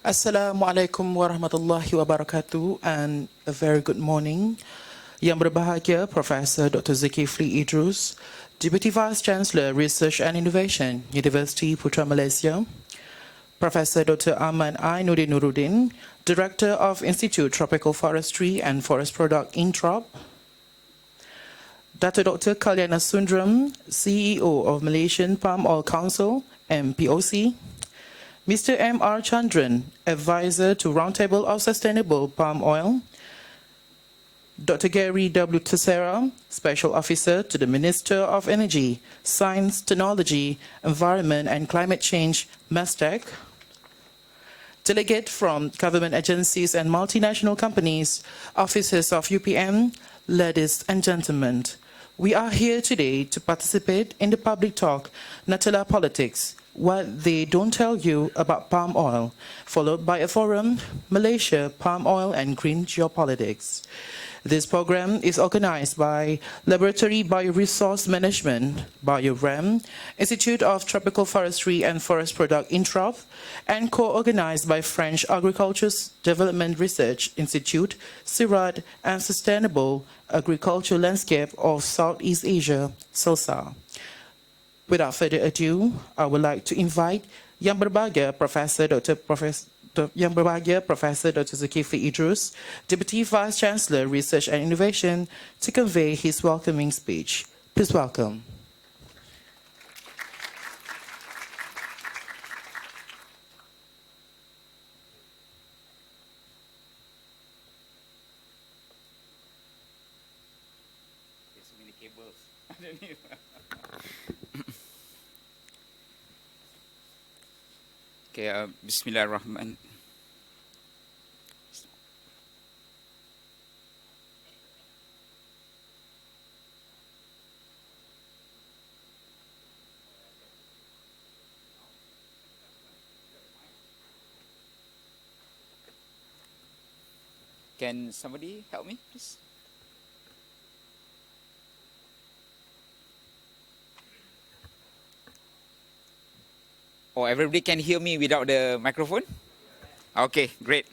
Assalamu alaikum warahmatullahi wabarakatuh and a very good morning. Yang berbahagia Professor Dr. Zulkifli Idrus, Deputy Vice Chancellor Research and Innovation, University Putra Malaysia. Professor Dr. Ahmad Ainuddin Nuruddin, Director of Institute Tropical Forestry and Forest Product Introp. Dr. Kalyana Sundram, CEO of Malaysian Palm Oil Council, MPOC. Mr. M.R. Chandran, Advisor to Roundtable of Sustainable Palm Oil. Dr. Gary W. Tessera, Special Officer to the Minister of Energy, Science, Technology, Environment and Climate Change, MESTEC. Delegate from government agencies and multinational companies, officers of UPM, ladies and gentlemen. We are here today to participate in the public talk, Nutella Politics, What They Don't Tell You About Palm Oil, followed by a forum, Malaysia, Palm Oil and Green Geopolitics. This program is organized by Laboratory Bioresource Management, BioREM, Institute of Tropical Forestry and Forest Product Introp, and co-organized by French Agriculture Development Research Institute, CIRAD, and Sustainable Agriculture Landscape of Southeast Asia, SOSA. Without further ado, I would like to invite Yang Berbahagia Professor Dr. Zulkifli Idrus, Deputy Vice Chancellor, Research and Innovation, to convey his welcoming speech. Please welcome. Okay, Bismillahirrahmanirrahim. Can somebody help me, please? Oh, everybody can hear me without the microphone? Okay, great.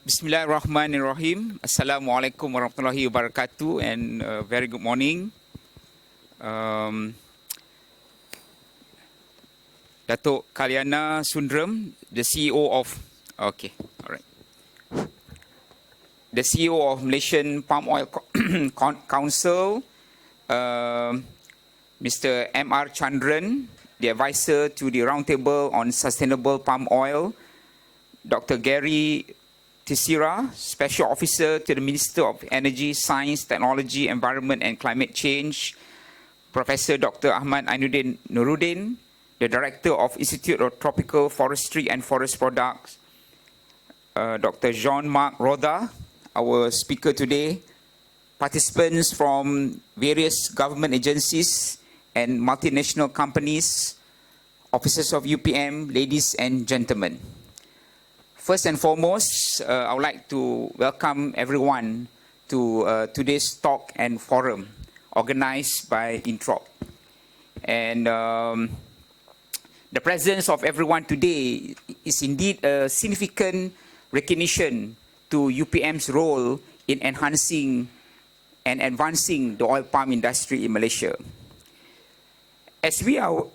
Bismillahirrahmanirrahim. Assalamualaikum warahmatullahi wabarakatuh, and very good morning. Datuk Kalyana Sundram, the CEO of, okay, all right. The CEO of Malaysian Palm Oil Council, Mr. M.R. Chandran, the advisor to the Roundtable on Sustainable Palm Oil, Dr. Gary Tisira, Special Officer to the Minister of Energy, Science, Technology, Environment and Climate Change, Professor Dr. Ahmad Ainuddin Nuruddin, the Director of Institute of Tropical Forestry and Forest Products, Dr. Jean-Marc Roda, our speaker today, participants from various government agencies and multinational companies, officers of UPM, ladies and gentlemen. First and foremost, I would like to welcome everyone to today's talk and forum organized by Introp. And the presence of everyone today is indeed a significant recognition to UPM's role in enhancing and advancing the oil palm industry in Malaysia. As we are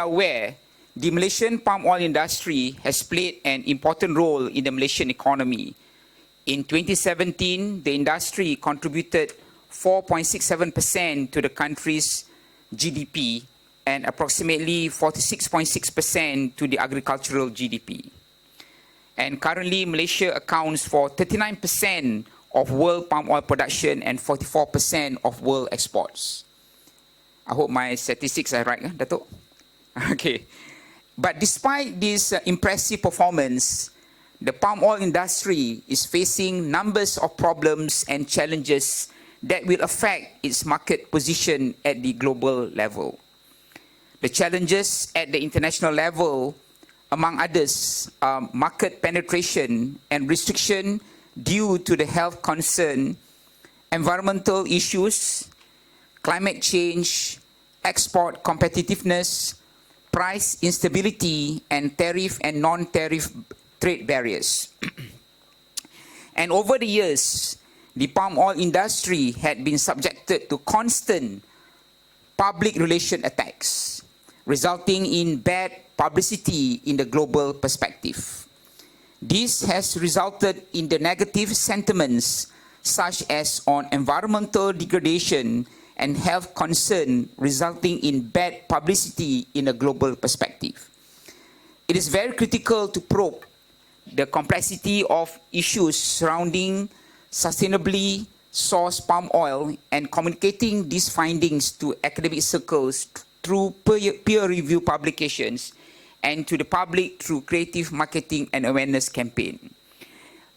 aware, the Malaysian palm oil industry has played an important role in the Malaysian economy. In 2017, the industry contributed 4.67% to the country's GDP and approximately 46.6% to the agricultural GDP. And currently, Malaysia accounts for 39% of world palm oil production and 44% of world exports. I hope my statistics are right, Datuk? Okay. But despite this impressive performance, the palm oil industry is facing numbers of problems and challenges that will affect its market position at the global level. The challenges at the international level, among others, are market penetration and restriction due to the health concern, environmental issues, climate change, export competitiveness, price instability, and tariff and non-tariff trade barriers. And over the years, the palm oil industry had been subjected to constant public relation attacks, resulting in bad publicity in the global perspective. This has resulted in the negative sentiments such as on environmental degradation and health concern, resulting in bad publicity in a global perspective. It is very critical to probe the complexity of issues surrounding sustainably sourced palm oil and communicating these findings to academic circles through peer review publications and to the public through creative marketing and awareness campaign.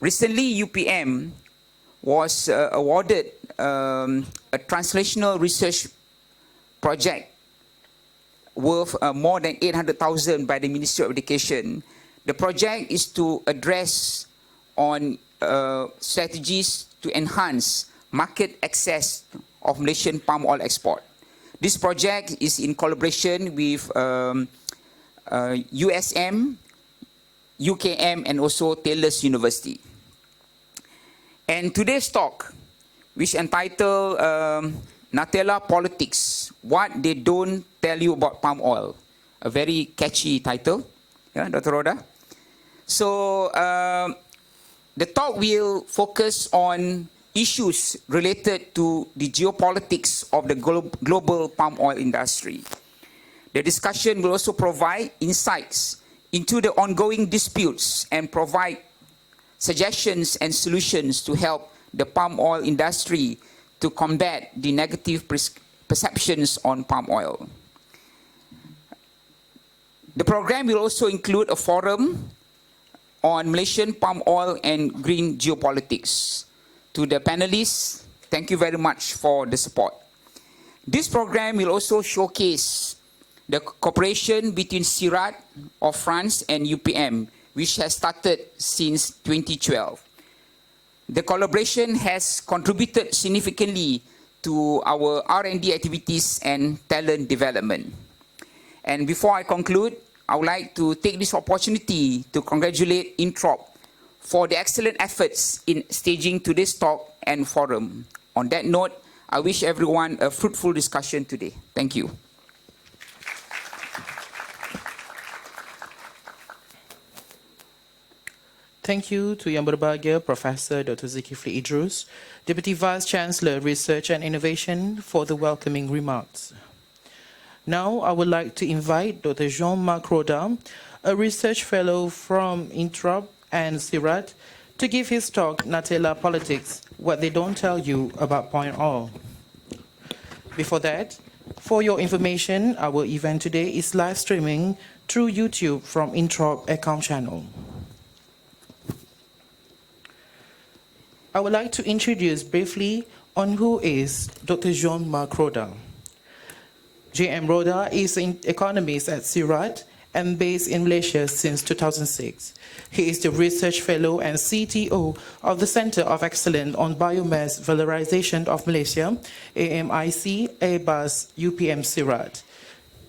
Recently, UPM was awarded a translational research project worth more than 800,000 by the Ministry of Education. The project is to address on strategies to enhance market access of Malaysian palm oil export. This project is in collaboration with USM, UKM, and also Taylor's University. And today's talk, which entitled Nutella Politics, What They Don't Tell You About Palm Oil. A very catchy title, yeah, Dr. Roda. So the talk will focus on issues related to the geopolitics of the global palm oil industry. The discussion will also provide insights into the ongoing disputes and provide suggestions and solutions to help the palm oil industry to combat the negative perceptions on palm oil. The program will also include a forum on Malaysian palm oil and green geopolitics. To the panelists, thank you very much for the support. This program will also showcase the cooperation between CIRAD of France and UPM, which has started since 2012. The collaboration has contributed significantly to our R&D activities and talent development. And before I conclude, I would like to take this opportunity to congratulate Introp for the excellent efforts in staging today's talk and forum. On that note, I wish everyone a fruitful discussion today. Thank you. Thank you to Yang Berbahagia Professor Dr. Zulkifli Idrus, Deputy Vice-Chancellor, Research and Innovation, for the welcoming remarks. Now, I would like to invite Dr. Jean-Marc Roda, a research fellow from Introp and CIRAD, to give his talk, Nutella Politics, What They Don't Tell You About Palm Oil. Before that, for your information, our event today is live streaming through YouTube from Introp account channel. I would like to introduce briefly on who is Dr. Jean-Marc Roda. J.M. Roda is an economist at CIRAD and based in Malaysia since 2006. He is the Research Fellow and CTO of the Centre of Excellence on Biomass Valorization of Malaysia, AMIC, ABAS, UPM CIRAD.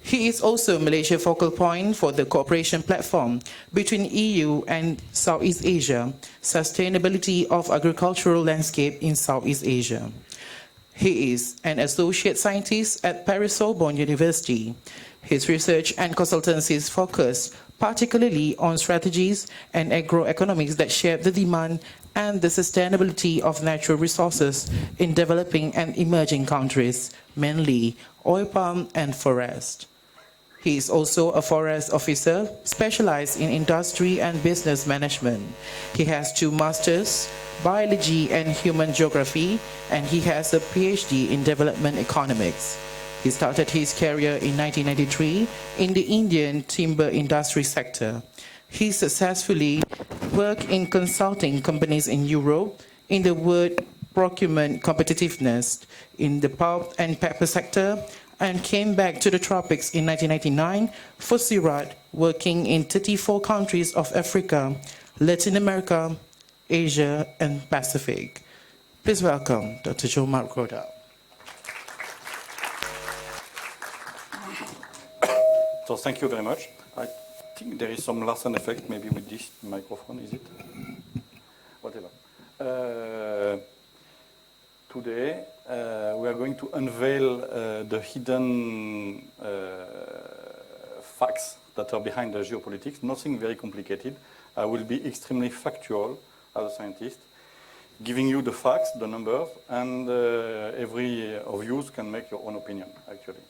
He is also Malaysia focal point for the cooperation platform between EU and Southeast Asia, Sustainability of Agricultural Landscape in Southeast Asia. He is an associate scientist at Paris-Sorbonne University. His research and consultancies focus particularly on strategies and agroeconomics that shape the demand and the sustainability of natural resources in developing and emerging countries, mainly oil palm and forest. He is also a forest officer specialized in industry and business management. He has 2 masters, biology and human geography, and he has a PhD in development economics. He started his career in 1993 in the Indian timber industry sector. He successfully worked in consulting companies in Europe in the word procurement competitiveness in the pulp and paper sector, and came back to the tropics in 1999 for CIRAD, working in 34 countries of Africa, Latin America, Asia, and Pacific. Please welcome Dr. Jean-Marc Roda. So thank you very much. I think there is some Larsen effect maybe with this microphone, is it? Whatever. Today, we are going to unveil the hidden facts that are behind the geopolitics. Nothing very complicated. I will be extremely factual as a scientist, giving you the facts, the numbers, and every of you can make your own opinion, actually.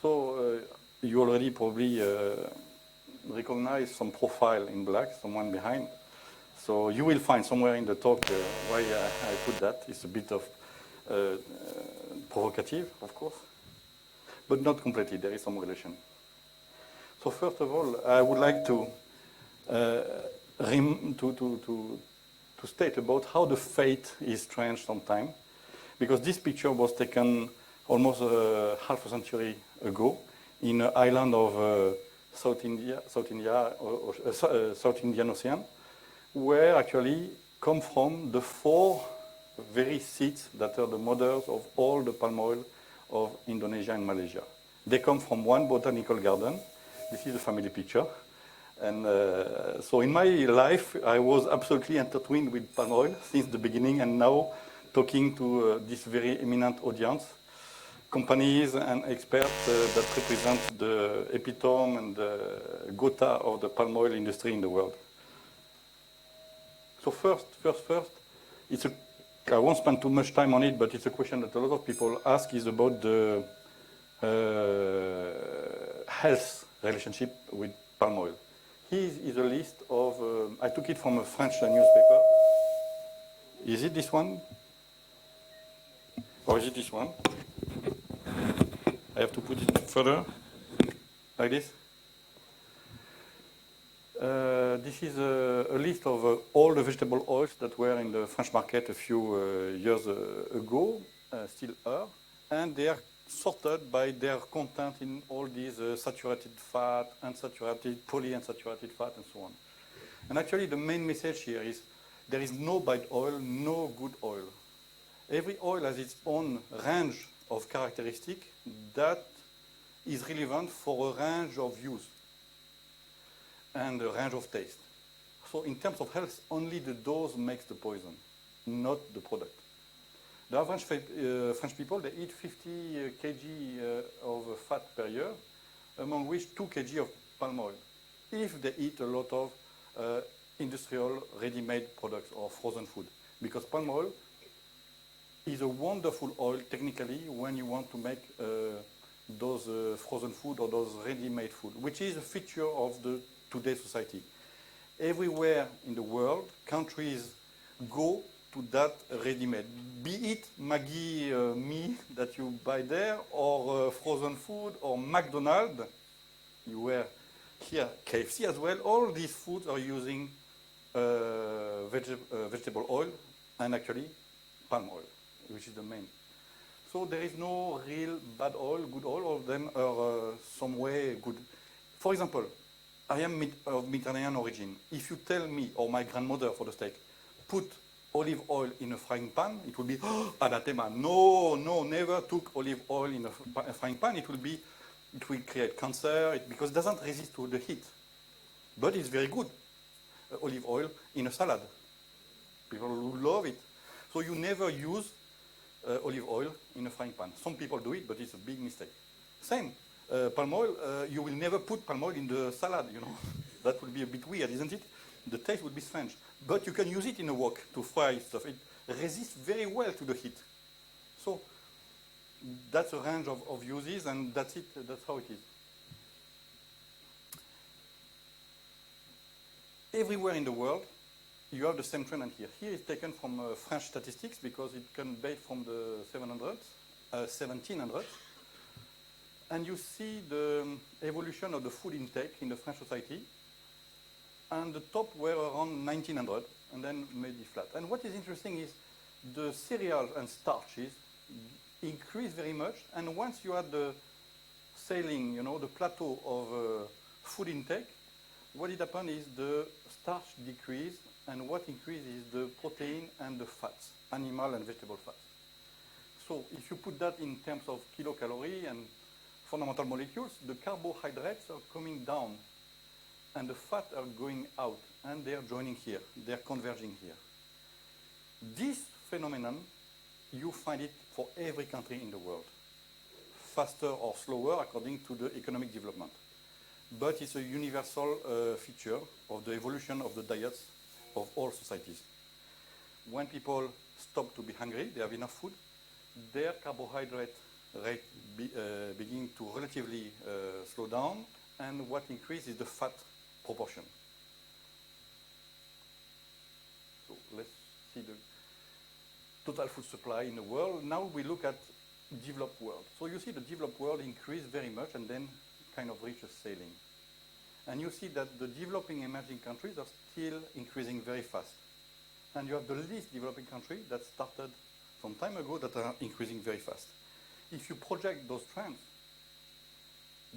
So you already probably recognize some profile in black, someone behind. So you will find somewhere in the talk why I put that. It's a bit of provocative, of course, but not completely. There is some relation. So first of all, I would like to state about how the fate is strange sometimes, because this picture was taken almost half a century ago in an island of South Indian Ocean, where actually come from the 4 very seeds that are the mothers of all the palm oil of Indonesia and Malaysia. They come from one botanical garden. This is a family picture. And so in my life, I was absolutely intertwined with palm oil since the beginning, and now talking to this very eminent audience, companies and experts that represent the epitome and the gotha of the palm oil industry in the world. So first, I won't spend too much time on it, but it's a question that a lot of people ask, is about the health relationship with palm oil. Here is a list of, I took it from a French newspaper. Is it this one? Or is it this one? I have to put it further, like this. This is a list of all the vegetable oils that were in the French market a few years ago, still are, and they are sorted by their content in all these saturated fat, unsaturated, polyunsaturated fat, and so on. And actually, the main message here is there is no bad oil, no good oil. Every oil has its own range of characteristics that is relevant for a range of use and a range of taste. So in terms of health, only the dose makes the poison, not the product. The average French people, they eat 50 kg of fat per year, among which 2 kg of palm oil, if they eat a lot of industrial ready-made products or frozen food. Because palm oil is a wonderful oil technically when you want to make those frozen food or those ready-made food, which is a feature of the today's society. Everywhere in the world, countries go to that ready-made, be it Maggi mee that you buy there, or frozen food, or McDonald's. You were here, KFC as well. All these foods are using vegetable oil and actually palm oil, which is the main. So there is no real bad oil, good oil. All of them are some way good. For example, I am of Mediterranean origin. If you tell me, or my grandmother for the steak, put olive oil in a frying pan, it will be, oh, anathema. No, never took olive oil in a frying pan. It will create cancer because it doesn't resist to the heat. But it's very good, olive oil in a salad. People love it. So you never use olive oil in a frying pan. Some people do it, but it's a big mistake. Same. Palm oil, you will never put palm oil in the salad, you know. That would be a bit weird, isn't it? The taste would be strange. But you can use it in a wok to fry stuff. It resists very well to the heat. So that's a range of uses, and that's it. That's how it is. Everywhere in the world, you have the same trend. And here is taken from French statistics because it can date from the 1700s. And you see the evolution of the food intake in the French society. And the top were around 1900, and then maybe flat. And what is interesting is the cereals and starches increase very much. And once you had the sailing, you know, the plateau of food intake, what it happened is the starch decreased, and what increased is the protein and the fats, animal and vegetable fats. So if you put that in terms of kilocalorie and fundamental molecules, the carbohydrates are coming down and the fat are going out, and they are joining here, they are converging here. This phenomenon, you find it for every country in the world, faster or slower according to the economic development. But it's a universal feature of the evolution of the diets of all societies. When people stop to be hungry, they have enough food, their carbohydrate rate begin to relatively slow down, and what increases is the fat proportion. So let's see the total food supply in the world. Now we look at developed world. So you see the developed world increase very much and then kind of reach a ceiling. And you see that the developing emerging countries are still increasing very fast. And you have the least developing countries that started some time ago that are increasing very fast. If you project those trends,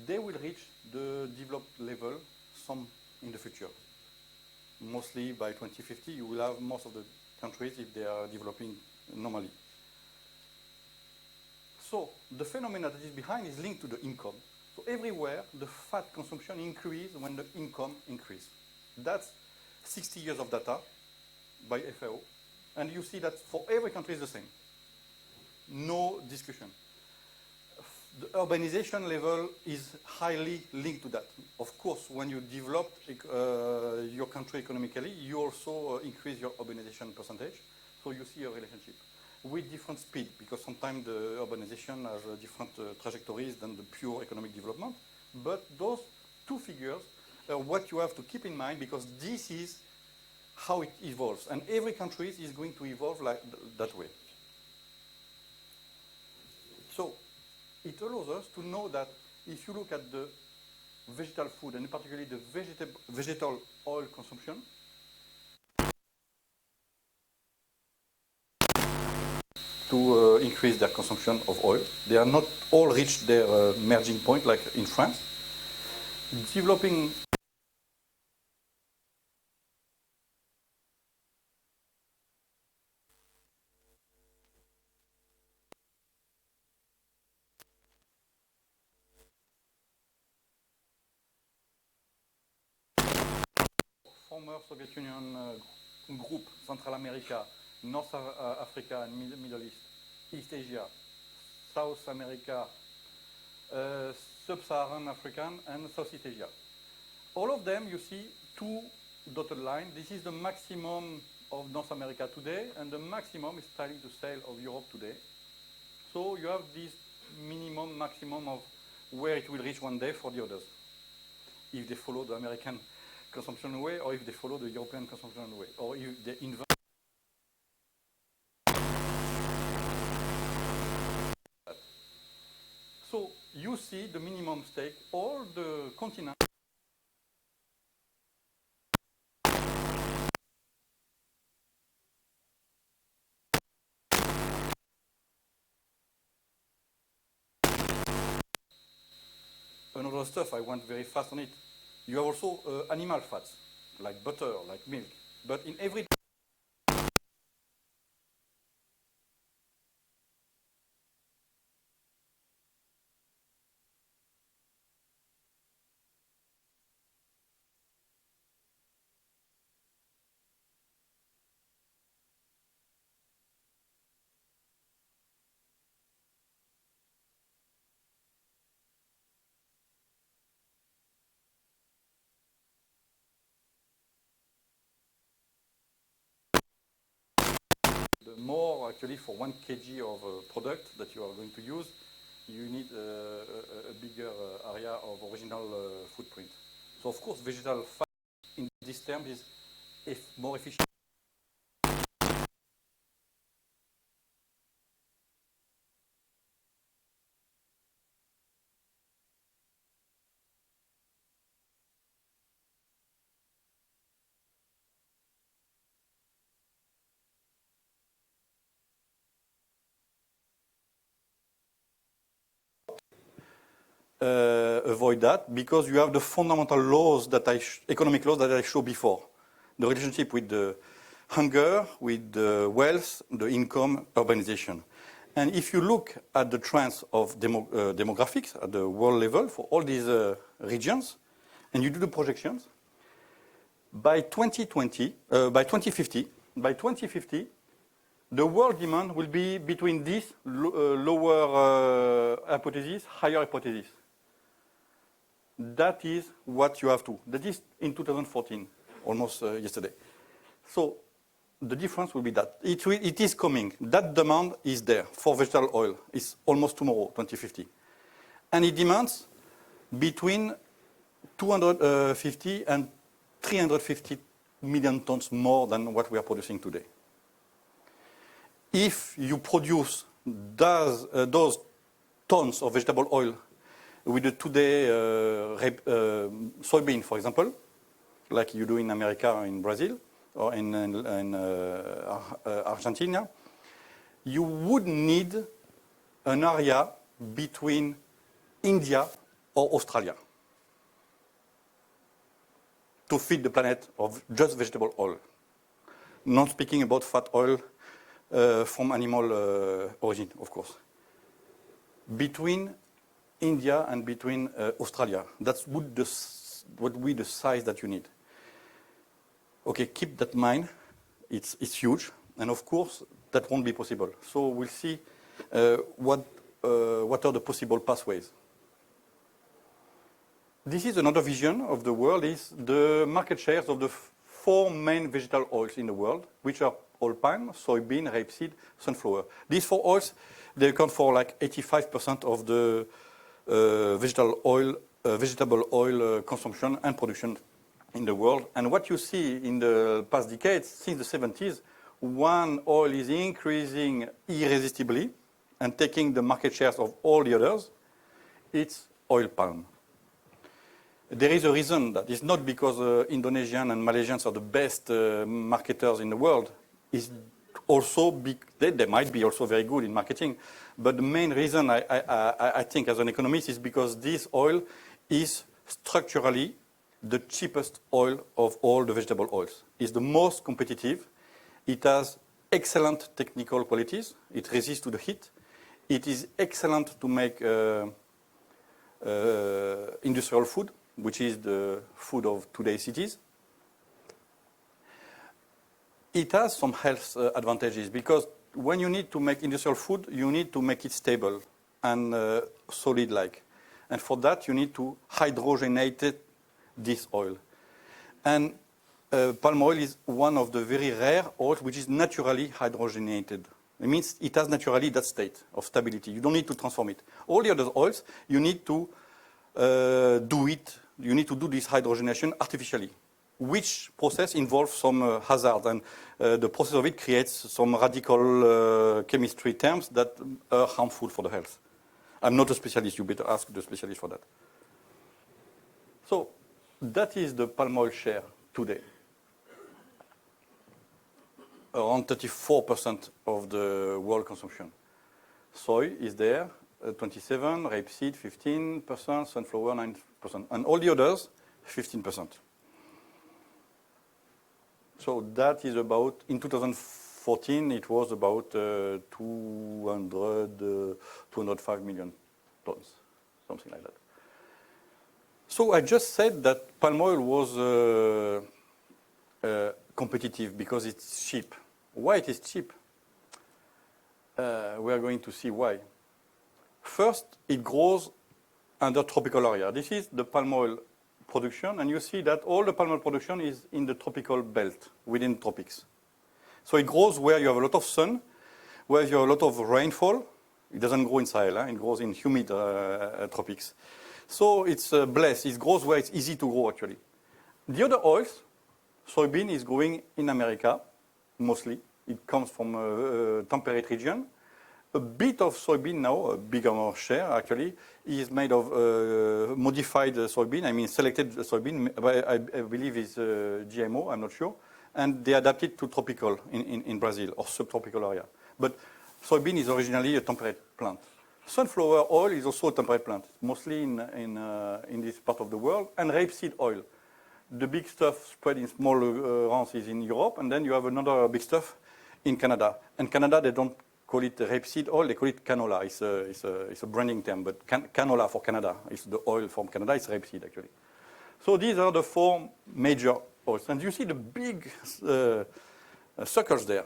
they will reach the developed level some in the future. Mostly by 2050, you will have most of the countries if they are developing normally. So the phenomenon that is behind is linked to the income. So everywhere, the fat consumption increases when the income increases. That's 60 years of data by FAO. And you see that for every country is the same. No discussion. The urbanization level is highly linked to that. Of course, when you develop your country economically, you also increase your urbanization percentage. So you see a relationship with different speed, because sometimes the urbanization has different trajectories than the pure economic development. But those two figures are what you have to keep in mind, because this is how it evolves. And every country is going to evolve like that way. So it allows us to know that if you look at the vegetal food, and particularly the vegetal oil consumption, to increase their consumption of oil. They are not all reached their merging point like in France. Developing former Soviet Union group, Central America, North Africa and Middle East, East Asia, South America, Sub-Saharan African and Southeast Asia. All of them, you see two dotted lines. This is the maximum of North America today, and the maximum is starting to sale of Europe today. So you have this minimum, maximum of where it will reach one day for the others, if they follow the American consumption way, or if they follow the European consumption way, or if they invert. So you see the minimum stake, all the continents. Another stuff, I went very fast on it. You have also animal fats, like butter, like milk. But in every more actually for 1 kg of product that you are going to use, you need a bigger area of original footprint. So of course, vegetal fat in this term is more efficient. Avoid that because you have the fundamental laws that economic laws that I showed before. The relationship with the hunger, with the wealth, the income, urbanization. And if you look at the trends of demographics at the world level for all these regions, and you do the projections, by 2050, the world demand will be between this lower hypothesis, higher hypothesis. That is what you have to. That is in 2014, almost yesterday. So the difference will be that. It is coming. That demand is there for vegetable oil. It's almost tomorrow, 2050. And it demands between 250 and 350 million tons more than what we are producing today. If you produce those tons of vegetable oil with the today soybean, for example, like you do in America or in Brazil or in Argentina, you would need an area between India or Australia to feed the planet of just vegetable oil. Not speaking about fat oil from animal origin, of course. Between India and between Australia, that would be the size that you need. Okay, keep that in mind. It's huge, and of course that won't be possible. So we'll see what are the possible pathways. This is another vision of the world: is the market shares of the 4 main vegetable oils in the world, which are oil palm, soybean, rapeseed, sunflower. These 4 oils, they account for like 85% of the vegetable oil consumption and production in the world. And what you see in the past decades, since the 70s, one oil is increasing irresistibly and taking the market shares of all the others. It's oil palm. There is a reason that it's not because Indonesian and Malaysians are the best marketers in the world. It's also they might be also very good in marketing, but the main reason I think as an economist is because this oil is structurally the cheapest oil of all the vegetable oils. It's the most competitive. It has excellent technical qualities. It resists to the heat. It is excellent to make industrial food, which is the food of today's cities. It has some health advantages because when you need to make industrial food, you need to make it stable and solid-like. And for that, you need to hydrogenate this oil. And palm oil is one of the very rare oils which is naturally hydrogenated. It means it has naturally that state of stability. You don't need to transform it. All the other oils, you need to do it. You need to do this hydrogenation artificially, which process involves some hazard. And the process of it creates some radical chemistry terms that are harmful for the health. I'm not a specialist. You better ask the specialist for that. So that is the palm oil share today. Around 34% of the world consumption. Soy is there, 27%, rapeseed 15%, sunflower 9%, and all the others 15%. So that is about, in 2014, it was about 205 million tons, something like that. So I just said that palm oil was competitive because it's cheap. Why it is cheap? We are going to see why. First, it grows under tropical area. This is the palm oil production, and you see that all the palm oil production is in the tropical belt, within tropics. So it grows where you have a lot of sun, where you have a lot of rainfall. It doesn't grow in Sahel, it grows in humid tropics. So it's blessed. It grows where it's easy to grow, actually. The other oils, soybean is growing in America, mostly. It comes from a temperate region. A bit of soybean now, a bigger share actually, is made of modified soybean, I mean selected soybean, I believe is GMO, I'm not sure. And they adapt it to tropical in Brazil or subtropical area. But soybean is originally a temperate plant. Sunflower oil is also a temperate plant, mostly in this part of the world. And rapeseed oil. The big stuff spread in small rounds is in Europe, and then you have another big stuff in Canada. And Canada, they don't call it rapeseed oil, they call it canola. It's a branding term, but canola for Canada is the oil from Canada, it's rapeseed actually. So these are the four major oils. And you see the big circles there.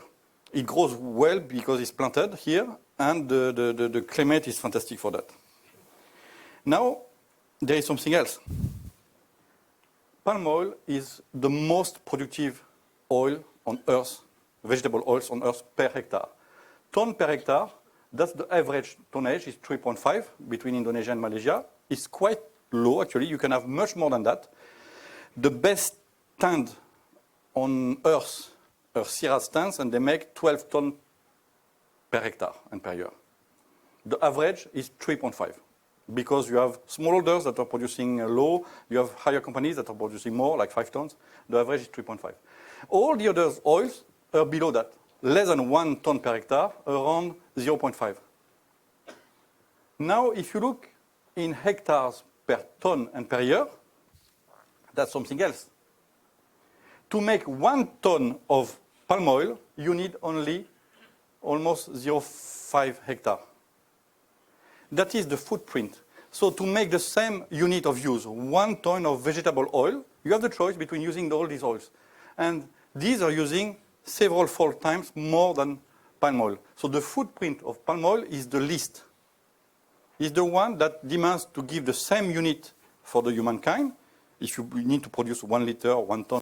It grows well because it's planted here, and the climate is fantastic for that. Now, there is something else. Palm oil is the most productive oil on Earth, vegetable oils on Earth per hectare. Ton per hectare, that's the average tonnage, is 3.5 between Indonesia and Malaysia. It's quite low, actually. You can have much more than that. The best stand on Earth are Sierra stands, and they make 12 tons per hectare and per year. The average is 3.5. Because you have smallholders that are producing low, you have higher companies that are producing more, like 5 tons. The average is 3.5. All the other oils are below that, less than 1 ton per hectare, around 0.5. Now, if you look in hectares per ton and per year, that's something else. To make 1 ton of palm oil, you need only almost 0.5 hectare. That is the footprint. So to make the same unit of use, 1 ton of vegetable oil, you have the choice between using all these oils. And these are using several fold times more than palm oil. So the footprint of palm oil is the least. It's the one that demands to give the same unit for the humankind. If you need to produce 1 liter or 1 ton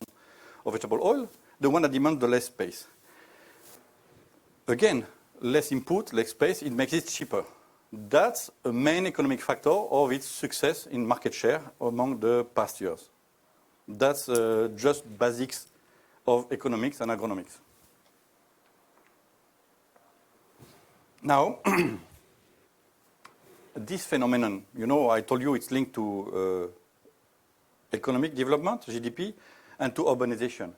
of vegetable oil, the one that demands the less space. Again, less input, less space, it makes it cheaper. That's a main economic factor of its success in market share among the past years. That's just basics of economics and agronomics. Now, this phenomenon, you know, I told you it's linked to economic development, GDP, and to urbanization.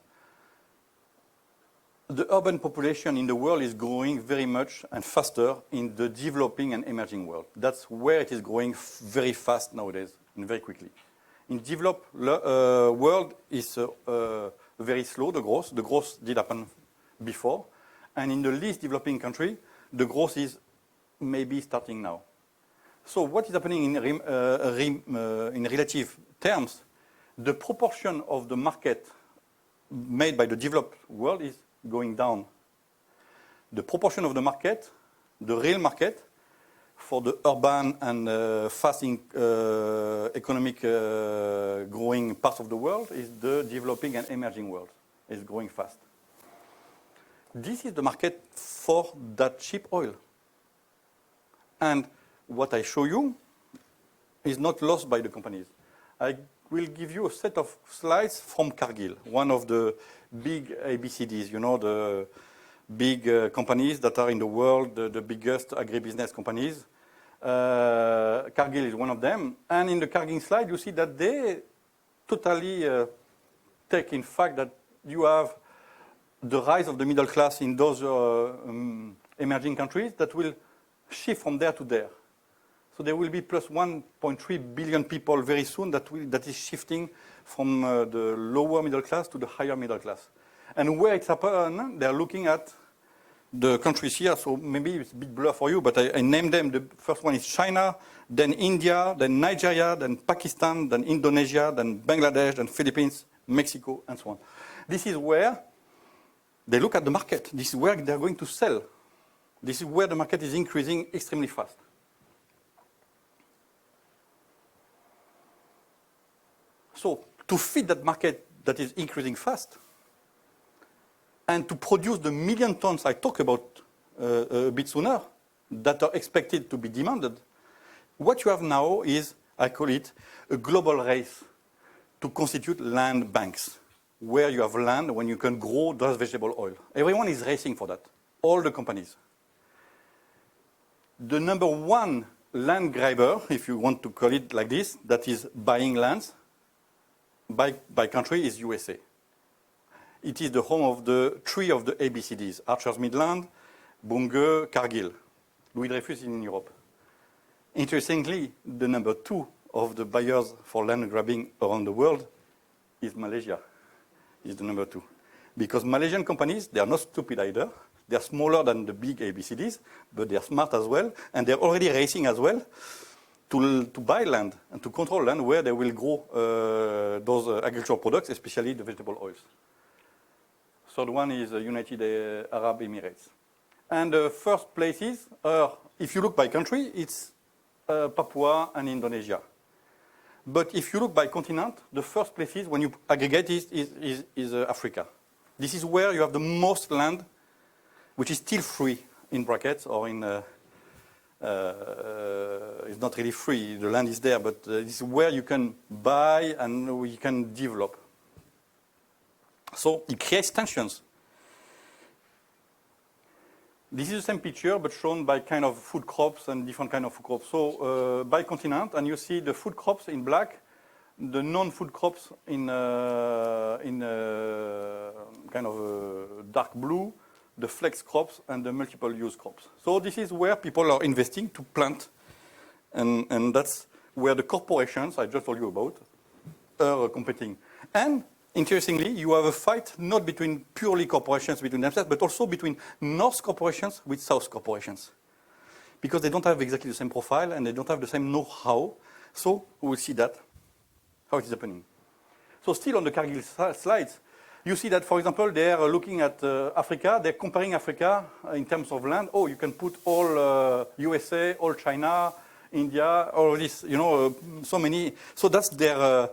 The urban population in the world is growing very much and faster in the developing and emerging world. That's where it is growing very fast nowadays and very quickly. In developed world is very slow, the growth. The growth did happen before. And in the least developing country, the growth is maybe starting now. So what is happening in relative terms, the proportion of the market made by the developed world is going down. The proportion of the market, the real market, for the urban and fast economic growing parts of the world is the developing and emerging world. It's growing fast. This is the market for that cheap oil. And what I show you is not lost by the companies. I will give you a set of slides from Cargill, one of the big ABCDs, you know, the big companies that are in the world, the biggest agribusiness companies. Cargill is one of them. And in the Cargill slide, you see that they totally take in fact that you have the rise of the middle class in those emerging countries that will shift from there to there. So there will be plus 1.3 billion people very soon that is shifting from the lower middle class to the higher middle class. And where it's happened, they're looking at the countries here, so maybe it's a bit blur for you, but I named them. The first one is China, then India, then Nigeria, then Pakistan, then Indonesia, then Bangladesh, then Philippines, Mexico, and so on. This is where they look at the market. This is where they're going to sell. This is where the market is increasing extremely fast. So to feed that market that is increasing fast, and to produce the million tons I talked about a bit sooner, that are expected to be demanded, what you have now is, I call it, a global race to constitute land banks, where you have land when you can grow those vegetable oil. Everyone is racing for that, all the companies. The number one land grabber, if you want to call it like this, that is buying lands by country is USA. It is the home of the three of the ABCDs, Archer's Midland, Bunge, Cargill. Louis Dreyfus is in Europe. Interestingly, the number two of the buyers for land grabbing around the world is Malaysia. Is the number two. Because Malaysian companies, they are not stupid either. They are smaller than the big ABCDs, but they are smart as well, and they're already racing as well to buy land and to control land where they will grow those agricultural products, especially the vegetable oils. Third one is United Arab Emirates. And the first places are, if you look by country, it's Papua and Indonesia. But if you look by continent, the first places when you aggregate is Africa. This is where you have the most land, which is still free, in brackets, or in, it's not really free, the land is there, but this is where you can buy and you can develop. So it creates tensions. This is the same picture, but shown by kind of food crops and different kind of food crops. So by continent, and you see the food crops in black, the non-food crops in kind of dark blue, the flex crops and the multiple use crops. So this is where people are investing to plant, and that's where the corporations I just told you about are competing. And interestingly, you have a fight not between purely corporations between themselves, but also between North corporations with South corporations. Because they don't have exactly the same profile and they don't have the same know-how. So we will see that, how it is happening. So still on the Cargill slides, you see that, for example, they are looking at Africa. They're comparing Africa in terms of land. Oh, you can put all USA, all China, India, all this, you know, so many. So that's their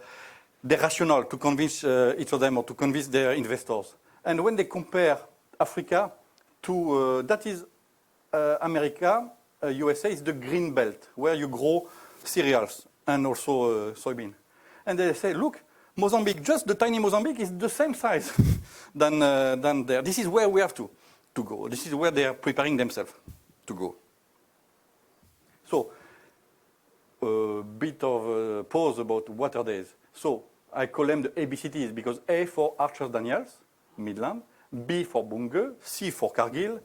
rationale to convince each of them or to convince their investors. And when they compare Africa to, that is America, USA is the green belt, where you grow cereals and also soybean. And they say, look, Mozambique, just the tiny Mozambique is the same size than there. This is where we have to go. This is where they are preparing themselves to go. So, a bit of a pause about water days. So, I call them the ABCDs because A for Archer Daniels, Midland, B for Bunge, C for Cargill,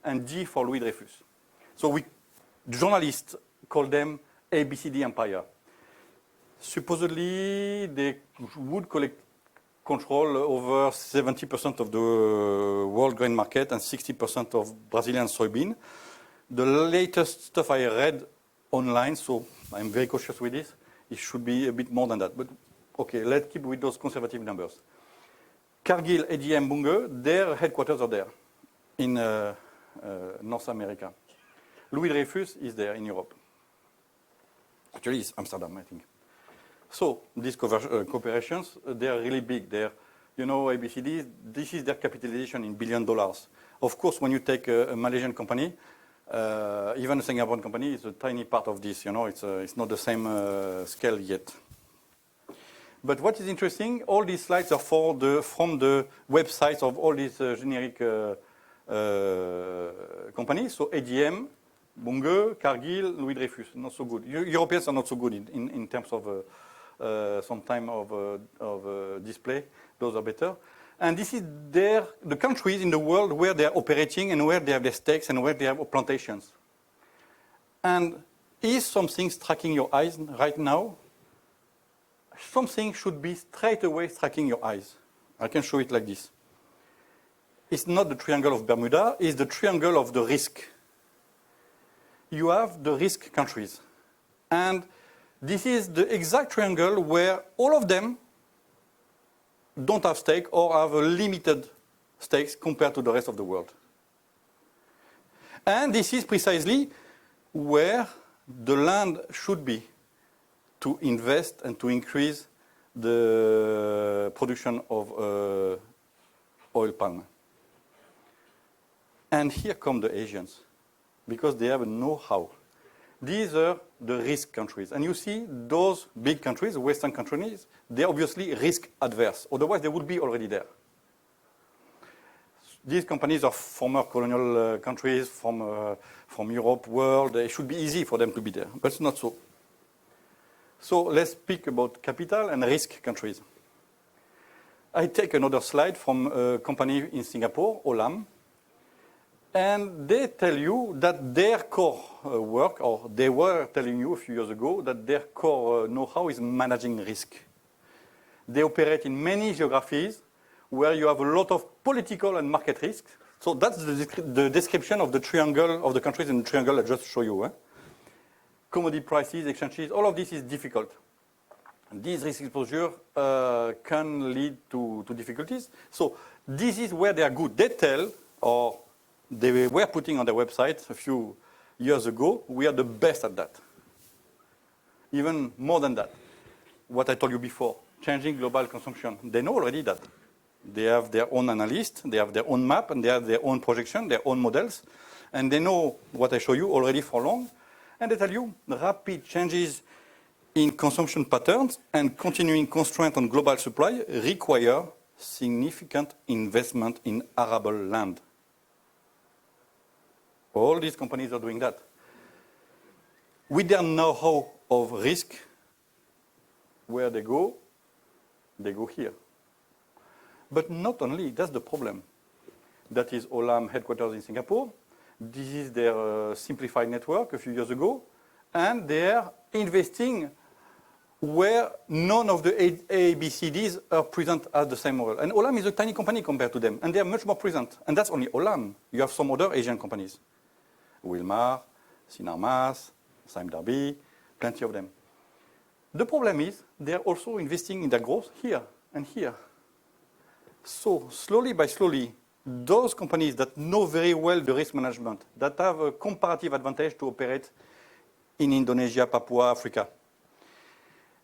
and D for Louis Dreyfus. So we journalists call them ABCD Empire. Supposedly, they would control over 70% of the world grain market and 60% of Brazilian soybean. The latest stuff I read online, so I'm very cautious with this, it should be a bit more than that. But okay, let's keep with those conservative numbers. Cargill, ADM, Bunge, their headquarters are there in North America. Louis Dreyfus is there in Europe. Actually, it's Amsterdam, I think. So these corporations, they are really big. They're, you know, ABCD, this is their capitalization in $1 billion. Of course, when you take a Malaysian company, even a Singaporean company is a tiny part of this. You know, it's not the same scale yet. But what is interesting, all these slides are from the websites of all these generic companies. So ADM, Bunge, Cargill, Louis Dreyfus, not so good. Europeans are not so good in terms of some time of display. Those are better. And this is the countries in the world where they are operating and where they have their stakes and where they have plantations. And is something striking your eyes right now? Something should be straight away striking your eyes. I can show it like this. It's not the triangle of Bermuda, it's the triangle of the risk. You have the risk countries. And this is the exact triangle where all of them don't have stake or have a limited stakes compared to the rest of the world. And this is precisely where the land should be to invest and to increase the production of oil palm. And here come the Asians, because they have a know-how. These are the risk countries. And you see those big countries, Western countries, they're obviously risk adverse. Otherwise, they would be already there. These companies are former colonial countries from Europe, world. It should be easy for them to be there, but it's not so. So let's speak about capital and risk countries. I take another slide from a company in Singapore, Olam. And they tell you that their core work, or they were telling you a few years ago, that their core know-how is managing risk. They operate in many geographies where you have a lot of political and market risks. So that's the description of the triangle of the countries in the triangle I just showed you. Commodity prices, exchanges, all of this is difficult. And these risk exposure can lead to difficulties. So this is where they are good. They tell, or they were putting on their website a few years ago, we are the best at that. Even more than that. What I told you before, changing global consumption. They know already that. They have their own analysts, they have their own map, and they have their own projection, their own models. And they know what I show you already for long. And they tell you rapid changes in consumption patterns and continuing constraint on global supply require significant investment in arable land. All these companies are doing that. With their know-how of risk, where they go here. But not only, that's the problem. That is Olam headquarters in Singapore. This is their simplified network a few years ago. And they are investing where none of the ABCDs are present at the same level. And Olam is a tiny company compared to them. And they are much more present. And that's only Olam. You have some other Asian companies. Wilmar, Sinarmas, Sime Darby, plenty of them. The problem is they are also investing in their growth here and here. So slowly by slowly, those companies that know very well the risk management, that have a comparative advantage to operate in Indonesia, Papua, Africa,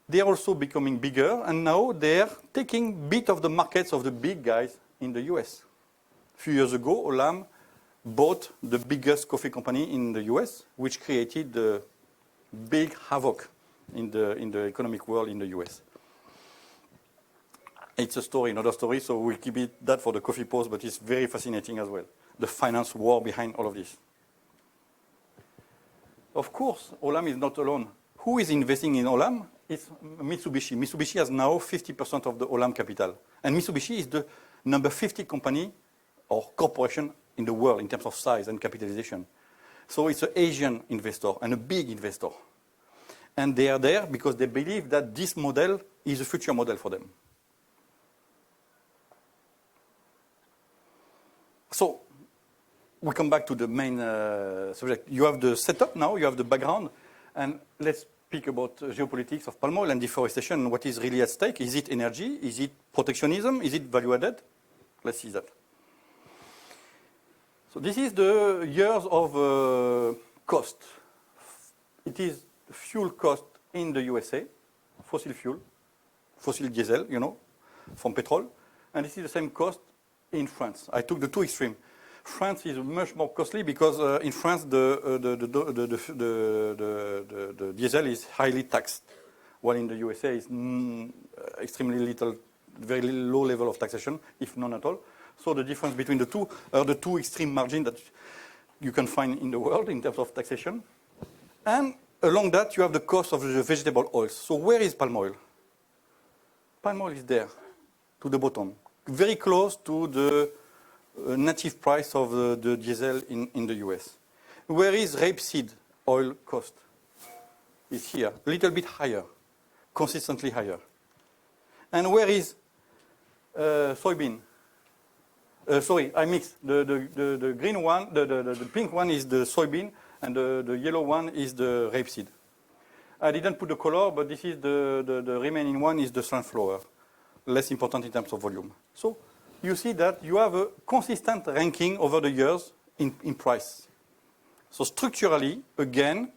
they are also becoming bigger, and now they are taking a bit of the markets of the big guys in the US. A few years ago, Olam bought the biggest coffee company in the US, which created the big havoc in the economic world in the US. It's a story, another story, so we'll keep that for the coffee pause, but it's very fascinating as well. The finance war behind all of this. Of course, Olam is not alone. Who is investing in Olam? It's Mitsubishi. Mitsubishi has now 50% of the Olam capital. And Mitsubishi is the number 50 company or corporation in the world in terms of size and capitalization. So it's an Asian investor and a big investor. And they are there because they believe that this model is a future model for them. So we come back to the main subject. You have the setup now, you have the background, and let's speak about geopolitics of palm oil and deforestation and what is really at stake. Is it energy? Is it protectionism? Is it value added? Let's see that. So this is the years of cost. It is fuel cost in the USA, fossil fuel, fossil diesel, you know, from petrol. And this is the same cost in France. I took the two extremes. France is much more costly because in France the diesel is highly taxed, while in the USA is extremely little, very low level of taxation, if none at all. So the difference between the two are the two extreme margins that you can find in the world in terms of taxation. And along that you have the cost of the vegetable oils. So where is palm oil? Palm oil is there, to the bottom, very close to the native price of the diesel in the US. Where is rapeseed oil cost? It's here, a little bit higher, consistently higher. And where is soybean? Sorry, I mixed. The green one, the pink one is the soybean, and the yellow one is the rapeseed. I didn't put the color, but this is the remaining one is the sunflower, less important in terms of volume. So you see that you have a consistent ranking over the years in price. So structurally, again,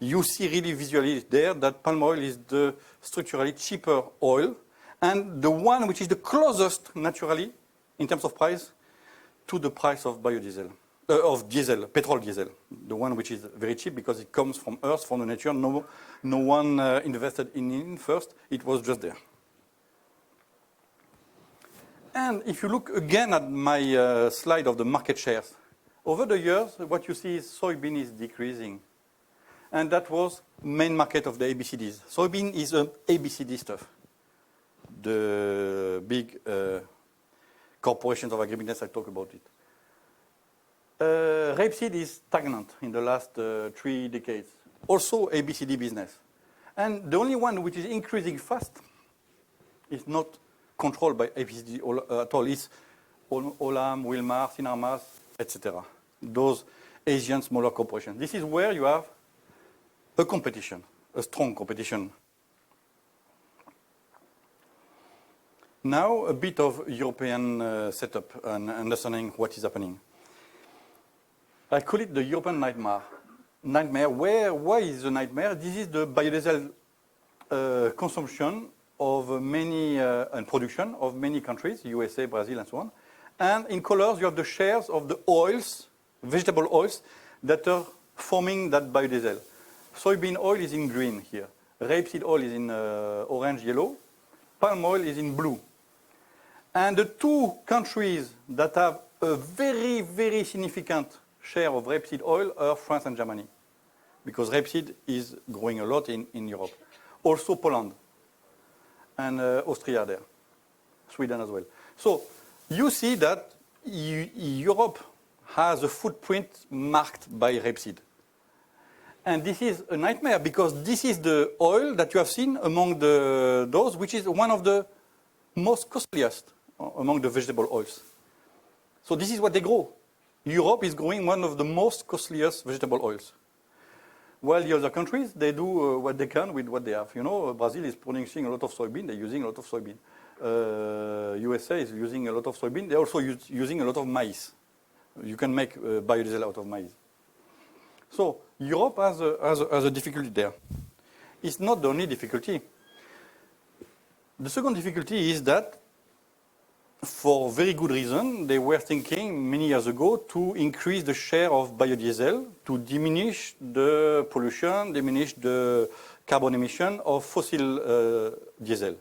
you see really visually there that palm oil is the structurally cheaper oil, and the one which is the closest naturally in terms of price to the price of biodiesel, of diesel, petrol diesel, the one which is very cheap because it comes from earth, from the nature. No one invested in it first. It was just there. And if you look again at my slide of the market shares, over the years, what you see is soybean is decreasing. And that was main market of the ABCDs. Soybean is ABCD stuff. The big corporations of agribusiness, I talk about it. Rapeseed is stagnant in the last 3 decades. Also ABCD business. And the only one which is increasing fast is not controlled by ABCD at all. It's Olam, Wilmar, Sinarmas, etc. Those Asian smaller corporations. This is where you have a competition, a strong competition. Now a bit of European setup and understanding what is happening. I call it the European nightmare. Why is the nightmare? This is the biodiesel consumption of many and production of many countries, USA, Brazil, and so on. And in colors, you have the shares of the oils, vegetable oils, that are forming that biodiesel. Soybean oil is in green here. Rapeseed oil is in orange, yellow. Palm oil is in blue. And the two countries that have a very, very significant share of rapeseed oil are France and Germany, because rapeseed is growing a lot in Europe. Also Poland and Austria there, Sweden as well. So you see that Europe has a footprint marked by rapeseed. And this is a nightmare because this is the oil that you have seen among those, which is one of the most costliest among the vegetable oils. So this is what they grow. Europe is growing one of the most costliest vegetable oils. While the other countries, they do what they can with what they have. You know, Brazil is producing a lot of soybean, they're using a lot of soybean. USA is using a lot of soybean, they're also using a lot of maize. You can make biodiesel out of maize. So Europe has a difficulty there. It's not the only difficulty. The second difficulty is that, for very good reason, they were thinking many years ago to increase the share of biodiesel, to diminish the pollution, diminish the carbon emission of fossil diesel.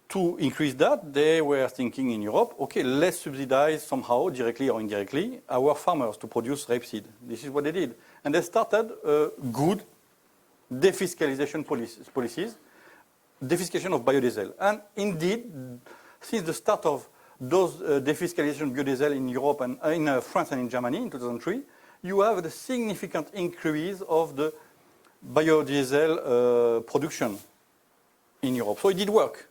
to increase that, they were thinking in Europe, okay, let's subsidize somehow, directly or indirectly, our farmers to produce rapeseed. This is what they did. And they started good defiscalization policies, defiscalization of biodiesel. And indeed, since the start of those defiscalization biodiesel in Europe and in France and in Germany in 2003, you have the significant increase of the biodiesel production in Europe. So it did work.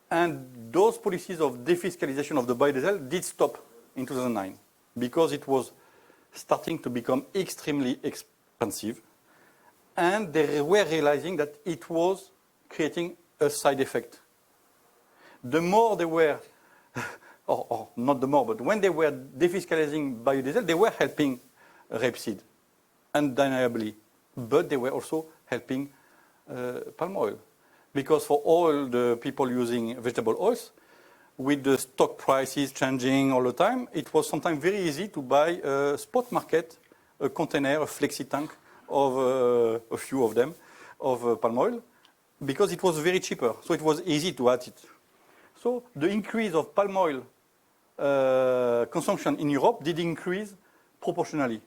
And those policies of defiscalization of the biodiesel did stop in 2009 because it was starting to become extremely expensive. And they were realizing that it was creating a side effect. The more they were, or not the more, but when they were defiscalizing biodiesel, they were helping rapeseed, undeniably. But they were also helping palm oil. Because for all the people using vegetable oils, with the stock prices changing all the time, it was sometimes very easy to buy a spot market, a container, a flexi tank of a few of them, of palm oil, because it was very cheaper. So it was easy to add it. So the increase of palm oil consumption in Europe did increase proportionally.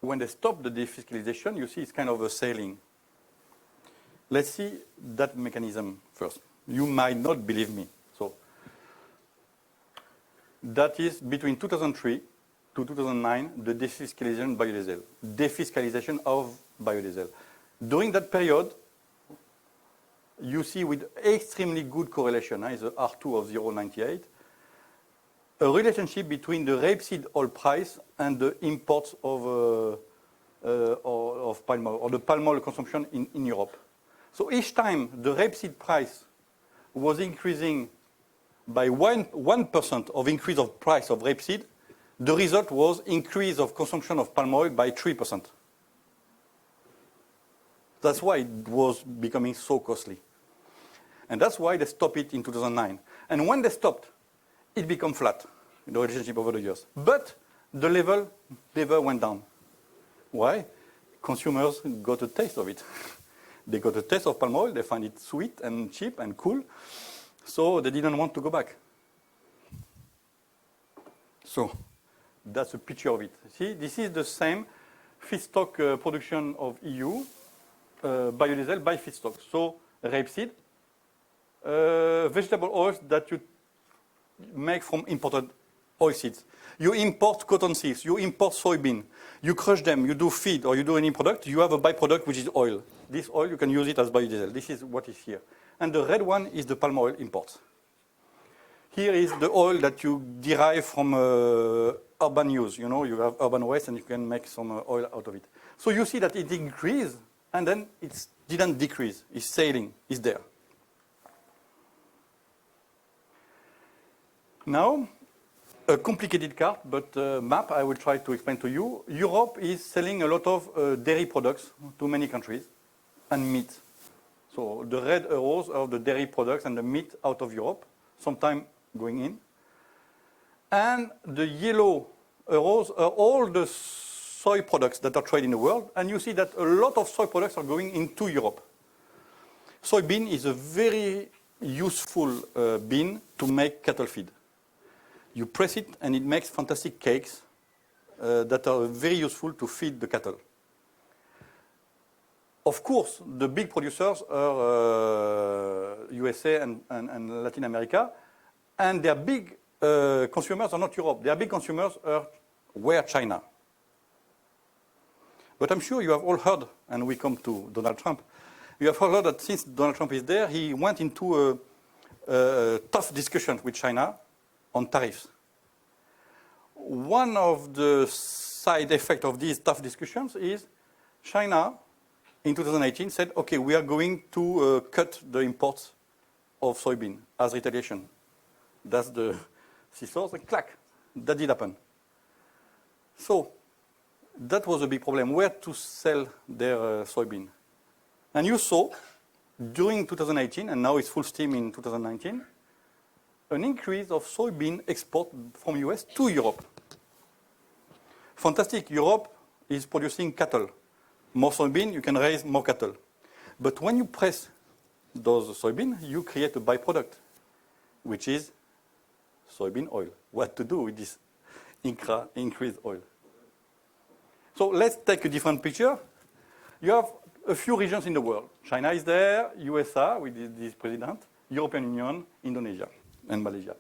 When they stopped the defiscalization, you see it's kind of a sailing. Let's see that mechanism first. You might not believe me. So that is between 2003 to 2009, the defiscalization biodiesel. Defiscalization of biodiesel. During that period, you see with extremely good correlation, is the R2 of 0.98, a relationship between the rapeseed oil price and the imports of palm oil, or the palm oil consumption in Europe. So each time the rapeseed price was increasing by 1% of increase of price of rapeseed, the result was increase of consumption of palm oil by 3%. That's why it was becoming so costly. And that's why they stopped it in 2009. And when they stopped, it became flat, the relationship over the years. But the level never went down. Why? Consumers got a taste of it. They got a taste of palm oil, they find it sweet and cheap and cool, so they didn't want to go back. So that's a picture of it. See, this is the same feedstock production of EU, biodiesel by feedstock. So rapeseed, vegetable oils that you make from imported oilseeds. You import cotton seeds, you import soybean, you crush them, you do feed or you do any product, you have a byproduct which is oil. This oil, you can use it as biodiesel. This is what is here. And the red one is the palm oil imports. Here is the oil that you derive from urban use. You know, you have urban waste and you can make some oil out of it. So you see that it increased and then it didn't decrease. It's sailing, it's there. Now, a complicated chart, but map I will try to explain to you. Europe is selling a lot of dairy products to many countries and meat. So the red arrows are the dairy products and the meat out of Europe, sometimes going in. And the yellow arrows are all the soy products that are traded in the world. And you see that a lot of soy products are going into Europe. Soybean is a very useful bean to make cattle feed. You press it and it makes fantastic cakes that are very useful to feed the cattle. Of course, the big producers are USA and Latin America, and their big consumers are not Europe. Their big consumers were China. But I'm sure you have all heard, and we come to Donald Trump, you have all heard that since Donald Trump is there, he went into a tough discussion with China on tariffs. One of the side effects of these tough discussions is China in 2018 said, okay, we are going to cut the imports of soybean as retaliation. That's the scissors, and clack, that did happen. So that was a big problem, where to sell their soybean. And you saw during 2018, and now it's full steam in 2019, an increase of soybean export from US to Europe. Fantastic, Europe is producing cattle. More soybean, you can raise more cattle. But when you press those soybean, you create a byproduct, which is soybean oil. What to do with this increased oil? So let's take a different picture. You have a few regions in the world. China is there, USA with this president, European Union, Indonesia, and Malaysia.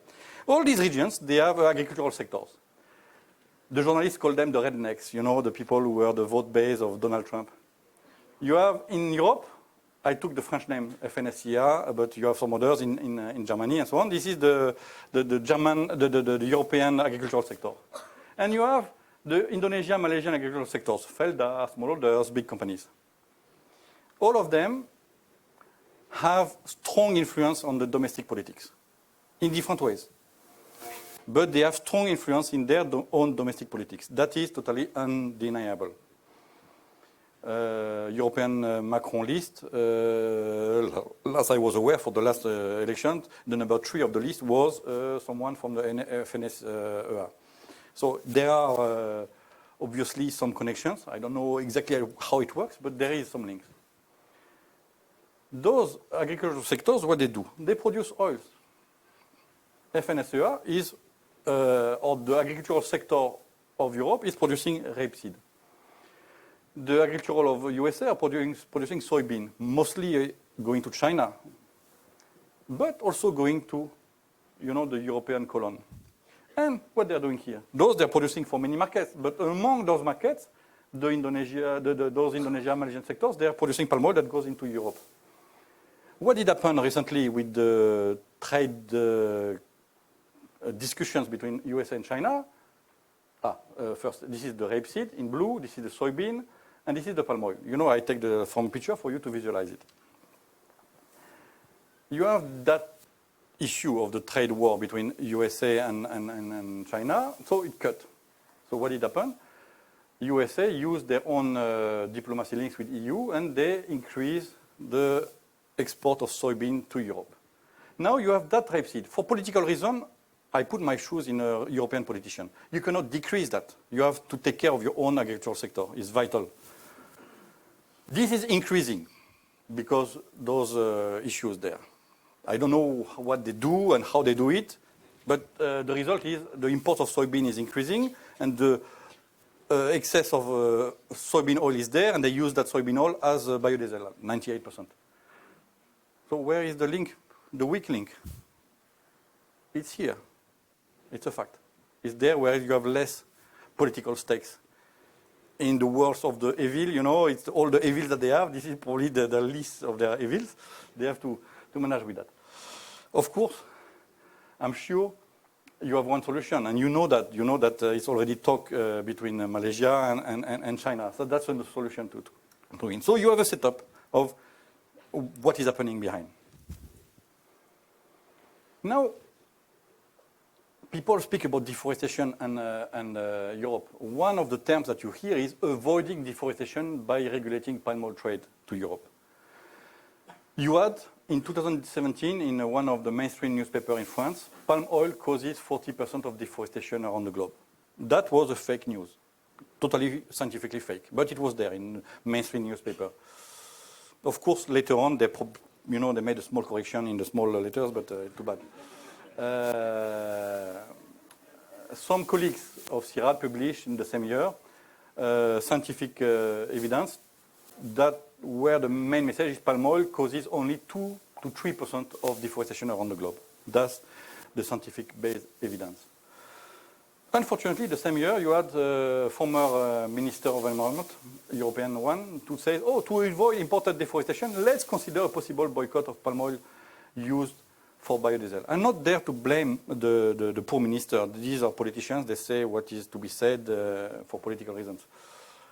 All these regions, they have agricultural sectors. The journalists call them the rednecks, you know, the people who were the vote base of Donald Trump. You have in Europe, I took the French name FNSEA, but you have some others in Germany and so on. This is the European agricultural sector. And you have the Indonesian, Malaysian agricultural sectors, Felda, smallholders, big companies. All of them have strong influence on the domestic politics in different ways. But they have strong influence in their own domestic politics. That is totally undeniable. European Macron list, as I was aware for the last election, the number 3 of the list was someone from the FNSEA. So there are obviously some connections. I don't know exactly how it works, but there is some links. Those agricultural sectors, what they do? They produce oils. FNSEA is, or the agricultural sector of Europe is producing rapeseed. The agricultural of USA are producing soybean, mostly going to China, but also going to, you know, the European colon. And what they're doing here? Those they're producing for many markets, but among those markets, those Indonesia, Malaysian sectors, they are producing palm oil that goes into Europe. What did happen recently with the trade discussions between USA and China? First, this is the rapeseed in blue, this is the soybean, and this is the palm oil. You know, I take the from picture for you to visualize it. You have that issue of the trade war between USA and China, so it cut. So what did happen? USA used their own diplomacy links with EU, and they increased the export of soybean to Europe. Now you have that rapeseed. For political reason, I put my shoes in a European politician. You cannot decrease that. You have to take care of your own agricultural sector. It's vital. This is increasing because those issues there. I don't know what they do and how they do it, but the result is the import of soybean is increasing, and the excess of soybean oil is there, and they use that soybean oil as biodiesel, 98%. So where is the link, the weak link? It's here. It's a fact. It's there where you have less political stakes. In the words of the evil, you know, it's all the evils that they have. This is probably the least of their evils. They have to manage with that. Of course, I'm sure you have one solution, and you know that it's already talk between Malaysia and China. So that's the solution to win. So you have a setup of what is happening behind. Now, people speak about deforestation and Europe. One of the terms that you hear is avoiding deforestation by regulating palm oil trade to Europe. You had, in 2017, in one of the mainstream newspapers in France, palm oil causes 40% of deforestation around the globe. That was a fake news, totally scientifically fake, but it was there in mainstream newspaper. Of course, later on, they made a small correction in the small letters, but too bad. Some colleagues of CIRAD published in the same year scientific evidence that where the main message is palm oil causes only 2 to 3% of deforestation around the globe. That's the scientific-based evidence. Unfortunately, the same year, you had former Minister of Environment, European one, to say, to avoid imported deforestation, let's consider a possible boycott of palm oil used for biodiesel. I'm not there to blame the poor minister. These are politicians. They say what is to be said for political reasons.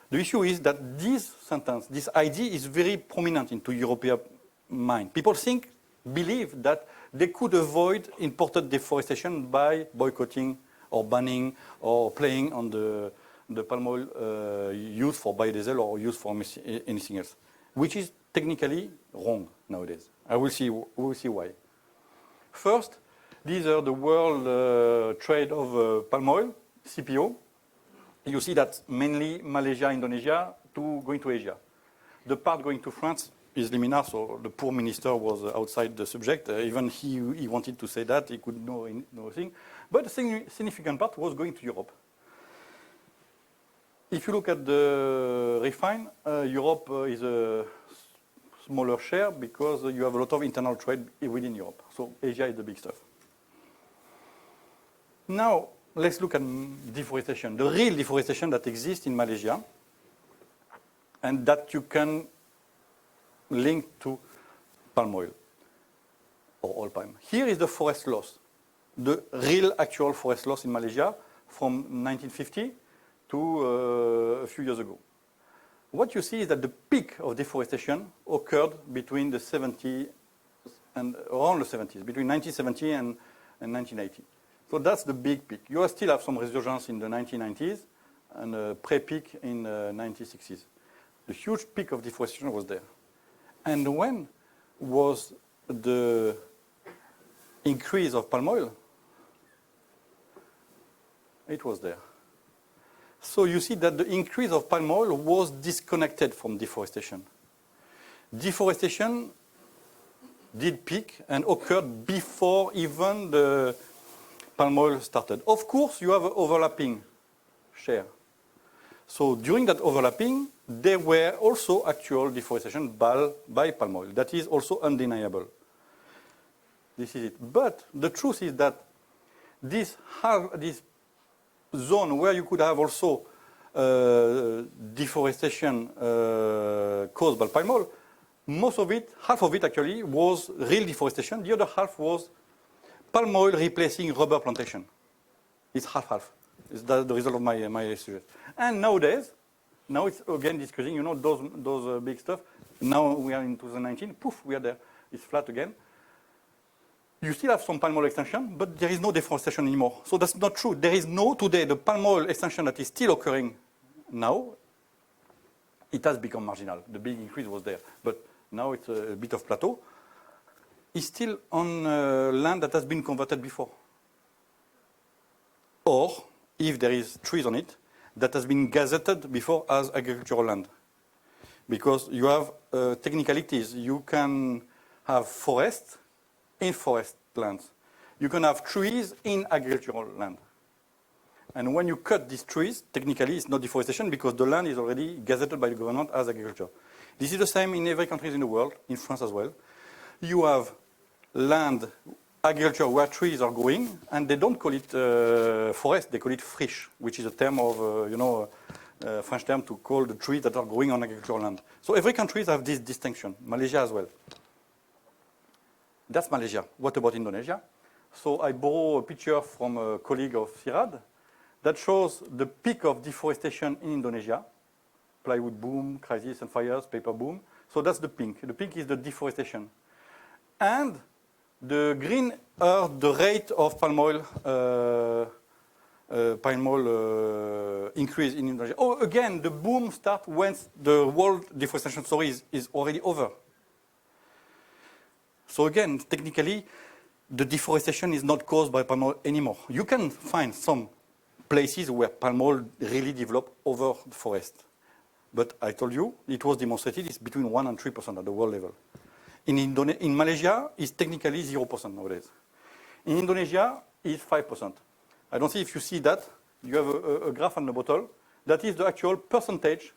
The issue is that this sentence, this idea is very prominent into European mind. People believe that they could avoid imported deforestation by boycotting or banning or playing on the palm oil used for biodiesel or used for anything else, which is technically wrong nowadays. We will see why. First, these are the world trade of palm oil, CPO. You see that mainly Malaysia, Indonesia, going to Asia. The part going to France is liminar, so the poor minister was outside the subject. Even he wanted to say that, he could know nothing. But the significant part was going to Europe. If you look at the refine, Europe is a smaller share because you have a lot of internal trade within Europe. So Asia is the big stuff. Now, let's look at deforestation, the real deforestation that exists in Malaysia and that you can link to palm oil or oil palm. Here is the forest loss, the real actual forest loss in Malaysia from 1950 to a few years ago. What you see is that the peak of deforestation occurred between the 70s and around the 70s, between 1970 and 1980. So that's the big peak. You still have some resurgence in the 1990s and a pre-peak in the 1960s. The huge peak of deforestation was there. And when was the increase of palm oil? It was there. So you see that the increase of palm oil was disconnected from deforestation. Deforestation did peak and occurred before even the palm oil started. Of course, you have an overlapping share. So during that overlapping, there were also actual deforestation by palm oil. That is also undeniable. This is it. But the truth is that this zone where you could have also deforestation caused by palm oil, most of it, half of it actually, was real deforestation. The other half was palm oil replacing rubber plantation. It's half-half. It's the result of my research. And nowadays, now it's again discussing, you know, those big stuff. Now we are in 2019, poof, we are there. It's flat again. You still have some palm oil extension, but there is no deforestation anymore. So that's not true. There is no, today, the palm oil extension that is still occurring now, it has become marginal. The big increase was there. But now it's a bit of plateau. It's still on land that has been converted before. Or, if there is trees on it, that has been gazetted before as agricultural land. Because you have technicalities. You can have forests in forest lands. You can have trees in agricultural land. And when you cut these trees, technically it's not deforestation because the land is already gazetted by the government as agriculture. This is the same in every country in the world, in France as well. You have land, agriculture where trees are growing, and they don't call it forest, they call it friche, which is a term of, French term to call the trees that are growing on agricultural land. So every country has this distinction, Malaysia as well. That's Malaysia. What about Indonesia? So I borrow a picture from a colleague of Sirad that shows the peak of deforestation in Indonesia. Plywood boom, crisis and fires, paper boom. So that's the pink. The pink is the deforestation. And the green are the rate of palm oil increase in Indonesia. Oh, again, the boom starts when the world deforestation story is already over. So again, technically, the deforestation is not caused by palm oil anymore. You can find some places where palm oil really developed over the forest. But I told you, it was demonstrated, it's between 1% and 3% at the world level. In Malaysia, it's technically 0% nowadays. In Indonesia, it's 5%. I don't see if you see that. You have a graph on the bottom. That is the actual percentage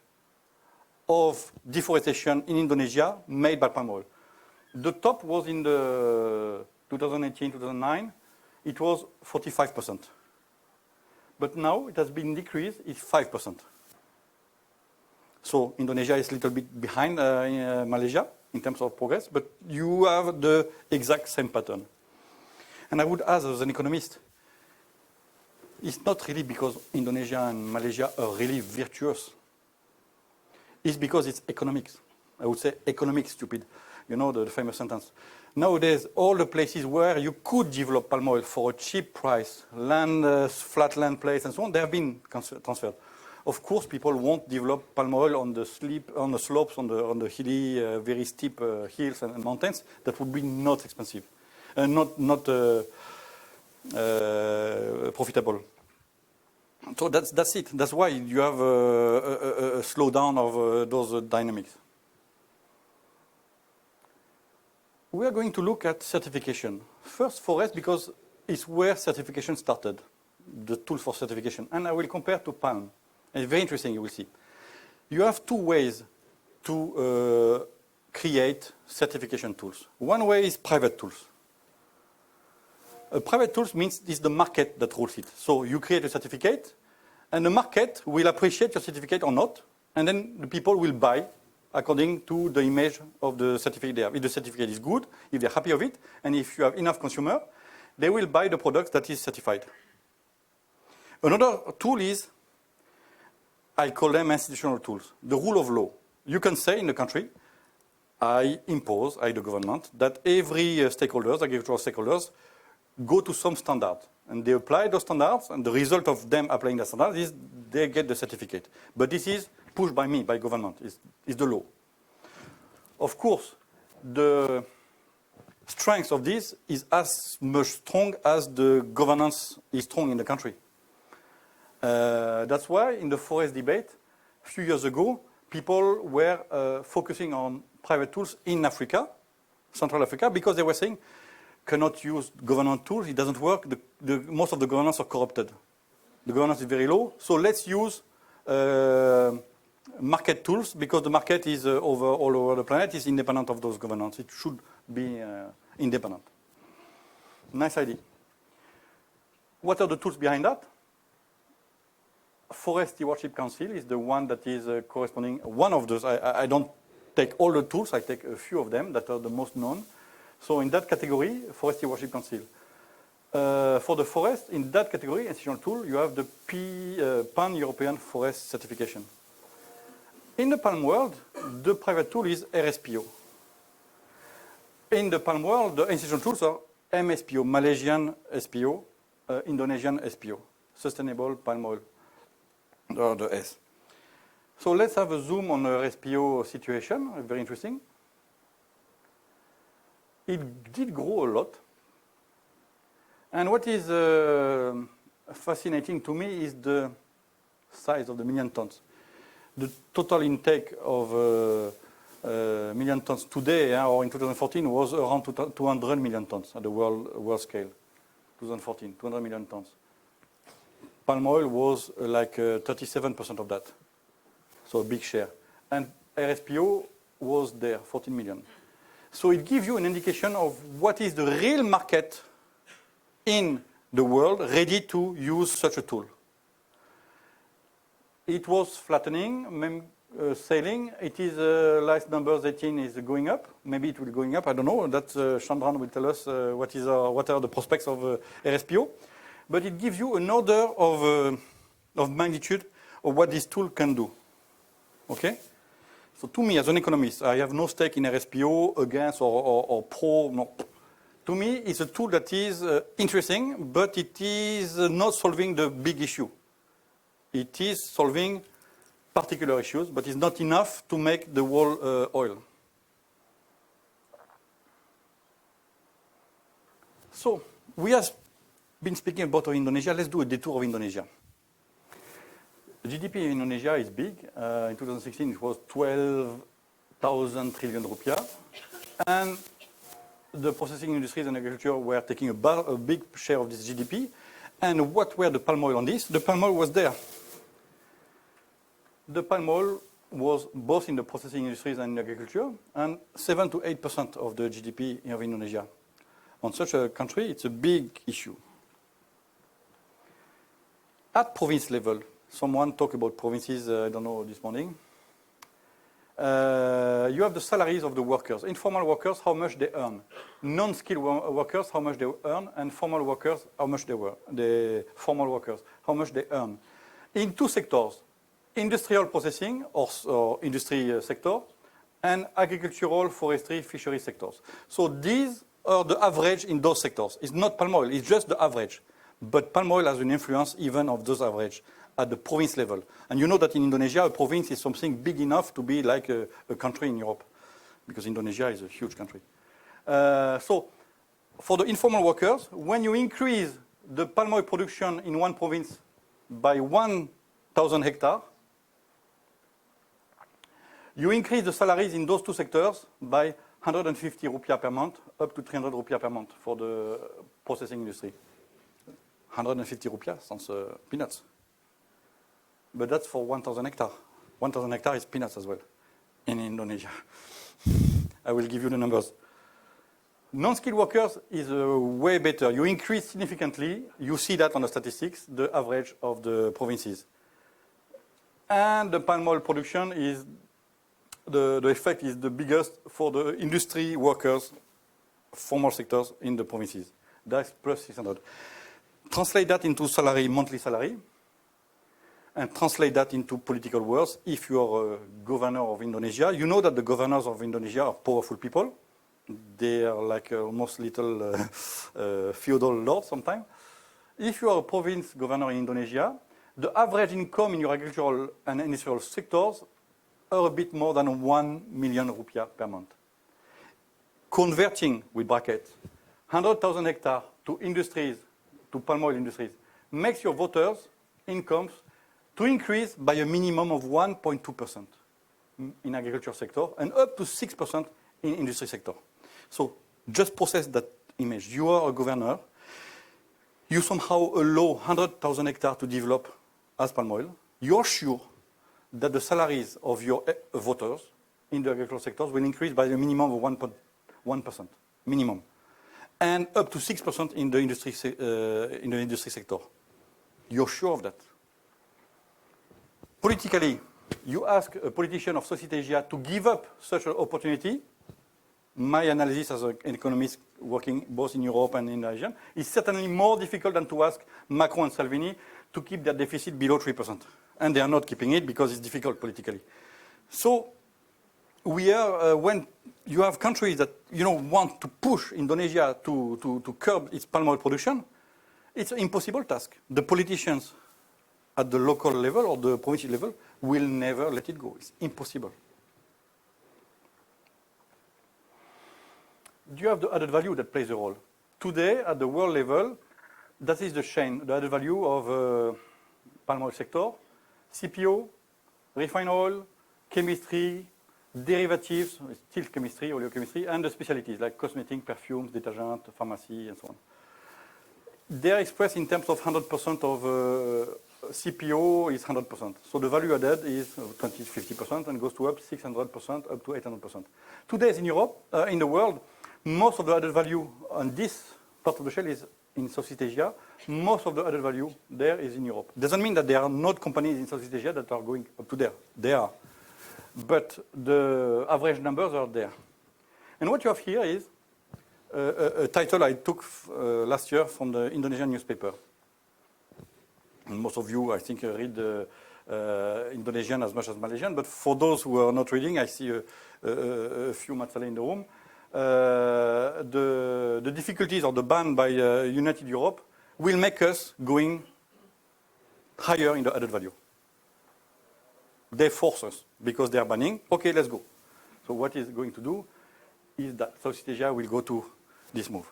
of deforestation in Indonesia made by palm oil. The top was in the 2018, 2009. It was 45%. But now it has been decreased, it's 5%. So Indonesia is a little bit behind Malaysia in terms of progress, but you have the exact same pattern. And I would ask as an economist, it's not really because Indonesia and Malaysia are really virtuous. It's because it's economics. I would say economics, stupid. You know the famous sentence. Nowadays, all the places where you could develop palm oil for a cheap price, land, flat land place, and so on, they have been transferred. Of course, people won't develop palm oil on the slopes, on the hilly, very steep hills and mountains. That would be not expensive, not profitable. So that's it. That's why you have a slowdown of those dynamics. we are going to look at certification. First, forest, because it's where certification started, the tools for certification. And I will compare to palm. It's very interesting, you will see. You have two ways to create certification tools. One way is private tools. Private tools means it's the market that rules it. So you create a certificate, and the market will appreciate your certificate or not, and then the people will buy according to the image of the certificate they have. If the certificate is good, if they're happy of it, and if you have enough consumer, they will buy the product that is certified. Another tool is, I call them institutional tools, the rule of law. You can say in the country, I impose, the government, that every stakeholders, agricultural stakeholders, go to some standard. And they apply those standards, and the result of them applying the standards is they get the certificate. But this is pushed by me, by government, is the law. Of course, the strength of this is as much strong as the governance is strong in the country. That's why in the forest debate, a few years ago, people were focusing on private tools in Africa, Central Africa, because they were saying, cannot use government tools, it doesn't work, most of the governance are corrupted. The governance is very low, so let's use market tools, because the market is all over the planet, is independent of those governance. It should be independent. Nice idea. What are the tools behind that? Forest Stewardship Council is the one that is corresponding, one of those. I don't take all the tools, I take a few of them that are the most known. So in that category, Forest Stewardship Council. For the forest, in that category, institutional tool, you have the Pan-European Forest Certification. In the palm world, the private tool is RSPO. In the palm world, the institutional tools are MSPO, Malaysian SPO, Indonesian SPO, Sustainable Palm Oil, or the S. So let's have a zoom on the RSPO situation, very interesting. It did grow a lot. And what is fascinating to me is the size of the million tons. The total intake of million tons today, or in 2014, was around 200 million tons at the world scale. 2014, 200 million tons. Palm oil was like 37% of that. So a big share. And RSPO was there, 14 million. So it gives you an indication of what is the real market in the world ready to use such a tool. It was flattening, sailing. It is last numbers 18 is going up. Maybe it will going up. I don't know. That Chandran will tell us what are the prospects of RSPO. But it gives you an order of magnitude of what this tool can do. Okay. So to me, as an economist, I have no stake in RSPO, against or pro. No. To me, it's a tool that is interesting, but it is not solving the big issue. It is solving particular issues, but it's not enough to make the whole oil. So we have been speaking about Indonesia. Let's do a detour of Indonesia. The GDP in Indonesia is big. In 2016, it was 12,000 trillion rupiah. And the processing industries and agriculture were taking a big share of this GDP. And what were the palm oil on this? The palm oil was there. The palm oil was both in the processing industries and in agriculture, and 7 to 8% of the GDP of Indonesia. On such a country, it's a big issue. At province level, someone talked about provinces, I don't know, this morning. You have the salaries of the workers. Informal workers, how much they earn. Non-skilled workers, how much they earn. And formal workers, how much they work. The formal workers, how much they earn. In two sectors, industrial processing or industry sector, and agricultural, forestry, fishery sectors. So these are the average in those sectors. It's not palm oil, it's just the average. But palm oil has an influence even of those average at the province level. And you know that in Indonesia, a province is something big enough to be like a country in Europe, because Indonesia is a huge country. So for the informal workers, when you increase the palm oil production in one province by 1,000 hectares, you increase the salaries in those two sectors by 150 rupiah per month, up to 300 rupiah per month for the processing industry. 150 rupiah sounds peanuts. But that's for 1,000 hectares. 1,000 hectares is peanuts as well in Indonesia. I will give you the numbers. Non-skilled workers is way better. You increase significantly, you see that on the statistics, the average of the provinces. And the palm oil production is, the effect is the biggest for the industry workers, formal sectors in the provinces. That's plus 600. Translate that into salary, monthly salary, and translate that into political words. If you are a governor of Indonesia, you know that the governors of Indonesia are powerful people. They are like almost little feudal lords sometimes. If you are a province governor in Indonesia, the average income in your agricultural and industrial sectors are a bit more than 1 million rupiah per month. Converting, with brackets, 100,000 hectares to industries, to palm oil industries, makes your voters' incomes to increase by a minimum of 1.2% in agriculture sector and up to 6% in industry sector. So just process that image. You are a governor. You somehow allow 100,000 hectares to develop as palm oil. You're sure that the salaries of your voters in the agricultural sectors will increase by a minimum of 1%, minimum, and up to 6% in the industry sector. You're sure of that. Politically, you ask a politician of Southeast Asia to give up such an opportunity. My analysis as an economist working both in Europe and in Asia is certainly more difficult than to ask Macron and Salvini to keep their deficit below 3%. And they are not keeping it because it's difficult politically. So we are, when you have countries that want to push Indonesia to curb its palm oil production, it's an impossible task. The politicians at the local level or the provincial level will never let it go. It's impossible. Do you have the added value that plays a role? Today, at the world level, that is the chain, the added value of palm oil sector, CPO, refined oil, chemistry, derivatives, still chemistry, oleochemistry, and the specialties like cosmetic, perfumes, detergent, pharmacy, and so on. They are expressed in terms of 100% of CPO is 100%. So the value added is 20-50% and goes to up 600%, up to 800%. Today in Europe, in the world, most of the added value on this part of the shell is in Southeast Asia. Most of the added value there is in Europe. Doesn't mean that there are not companies in Southeast Asia that are going up to there. They are. But the average numbers are there. And what you have here is a title I took last year from the Indonesian newspaper. And most of you, I think, read Indonesian as much as Malaysian. But for those who are not reading, I see a few Matsale in the room. The difficulties or the ban by United Europe will make us going higher in the added value. They force us because they are banning. Okay, let's go. So what is going to do is that Southeast Asia will go to this move.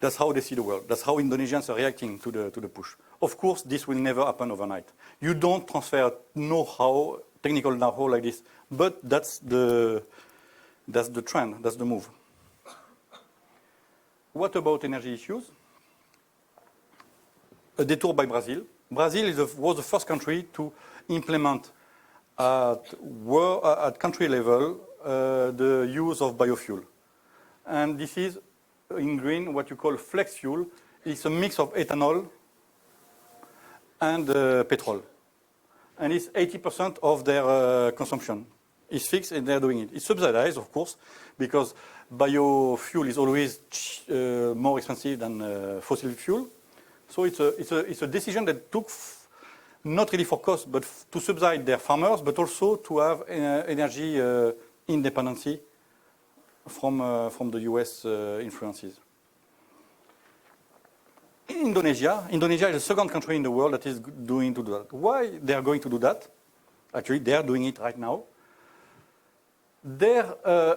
That's how they see the world. That's how Indonesians are reacting to the push. Of course, this will never happen overnight. You don't transfer know-how, technical know-how like this. But that's the trend. That's the move. What about energy issues? A detour by Brazil. Brazil was the first country to implement at country level the use of biofuel. And this is in green what you call flex fuel. It's a mix of ethanol and petrol. And it's 80% of their consumption. It's fixed and they're doing it. It's subsidized, of course, because biofuel is always more expensive than fossil fuel. So it's a decision that took not really for cost, but to subsidize their farmers, but also to have energy independency from the US influences. In Indonesia is the second country in the world that is doing to do that. Why they are going to do that? Actually, they are doing it right now. Their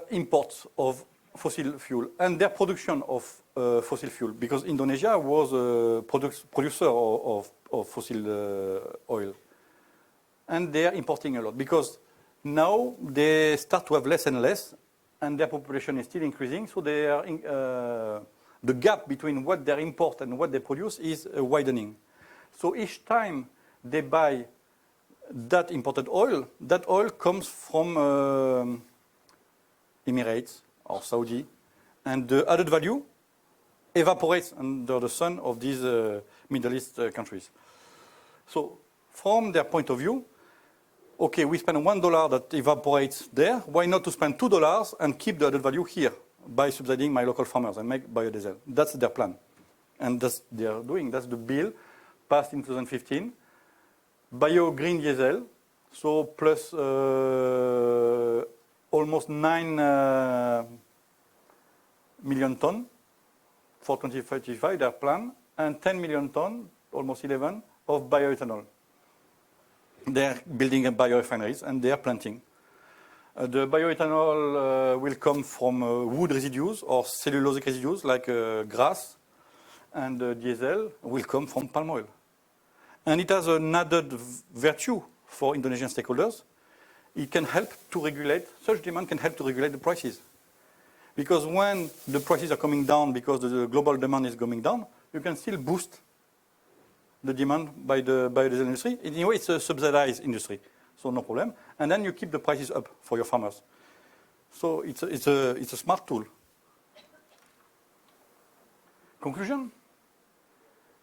imports of fossil fuel and their production of fossil fuel, because Indonesia was a producer of fossil oil. And they are importing a lot because now they start to have less and less and their population is still increasing, so they are the gap between what they import and what they produce is widening. So each time they buy that imported oil, that oil comes from Emirates or Saudi, and the added value evaporates under the sun of these Middle East countries. So from their point of view, okay, we spend $1 that evaporates there. Why not to spend $2 and keep the added value here by subsidizing my local farmers and make biodiesel? That's their plan. And that's they are doing. That's the bill passed in 2015. Bio-green diesel, so plus almost 9 million tons for 2035, their plan, and 10 million tons, almost 11, of bioethanol. They're building biorefineries and they are planting. The bioethanol will come from wood residues or cellulosic residues like grass, and diesel will come from palm oil. And it has an added virtue for Indonesian stakeholders. It can help to regulate, such demand can help to regulate the prices. Because when the prices are coming down because the global demand is going down, you can still boost the demand by the biodiesel industry. Anyway, it's a subsidized industry, so no problem. And then you keep the prices up for your farmers. So it's a smart tool. Conclusion?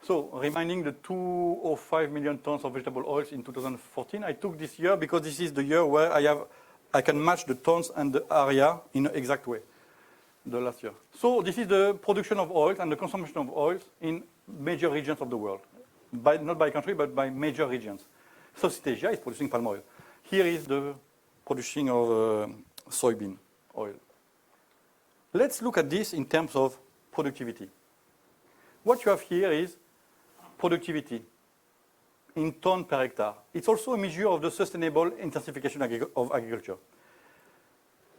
So reminding the 205 million tons of vegetable oils in 2014, I took this year because this is the year where I can match the tons and the area in an exact way, the last year. So this is the production of oils and the consumption of oils in major regions of the world. Not by country, but by major regions. Southeast Asia is producing palm oil. Here is the producing of soybean oil. Let's look at this in terms of productivity. What you have here is productivity in ton per hectare. It's also a measure of the sustainable intensification of agriculture.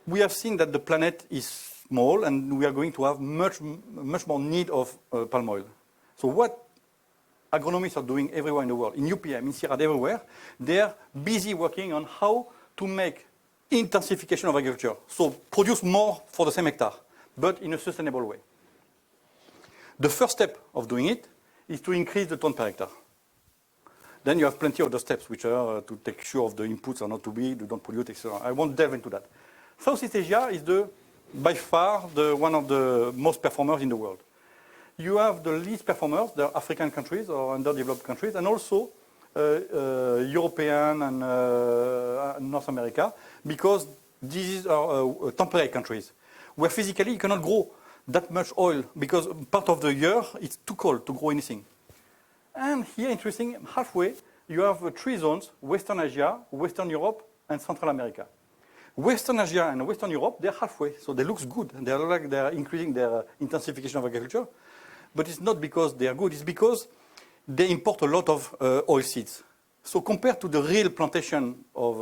We have seen that the planet is small and we are going to have much more need of palm oil. So what agronomists are doing everywhere in the world, in UPM, in CIRAD, everywhere, they are busy working on how to make intensification of agriculture. So produce more for the same hectare, but in a sustainable way. The first step of doing it is to increase the ton per hectare. Then you have plenty of other steps, which are to take sure of the inputs are not too big, they don't pollute, etc. I won't delve into that. Southeast Asia is by far one of the most performers in the world. You have the least performers, the African countries or underdeveloped countries, and also European and North America, because these are temperate countries, where physically you cannot grow that much oil, because part of the year it's too cold to grow anything. And here, interesting, halfway, you have 3 zones, Western Asia, Western Europe, and Central America. Western Asia and Western Europe, they're halfway, so they look good. They're increasing their intensification of agriculture. But it's not because they are good, it's because they import a lot of oil seeds. So compared to the real plantation of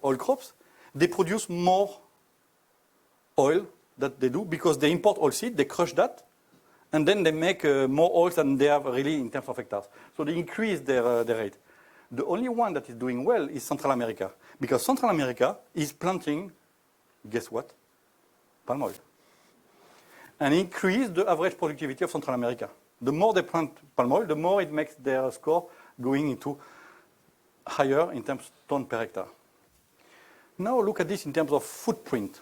oil crops, they produce more oil that they do because they import oil seed, they crush that, and then they make more oil than they have really in terms of hectares. So they increase their rate. The only one that is doing well is Central America, because Central America is planting, guess what? Palm oil. And increase the average productivity of Central America. The more they plant palm oil, the more it makes their score going into higher in terms of ton per hectare. Now look at this in terms of footprint.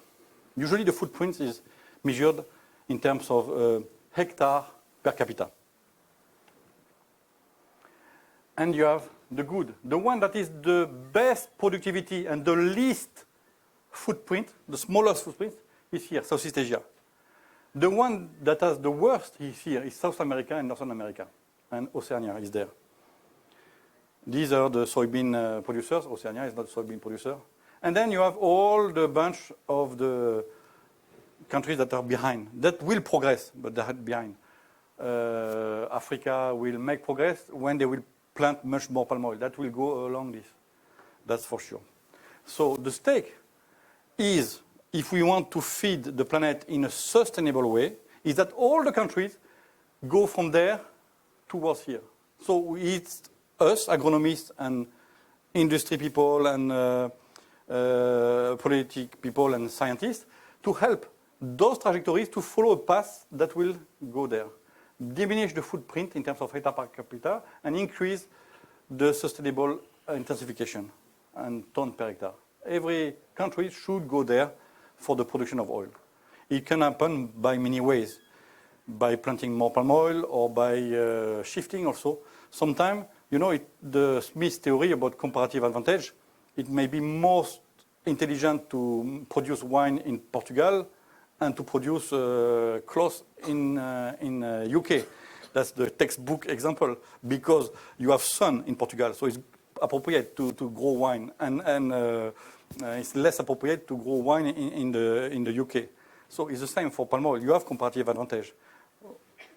Usually the footprint is measured in terms of hectare per capita. And you have the good. The one that is the best productivity and the least footprint, the smallest footprint, is here, Southeast Asia. The one that has the worst here is South America and Northern America, and Oceania is there. These are the soybean producers. Oceania is not a soybean producer. And then you have all the bunch of the countries that are behind, that will progress, but they are behind. Africa will make progress when they will plant much more palm oil. That will go along this, that's for sure. So the stake is, if we want to feed the planet in a sustainable way, is that all the countries go from there towards here. So it's us, agronomists and industry people and politic people and scientists, to help those trajectories to follow a path that will go there. Diminish the footprint in terms of hectare per capita and increase the sustainable intensification and ton per hectare. Every country should go there for the production of oil. It can happen by many ways, by planting more palm oil or by shifting also. Sometimes, you know, the Smith's theory about comparative advantage, it may be most intelligent to produce wine in Portugal and to produce cloth in UK. That's the textbook example, because you have sun in Portugal, so it's appropriate to grow wine, and it's less appropriate to grow wine in the UK. So it's the same for palm oil. You have comparative advantage.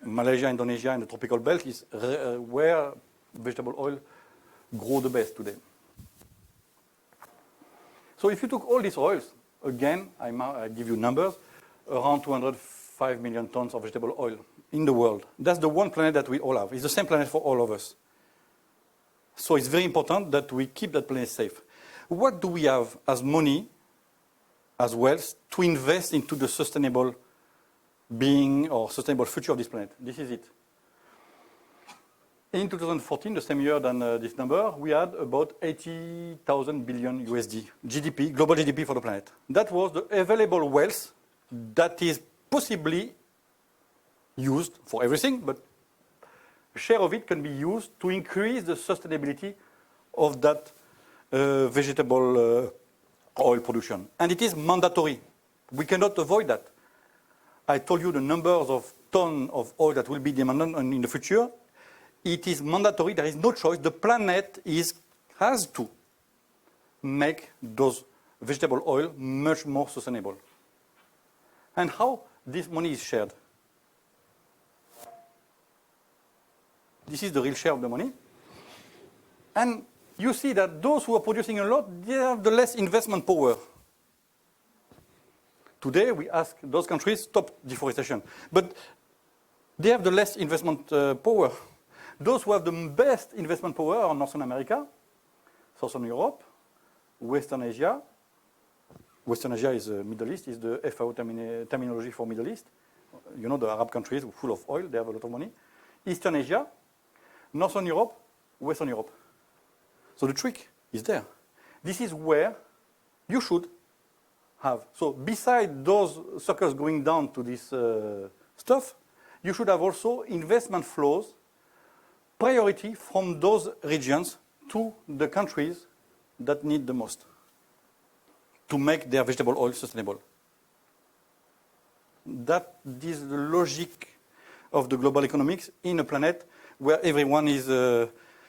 Malaysia, Indonesia, and the tropical belt is where vegetable oil grow the best today. So if you took all these oils, again, I give you numbers, around 205 million tons of vegetable oil in the world. That's the one planet that we all have. It's the same planet for all of us. So it's very important that we keep that planet safe. What do we have as money, as wealth, to invest into the sustainable being or sustainable future of this planet? This is it. In 2014, the same year than this number, we had about 80,000 billion USD GDP, global GDP for the planet. That was the available wealth that is possibly used for everything, but a share of it can be used to increase the sustainability of that vegetable oil production. And it is mandatory. We cannot avoid that. I told you the numbers of tons of oil that will be demanded in the future. It is mandatory. There is no choice. The planet has to make those vegetable oil much more sustainable. And how this money is shared? This is the real share of the money. And you see that those who are producing a lot, they have the less investment power. Today, we ask those countries, stop deforestation. But they have the less investment power. Those who have the best investment power are North America, Southern Europe, Western Asia. Western Asia is the Middle East, is the FAO terminology for Middle East. You know, the Arab countries full of oil, they have a lot of money. Eastern Asia, Northern Europe, Western Europe. So the trick is there. This is where you should have. So beside those circles going down to this stuff, you should have also investment flows, priority from those regions to the countries that need the most to make their vegetable oil sustainable. That is the logic of the global economics in a planet where everyone is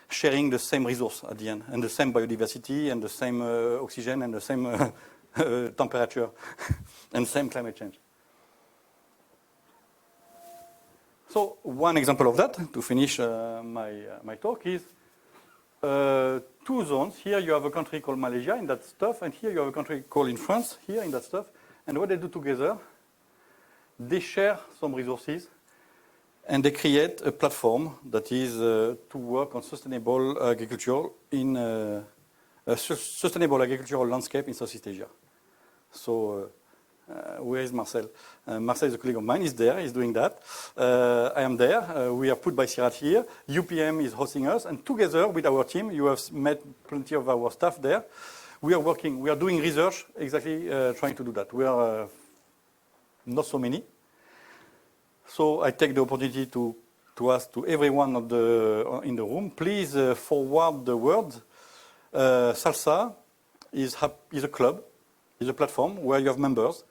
sharing the same resource at the end, and the same biodiversity, and the same oxygen, and the same temperature, and same climate change. So one example of that, to finish my talk, is two zones. Here you have a country called Malaysia in that stuff, and here you have a country called in France, here in that stuff. And what they do together, they share some resources, and they create a platform that is to work on sustainable agriculture in a sustainable agricultural landscape in Southeast Asia. So where is Marcel? Marcel is a colleague of mine. He's there. He's doing that. I am there. We are put by Sirat here. UPM is hosting us, and together with our team, you have met plenty of our staff there. We are working. We are doing research exactly trying to do that. We are not so many. So I take the opportunity to ask to everyone in the room, please forward the word. Salsa is a club, is a platform where you have members.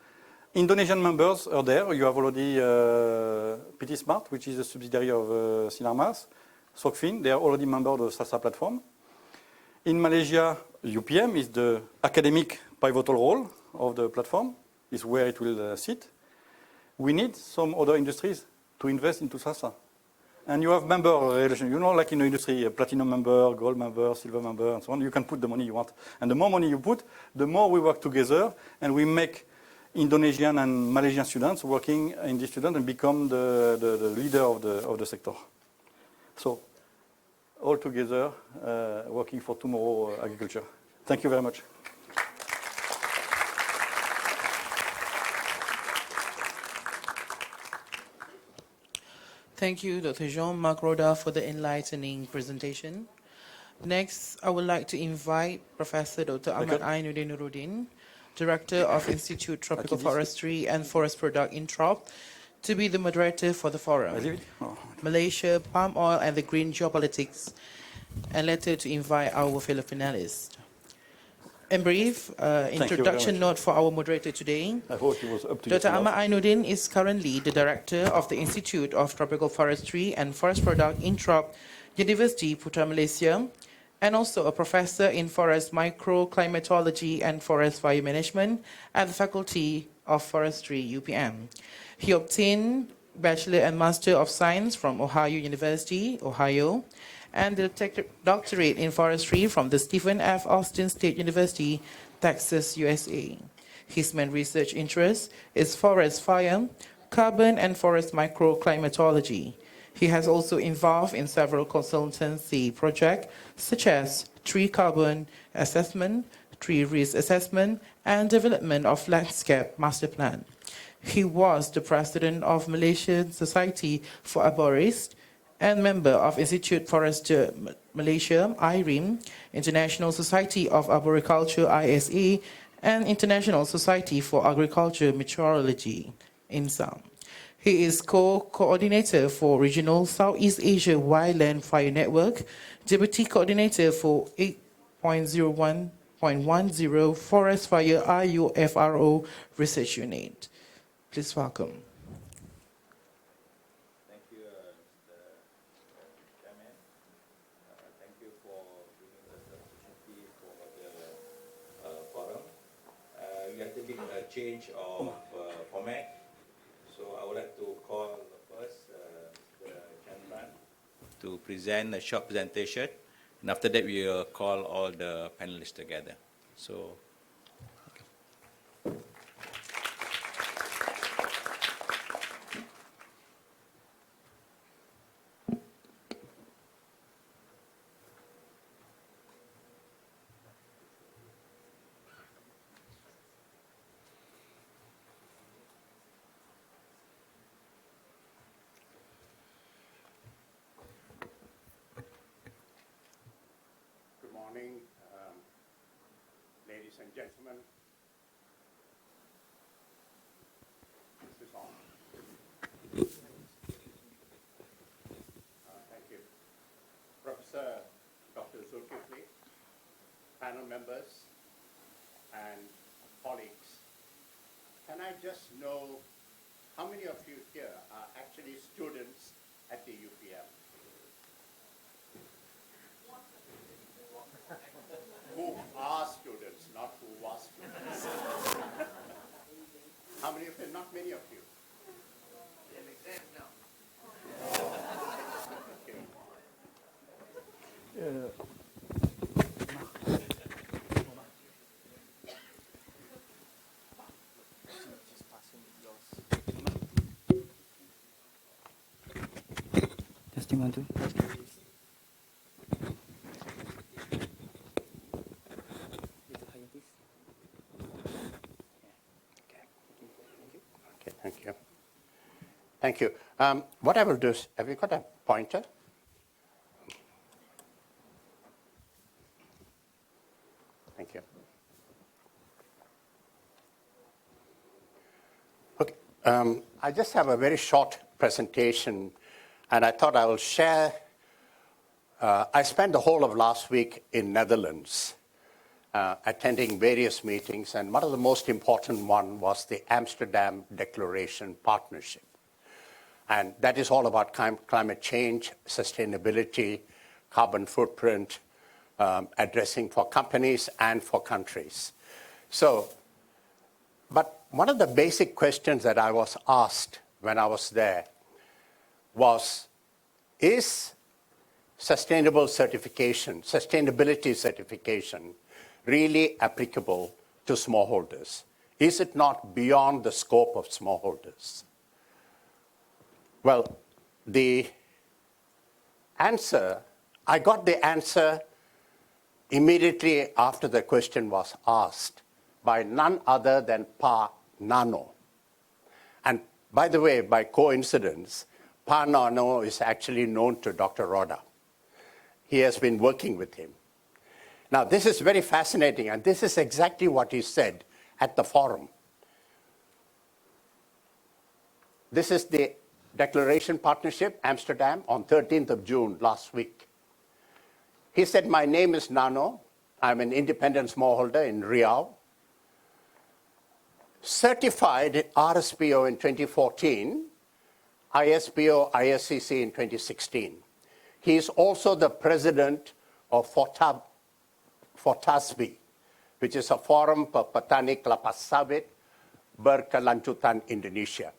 Indonesian members are there. You have already PT Smart, which is a subsidiary of Sinarmas, Sokfin. They are already members of the Salsa platform. In Malaysia, UPM is the academic pivotal role of the platform, is where it will sit. We need some other industries to invest into Salsa. And you have member relations. You know, like in the industry, a platinum member, gold member, silver member, and so on. You can put the money you want. And the more money you put, the more we work together, and we make Indonesian and Malaysian students working in this student and become the leader of the sector. So, all together, working for tomorrow agriculture. Thank you very much. Thank you, Dr. Jean-Marc Roda, for the enlightening presentation. Next, I would like to invite Professor Dr. Ahmad Ainuddin Nuruddin, Director of Institute Tropical Forestry and Forest Product in TROP, to be the moderator for the forum. Malaysia, palm oil, and the green geopolitics, and later to invite our fellow panelists. In brief, introduction note for our moderator today. I thought he was up to Dr. Ahmad Ainuddin is currently the director of the Institute of Tropical Forestry and Forest Product in TROP, University Putra Malaysia, and also a professor in forest microclimatology and forest fire management at the Faculty of Forestry, UPM. He obtained Bachelor and Master of Science from Ohio University, Ohio, and the doctorate in forestry from the Stephen F. Austin State University, Texas, USA. His main research interest is forest fire, carbon, and forest microclimatology. He has also involved in several consultancy projects, such as tree carbon assessment, tree risk assessment, and development of landscape master plan. He was the president of Malaysian Society for Arborists and member of Institute Forester Malaysia, IRIM, International Society of Arboriculture, ISA, and International Society for Agriculture Meteorology, INSA. He is co-coordinator for Regional Southeast Asia Wildland Fire Network, Deputy Coordinator for 8.01.10 Forest Fire IUFRO Research Unit. Please welcome. Thank you, Mr. Chairman. Thank you for giving us the opportunity for the forum. We are taking a change of format. So I would like to call first Mr. Chandran to present a short presentation, and after that we will call all the panelists together. So. Ladies and gentlemen, this is on. Thank you. Professor Dr. Zulkifli, panel members, and colleagues, can I just know how many of you here are actually students at the UPM? Who are students, not who was students. How many of them? Not many of you. An exam now. Testing 1, 2. Thank you. What I will do is, have you got a pointer? Thank you. Okay. I just have a very short presentation, and I thought I will share. I spent the whole of last week in Netherlands, attending various meetings, and one of the most important one was the Amsterdam Declaration Partnership. And that is all about climate change, sustainability, carbon footprint, addressing for companies and for countries. So, but one of the basic questions that I was asked when I was there was, is sustainability certification really applicable to smallholders? Is it not beyond the scope of smallholders? Well, the answer, I got the answer immediately after the question was asked by none other than Pa Nano. And by the way, by coincidence, Pa Nano is actually known to Dr. Roda. He has been working with him. Now, this is very fascinating, and this is exactly what he said at the forum. This is the Declaration Partnership, Amsterdam, on 13th of June last week. He said, my name is Nano. I'm an independent smallholder in Riau. Certified RSPO in 2014, ISPO, ISCC in 2016. He is also the president of Fortasbi, which is a forum for petani kelapa sawit berkelanjutan Indonesia.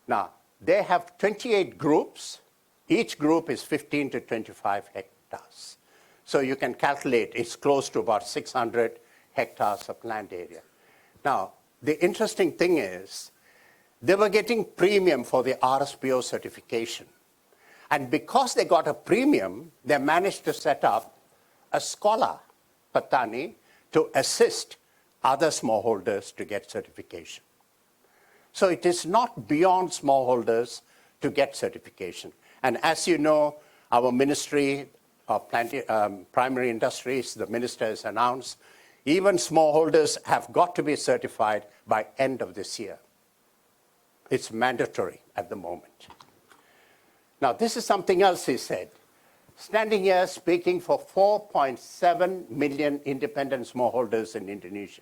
Now, they have 28 groups. Each group is 15 to 25 hectares. So you can calculate it's close to about 600 hectares of land area. Now, the interesting thing is they were getting premium for the RSPO certification. And because they got a premium, they managed to set up a scholar, petani, to assist other smallholders to get certification. So it is not beyond smallholders to get certification. And as you know, our Ministry of Primary Industries, the minister has announced, even smallholders have got to be certified by end of this year. It's mandatory at the moment. Now, this is something else he said. Standing here speaking for 4.7 million independent smallholders in Indonesia,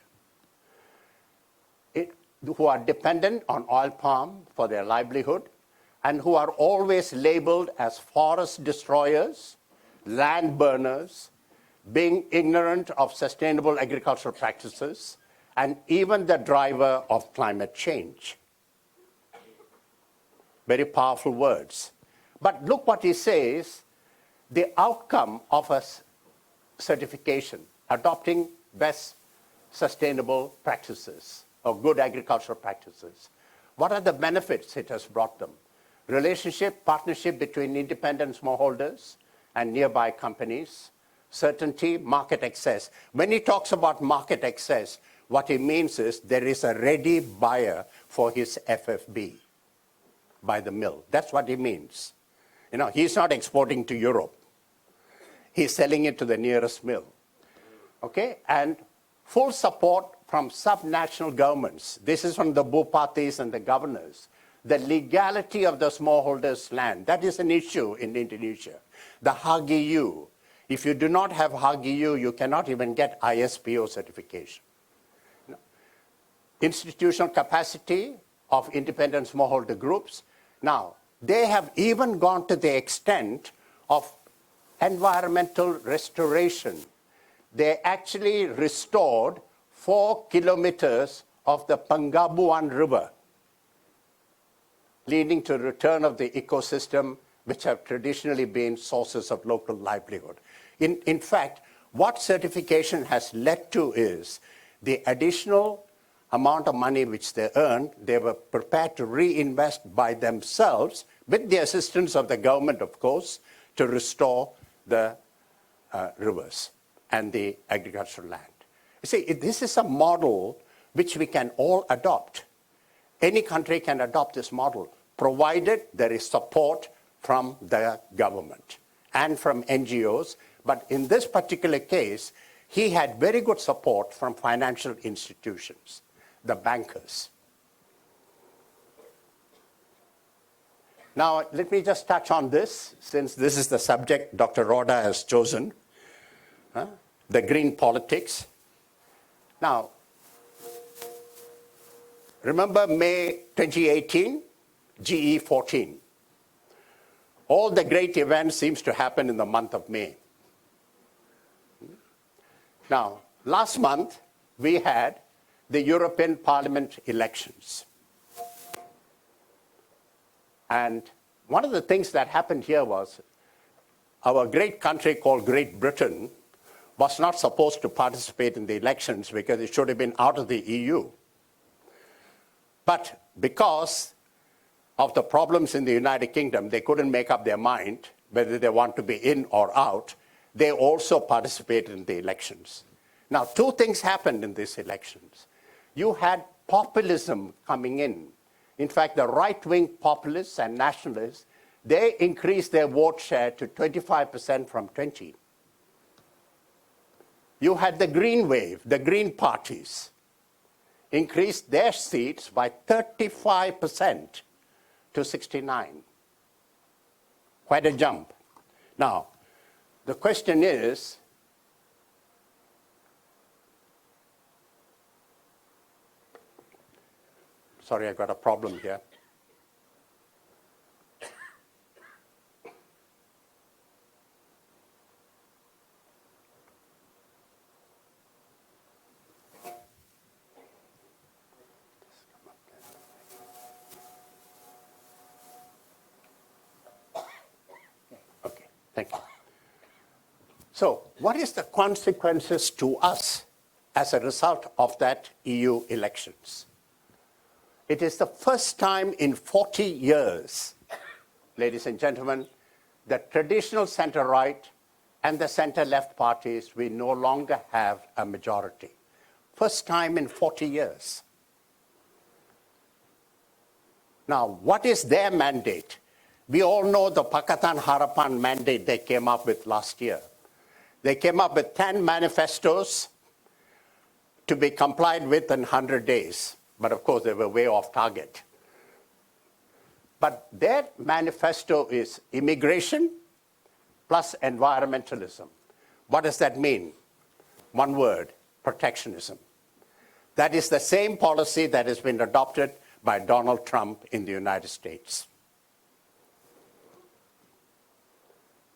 who are dependent on oil palm for their livelihood and who are always labeled as forest destroyers, land burners, being ignorant of sustainable agricultural practices, and even the driver of climate change. Very powerful words. But look what he says, the outcome of a certification, adopting best sustainable practices or good agricultural practices. What are the benefits it has brought them? Relationship, partnership between independent smallholders and nearby companies, certainty, market access. When he talks about market access, what he means is there is a ready buyer for his FFB by the mill. That's what he means. You know, he's not exporting to Europe. He's selling it to the nearest mill. Okay? And full support from subnational governments. This is from the Bupatis and the governors. The legality of the smallholders' land, that is an issue in Indonesia. The HGU. If you do not have HGU, you cannot even get ISPO certification. Institutional capacity of independent smallholder groups. Now, they have even gone to the extent of environmental restoration. They actually restored 4 kilometers of the Pengabuan River, leading to return of the ecosystem, which have traditionally been sources of local livelihood. In fact, what certification has led to is the additional amount of money which they earned, they were prepared to reinvest by themselves, with the assistance of the government, of course, to restore the rivers and the agricultural land. You see, this is a model which we can all adopt. Any country can adopt this model, provided there is support from the government and from NGOs. But in this particular case, he had very good support from financial institutions, the bankers. Now, let me just touch on this, since this is the subject Dr. Roda has chosen, the green politics. Now, remember May 2018, GE14. All the great events seems to happen in the month of May. Now, last month, we had the European Parliament elections. And one of the things that happened here was our great country called Great Britain was not supposed to participate in the elections because it should have been out of the EU. But because of the problems in the United Kingdom, they couldn't make up their mind whether they want to be in or out. They also participated in the elections. Now, two things happened in these elections. You had populism coming in In fact, the right-wing populists and nationalists, they increased their vote share to 25% from 20%. You had the Green Wave, the Green parties, increased their seats by 35% to 69. Quite a jump. Now, the question is, sorry, I got a problem here. Okay, thank you. So, what is the consequences to us as a result of that EU elections? It is the first time in 40 years, ladies and gentlemen, the traditional center-right and the center-left parties, we no longer have a majority. First time in 40 years. Now, what is their mandate? We all know the Pakatan Harapan mandate they came up with last year. They came up with 10 manifestos to be complied with in 100 days. But of course, they were way off target. But their manifesto is immigration plus environmentalism. What does that mean? One word, protectionism. That is the same policy that has been adopted by Donald Trump in the United States.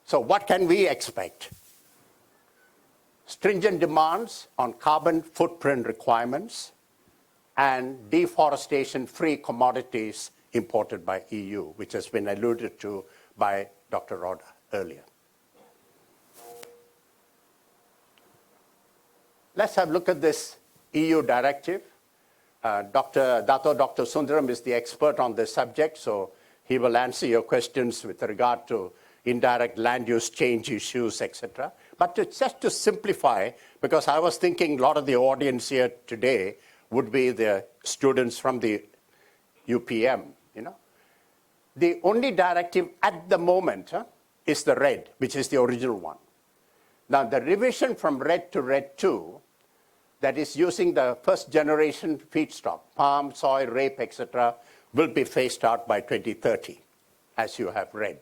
So what can we expect? Stringent demands on carbon footprint requirements and deforestation-free commodities imported by EU, which has been alluded to by Dr. Roda earlier. Let's have a look at this EU directive. Dr. Sundaram is the expert on this subject, so he will answer your questions with regard to indirect land use change issues, etc. But just to simplify, because I was thinking a lot of the audience here today would be the students from the UPM, The only directive at the moment is the RED, which is the original one. Now, the revision from RED to RED 2, that is using the first generation feedstock, palm, soy, rape, etc., will be phased out by 2030, as you have read.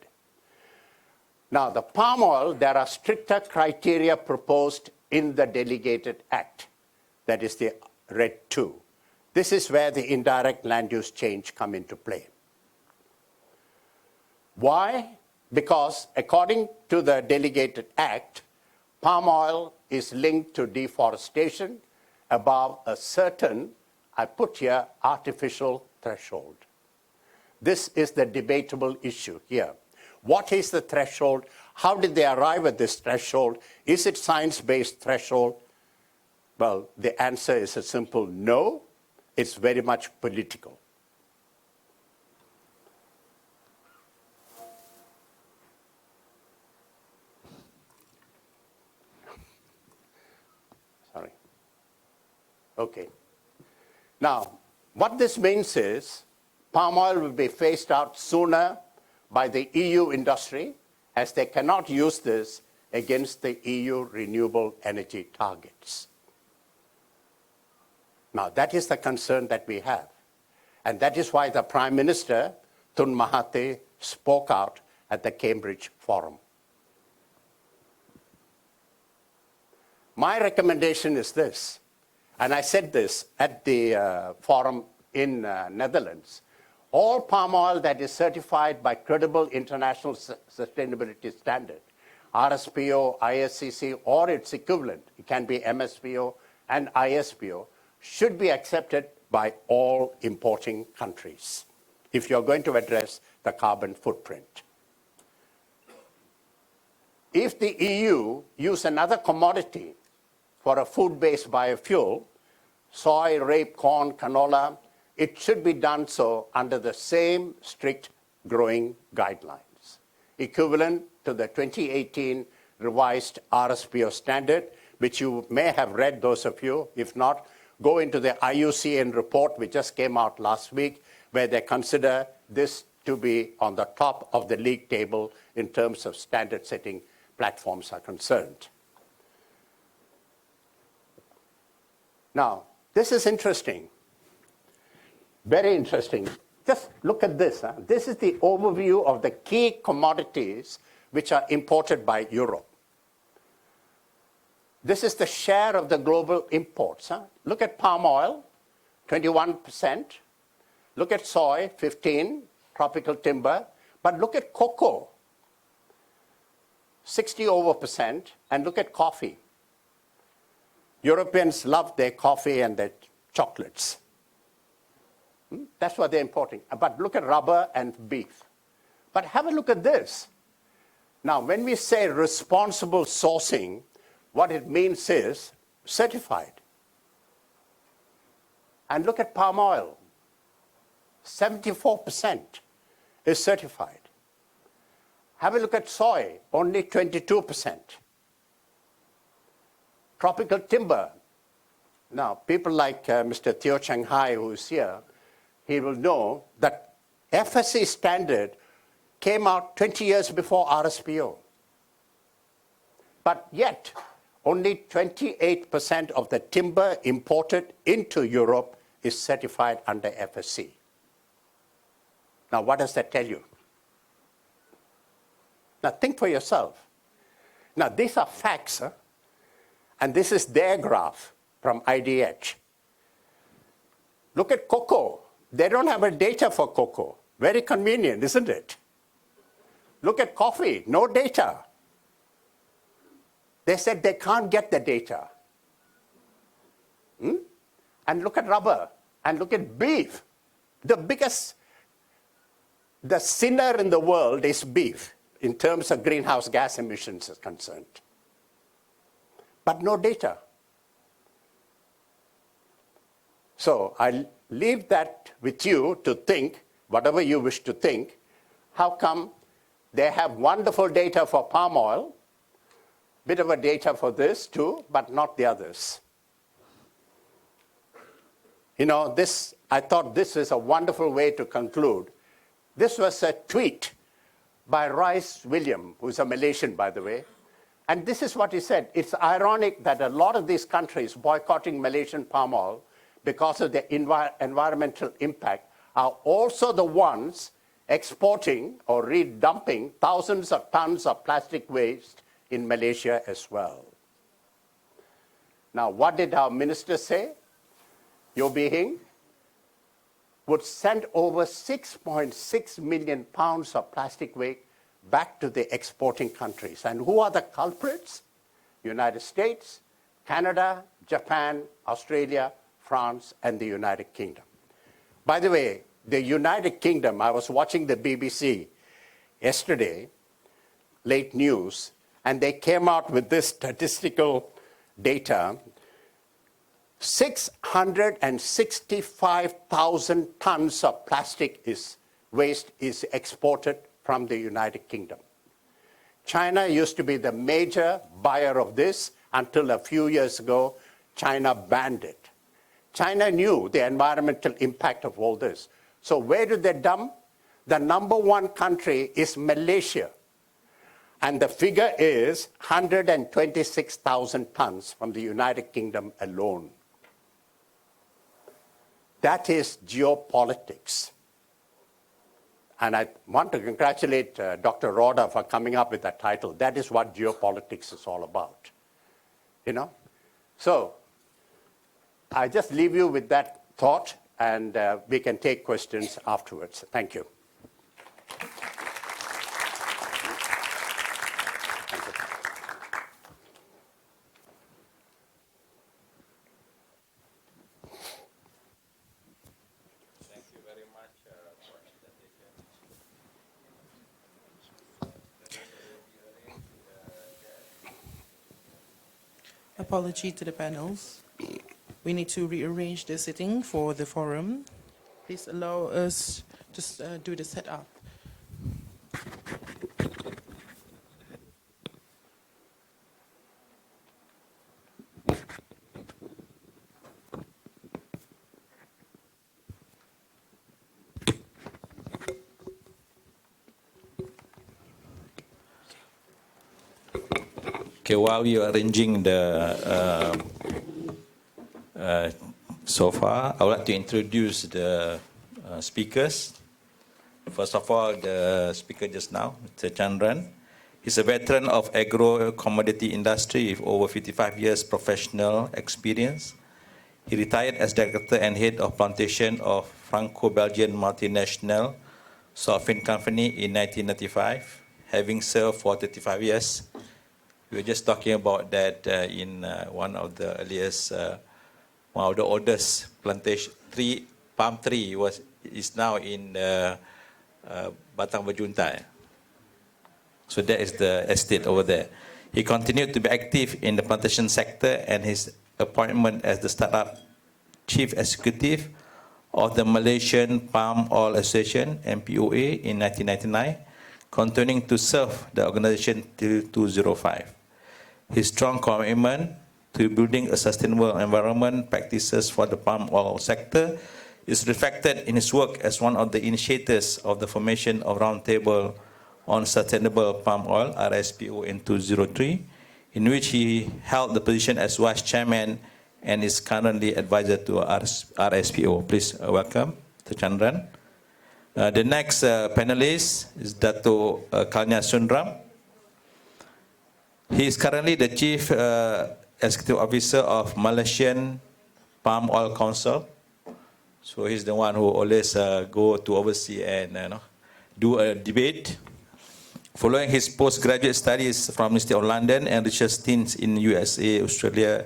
Now, the palm oil, there are stricter criteria proposed in the delegated act, that is the RED 2. This is where the indirect land use change come into play. Why? Because according to the delegated act, palm oil is linked to deforestation above a certain, I put here, artificial threshold. This is the debatable issue here. What is the threshold? How did they arrive at this threshold? Is it science-based threshold? Well, the answer is a simple no. It's very much political. Sorry. Okay. Now, what this means is palm oil will be phased out sooner by the EU industry, as they cannot use this against the EU renewable energy targets. Now, that is the concern that we have. And that is why the Prime Minister, Tun Mahathir, spoke out at the Cambridge Forum. My recommendation is this, and I said this at the forum in Netherlands. All palm oil that is certified by credible international sustainability standard, RSPO, ISCC, or its equivalent, it can be MSPO and ISPO, should be accepted by all importing countries if you're going to address the carbon footprint. If the EU use another commodity for a food-based biofuel, soy, rape, corn, canola, it should be done so under the same strict growing guidelines, equivalent to the 2018 revised RSPO standard, which you may have read, those of you. If not, go into the IUCN report, which just came out last week, where they consider this to be on the top of the league table in terms of standard setting platforms are concerned. Now, this is interesting, very interesting. Just look at this. This is the overview of the key commodities which are imported by Europe. This is the share of the global imports. Look at palm oil, 21%. Look at soy, 15%, tropical timber. But look at cocoa, 60%. And look at coffee. Europeans love their coffee and their chocolates. That's what they're importing. But look at rubber and beef. But have a look at this. Now, when we say responsible sourcing, what it means is certified. And look at palm oil. 74% is certified. Have a look at soy, only 22%. Tropical timber. Now, people like Mr. Theo Cheng Hai, who is here, he will know that FSC standard came out 20 years before RSPO. But yet, only 28% of the timber imported into Europe is certified under FSC. Now, what does that tell you? Now, think for yourself. Now, these are facts, and this is their graph from IDH. Look at cocoa. They don't have a data for cocoa. Very convenient, isn't it? Look at coffee, no data. They said they can't get the data. And look at rubber, and look at beef. The sinner in the world is beef in terms of greenhouse gas emissions is concerned. But no data. So I leave that with you to think, whatever you wish to think, how come they have wonderful data for palm oil, bit of a data for this too, but not the others. You know, I thought this is a wonderful way to conclude. This was a tweet by Rice William, who's a Malaysian, by the way. And this is what he said. It's ironic that a lot of these countries boycotting Malaysian palm oil because of the environmental impact are also the ones exporting or redumping thousands of tons of plastic waste in Malaysia as well. Now, what did our minister say? Yo Bee Hing would send over 6.6 million pounds of plastic waste back to the exporting countries. And who are the culprits? United States, Canada, Japan, Australia, France, and the United Kingdom. By the way, the United Kingdom, I was watching the BBC yesterday, late news, and they came out with this statistical data. 665,000 tons of plastic waste is exported from the United Kingdom. China used to be the major buyer of this until a few years ago, China banned it. China knew the environmental impact of all this. So where do they dump? The number one country is Malaysia. And the figure is 126,000 tons from the United Kingdom alone. That is geopolitics. And I want to congratulate Dr. Roda for coming up with that title. That is what geopolitics is all about. You know? So I just leave you with that thought, and we can take questions afterwards. Thank you. Thank you very much for presentation. Apology to the panels. We need to rearrange the sitting for the forum. Please allow us to do the setup. Okay, while we are arranging the sofa, I would like to introduce the speakers. First of all, the speaker just now, Mr. Chandran. He's a veteran of agro-commodity industry with over 55 years professional experience. He retired as director and head of plantation of Franco-Belgian multinational Solvin Company in 1995, having served for 35 years. We were just talking about that in one of the earliest, one of the oldest plantation palm tree is now in Batang Bajunta. So that is the estate over there. He continued to be active in the plantation sector, and his appointment as the startup chief executive of the Malaysian Palm Oil Association (MPOA) in 1999, continuing to serve the organization till 2005. His strong commitment to building a sustainable environment practices for the palm oil sector is reflected in his work as one of the initiators of the formation of Roundtable on Sustainable Palm Oil, RSPO, in 2003, in which he held the position as vice chairman and is currently advisor to RSPO. Please welcome Mr. Chandran. The next panelist is Dato' Kalnia Sundram. He is currently the chief executive officer of Malaysian Palm Oil Council. So he's the one who always go to oversee and do a debate. Following his postgraduate studies from University of London and research stints in USA, Australia,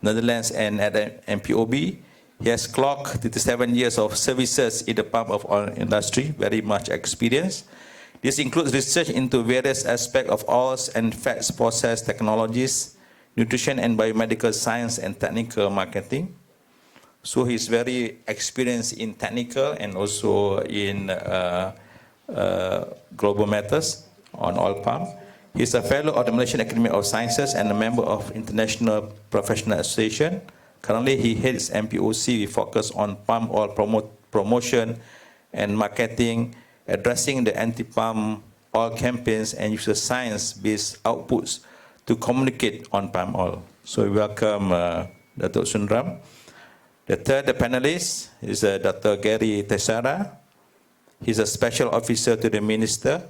Netherlands, and at MPOB, he has clocked 37 years of services in the palm oil industry, very much experience. This includes research into various aspects of oils and fats process technologies, nutrition and biomedical science, and technical marketing. So he's very experienced in technical and also in global matters on oil palm. He's a fellow of the Malaysian Academy of Sciences and a member of International Professional Association. Currently, he heads MPOC with focus on palm oil promotion and marketing, addressing the anti-palm oil campaigns, and uses science-based outputs to communicate on palm oil. So we welcome Dato' Sundram. The third panelist is Dr. Gary Teixeira. He's a special officer to the minister,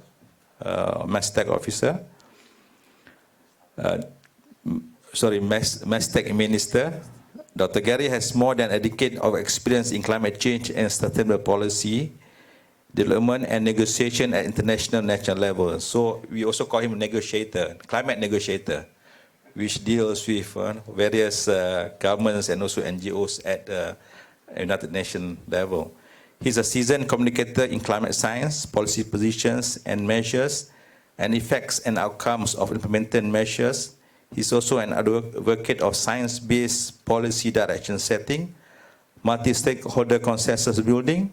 MASTEC officer. MASTEC minister. Dr. Gary has more than a decade of experience in climate change and sustainable policy development and negotiation at international national level. So we also call him negotiator, climate negotiator, which deals with various governments and also NGOs at United Nations level. He's a seasoned communicator in climate science, policy positions and measures, and effects and outcomes of implemented measures. He's also an advocate of science-based policy direction setting, multi-stakeholder consensus building,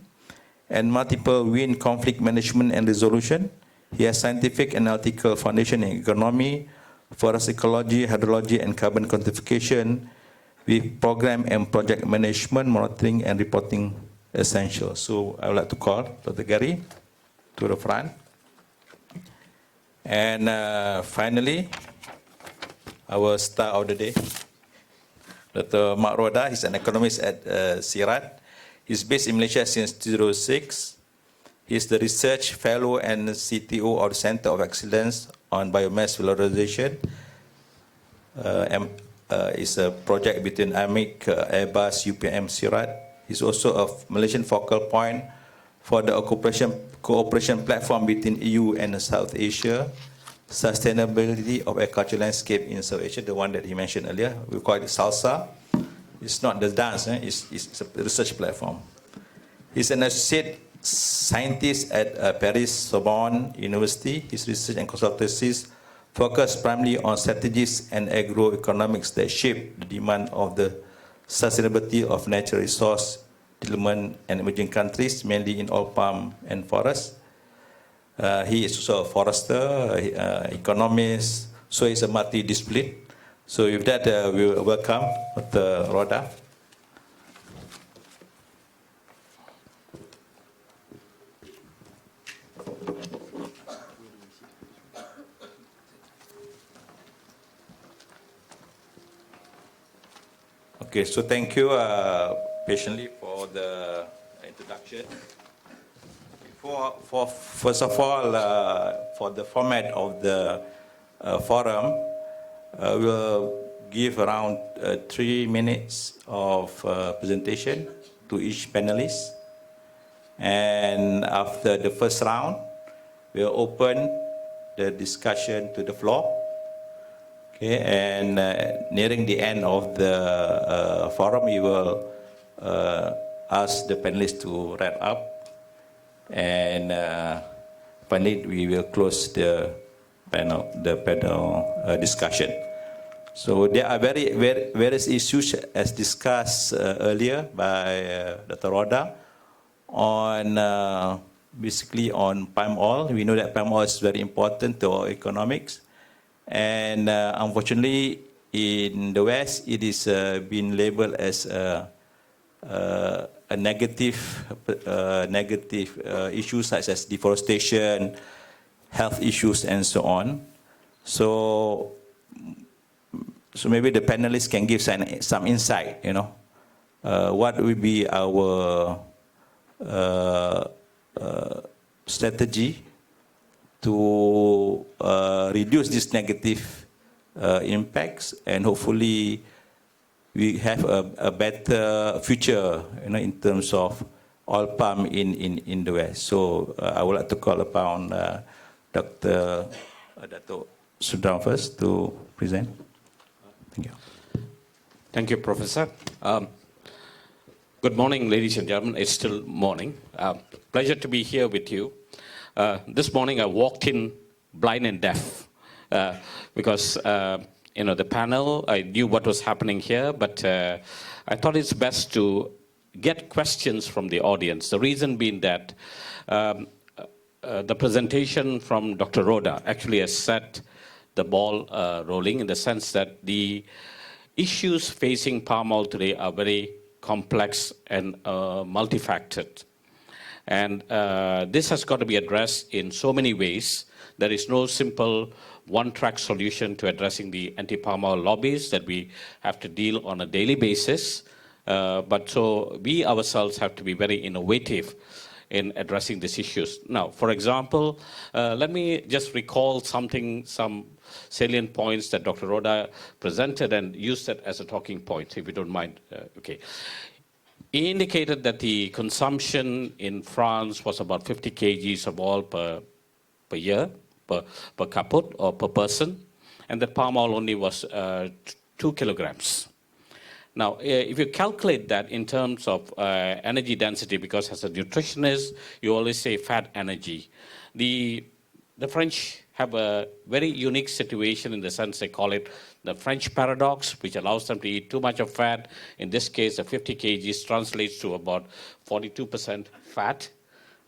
and multiple wind conflict management and resolution. He has scientific and analytical foundation in economy, forest ecology, hydrology, and carbon quantification, with program and project management, monitoring, and reporting essential. So I would like to call Dr. Gary to the front. And finally, our star of the day, Dr. Mak Roda. He's an economist at SIRAT. He's based in Malaysia since 2006. He's the research fellow and CTO of the Center of Excellence on Biomass Valorization. It's a project between AMIC, Airbus, UPM, SIRAT. He's also a Malaysian focal point for the cooperation platform between EU and South Asia, sustainability of agricultural landscape in South Asia, the one that he mentioned earlier. We call it SALSA. It's not the dance, it's a research platform. He's an associate scientist at Paris Sorbonne University. His research and consultancies focus primarily on strategies and agroeconomics that shape the demand of the sustainability of natural resource development and emerging countries, mainly in oil palm and forest. He is also a forester, economist, so he's a multidiscipline. So with that, we welcome Dr. Roda. Okay, so thank you patiently for the introduction. First of all, for the format of the forum, we'll give around 3 minutes of presentation to each panelist. And after the first round, we'll open the discussion to the floor. Okay, and nearing the end of the forum, we will ask the panelists to wrap up. And finally, we will close the panel discussion. So there are various issues as discussed earlier by Dr. Roda on basically on palm oil. We know that palm oil is very important to our economics. And unfortunately, in the West, it is being labeled as a negative issues such as deforestation, health issues, and so on. So maybe the panelists can give some insight. What will be our strategy to reduce these negative impacts, and hopefully we have a better future, in terms of oil palm in the West. So I would like to call upon Dr. Sudram first to present. Thank you. Thank you, Professor. Good morning, ladies and gentlemen. It's still morning. Pleasure to be here with you. This morning I walked in blind and deaf because the panel, I knew what was happening here, but I thought it's best to get questions from the audience. The reason being that the presentation from Dr. Roda actually has set the ball rolling, in the sense that the issues facing palm oil today are very complex and multifactored. And this has got to be addressed in so many ways. There is no simple one-track solution to addressing the anti-palm oil lobbies that we have to deal on a daily basis. But so we ourselves have to be very innovative in addressing these issues. Now, for example, let me just recall some salient points that Dr. Roda presented and use that as a talking point, if you don't mind. Okay. He indicated that the consumption in France was about 50 kgs of oil per year, per caput or per person, and that palm oil only was 2 kilograms. Now, if you calculate that in terms of energy density, because as a nutritionist, you always say fat energy, the French have a very unique situation in the sense they call it the French paradox, which allows them to eat too much of fat. In this case, the 50 kgs translates to about 42% fat,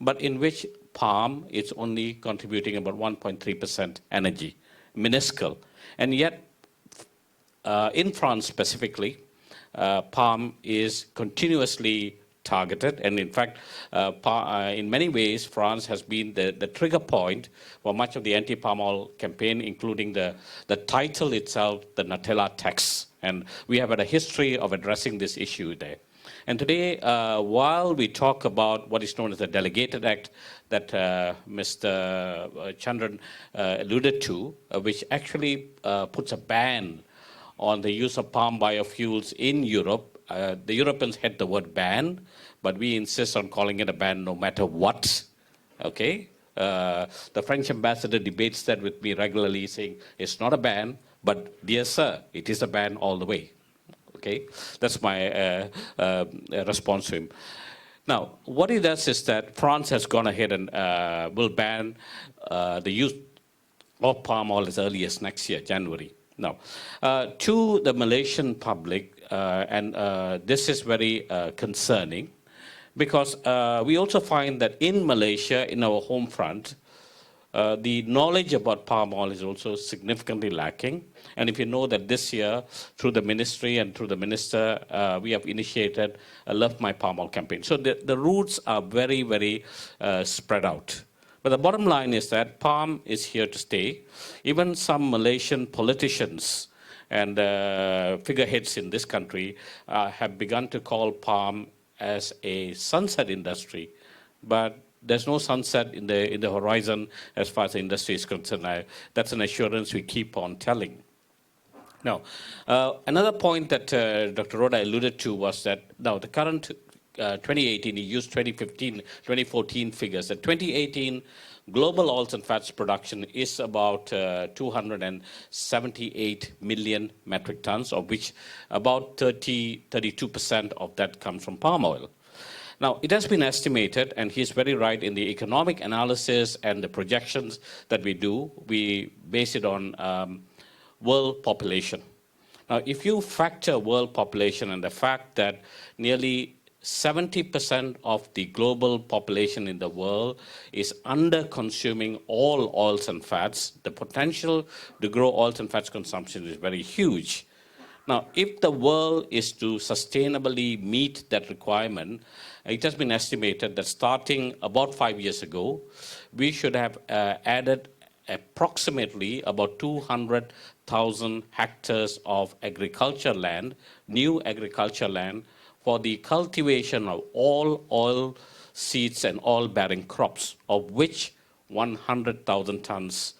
but in which palm is only contributing about 1.3% energy, minuscule. And yet, in France specifically, palm is continuously targeted, and in fact, in many ways, France has been the trigger point for much of the anti-palm oil campaign, including the title itself, the Nutella tax. And we have had a history of addressing this issue there. And today, while we talk about what is known as the Delegated Act that Mr. Chandran alluded to, which actually puts a ban on the use of palm biofuels in Europe. The Europeans had the word ban, but we insist on calling it a ban no matter what. Okay? The French ambassador debates that with me regularly, saying it's not a ban, but dear sir, it is a ban all the way. Okay? That's my response to him. Now, what he does is that France has gone ahead and will ban the use of palm oil as early as next year, January. Now, to the Malaysian public, and this is very concerning, because we also find that in Malaysia, in our home front, the knowledge about palm oil is also significantly lacking. And if you know that this year, through the ministry and through the minister, we have initiated a Love My Palm Oil campaign. So the roots are very, very spread out. But the bottom line is that palm is here to stay. Even some Malaysian politicians and figureheads in this country have begun to call palm as a sunset industry, but there's no sunset in the horizon as far as the industry is concerned. That's an assurance we keep on telling. Now, another point that Dr. Rhoda alluded to was that now the current 2018, he used 2014 figures. At 2018, global oils and fats production is about 278 million metric tons, of which about 32% of that comes from palm oil. Now, it has been estimated, and he's very right in the economic analysis and the projections that we do, we base it on world population. Now, if you factor world population and the fact that nearly 70% of the global population in the world is under-consuming all oils and fats, the potential to grow oils and fats consumption is very huge. Now, if the world is to sustainably meet that requirement, it has been estimated that starting about 5 years ago, we should have added approximately about 200,000 hectares of agriculture land, new agriculture land, for the cultivation of all oil seeds and oil-bearing crops, of which 100,000 tons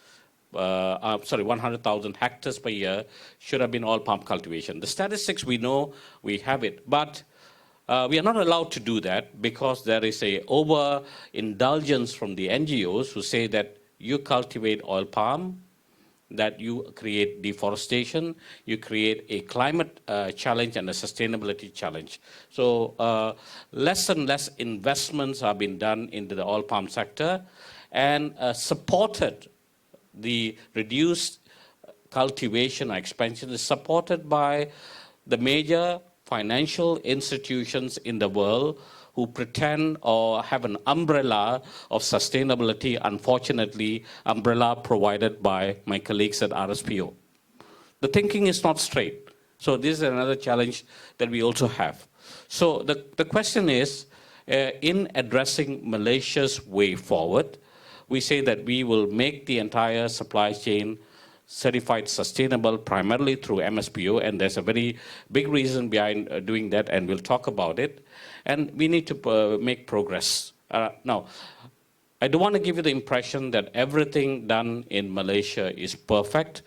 100,000 hectares per year should have been oil palm cultivation. The statistics, we know we have it, but we are not allowed to do that because there is a overindulgence from the NGOs who say that you cultivate oil palm, that you create deforestation, you create a climate challenge and a sustainability challenge. So less and less investments are being done into the oil palm sector, and supported the reduced cultivation or expansion is supported by the major financial institutions in the world who pretend or have an umbrella of sustainability, unfortunately, umbrella provided by my colleagues at RSPO. The thinking is not straight. So this is another challenge that we also have. So the question is, in addressing Malaysia's way forward, we say that we will make the entire supply chain certified sustainable primarily through MSPO, and there's a very big reason behind doing that, and we'll talk about it. And we need to make progress. Now, I don't want to give you the impression that everything done in Malaysia is perfect.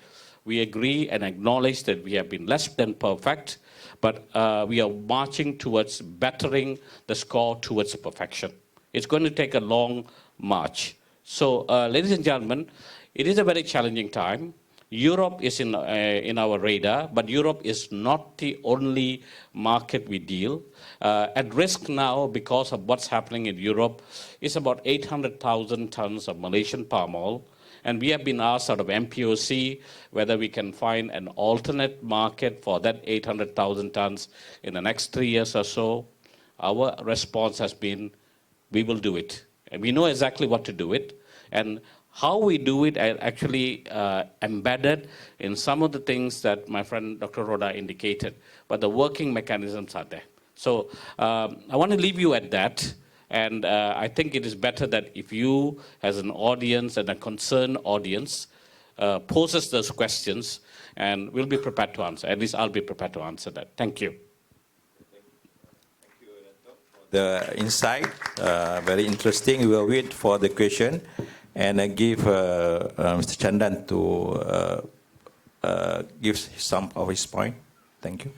We agree and acknowledge that we have been less than perfect, but we are marching towards bettering the score towards perfection. It's going to take a long march. So, ladies and gentlemen, it is a very challenging time. Europe is in our radar, but Europe is not the only market we deal. At risk now, because of what's happening in Europe, is about 800,000 tons of Malaysian palm oil. And we have been asked out of MPOC whether we can find an alternate market for that 800,000 tons in the next 3 years or so. Our response has been, we will do it. And we know exactly what to do it. And how we do it actually embedded in some of the things that my friend Dr. Rhoda indicated, but the working mechanisms are there. So I want to leave you at that, and I think it is better that if you, as an audience and a concerned audience, poses those questions, and we'll be prepared to answer. At least I'll be prepared to answer that. Thank you. The insight, very interesting. We will wait for the question and I give Mr. Chandan to give some of his point. Thank you.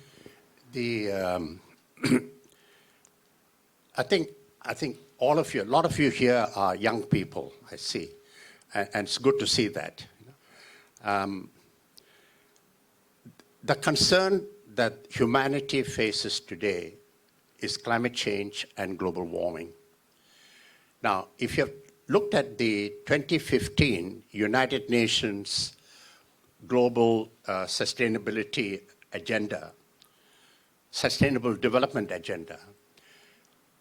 I think all of you, a lot of you here are young people, I see, and it's good to see that. The concern that humanity faces today is climate change and global warming. Now, if you've looked at the 2015 United Nations Global Sustainability Agenda, Sustainable Development Agenda,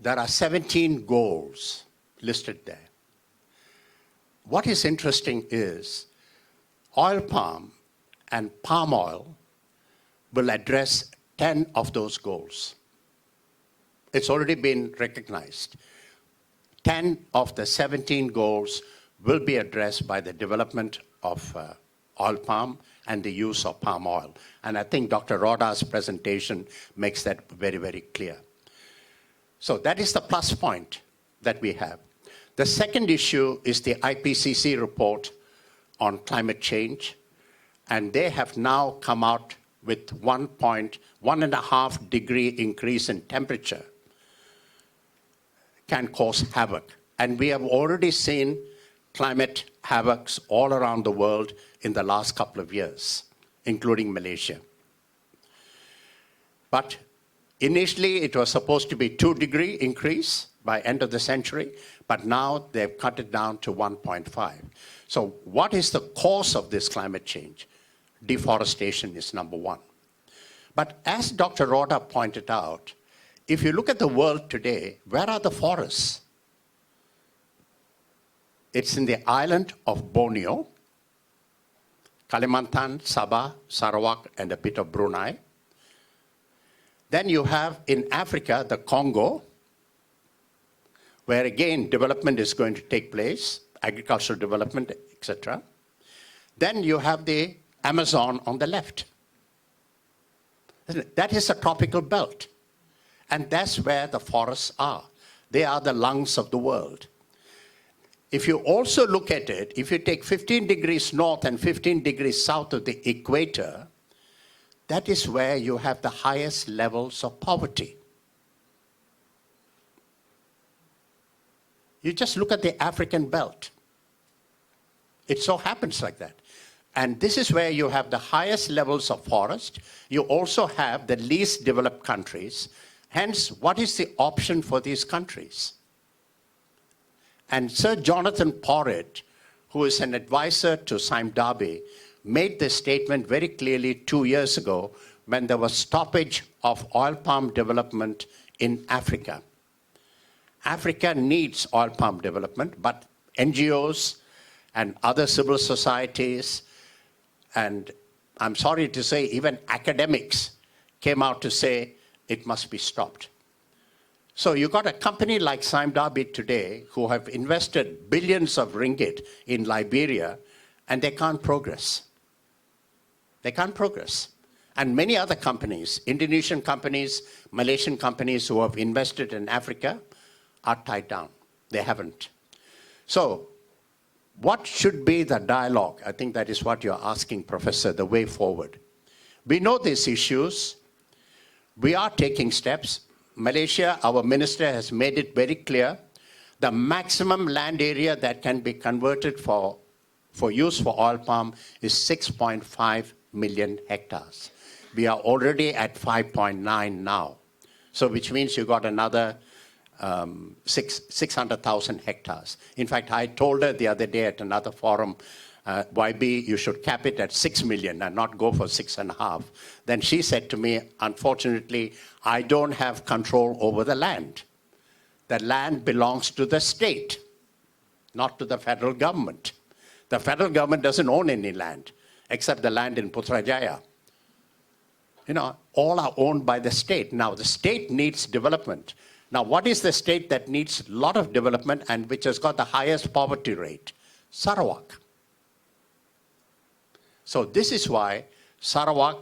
there are 17 goals listed there. What is interesting is oil palm and palm oil will address 10 of those goals. It's already been recognized. 10 of the 17 goals will be addressed by the development of oil palm and the use of palm oil. And I think Dr. Roda's presentation makes that very, very clear. So that is the plus point that we have. The second issue is the IPCC report on climate change. And they have now come out with 1.5 degree increase in temperature can cause havoc. And we have already seen climate havocs all around the world in the last couple of years, including Malaysia. But initially, it was supposed to be 2 degree increase by end of the century, but now they've cut it down to 1.5. So what is the cause of this climate change? Deforestation is number one. But as Dr. Roda pointed out, if you look at the world today, where are the forests? It's in the island of Borneo, Kalimantan, Sabah, Sarawak, and a bit of Brunei. Then you have in Africa, the Congo, where again, development is going to take place, agricultural development, etc. Then you have the Amazon on the left. That is a tropical belt. And that's where the forests are. They are the lungs of the world. If you also look at it, if you take 15 degrees north and 15 degrees south of the equator, that is where you have the highest levels of poverty. You just look at the African belt. It so happens like that. And this is where you have the highest levels of forest. You also have the least developed countries. Hence, what is the option for these countries? And Sir Jonathan Porritt, who is an advisor to Sime Darby, made this statement very clearly 2 years ago when there was stoppage of oil palm development in Africa. Africa needs oil palm development, but NGOs and other civil societies, and I'm sorry to say even academics, came out to say it must be stopped. So you got a company like Sime Darby today who have invested billions of ringgit in Liberia, and they can't progress. They can't progress. And many other companies, Indonesian companies, Malaysian companies who have invested in Africa are tied down. They haven't. So what should be the dialogue? I think that is what you're asking, Professor, the way forward. We know these issues. We are taking steps. Malaysia, our minister has made it very clear. The maximum land area that can be converted for use for oil palm is 6.5 million hectares. We are already at 5.9 now. So which means you got another 600,000 hectares. In fact, I told her the other day at another forum, YB, you should cap it at 6 million and not go for 6.5. Then she said to me, unfortunately, I don't have control over the land. The land belongs to the state, not to the federal government. The federal government doesn't own any land, except the land in Putrajaya. You know, all are owned by the state. Now, the state needs development. Now, what is the state that needs a lot of development and which has got the highest poverty rate? Sarawak. So this is why Sarawak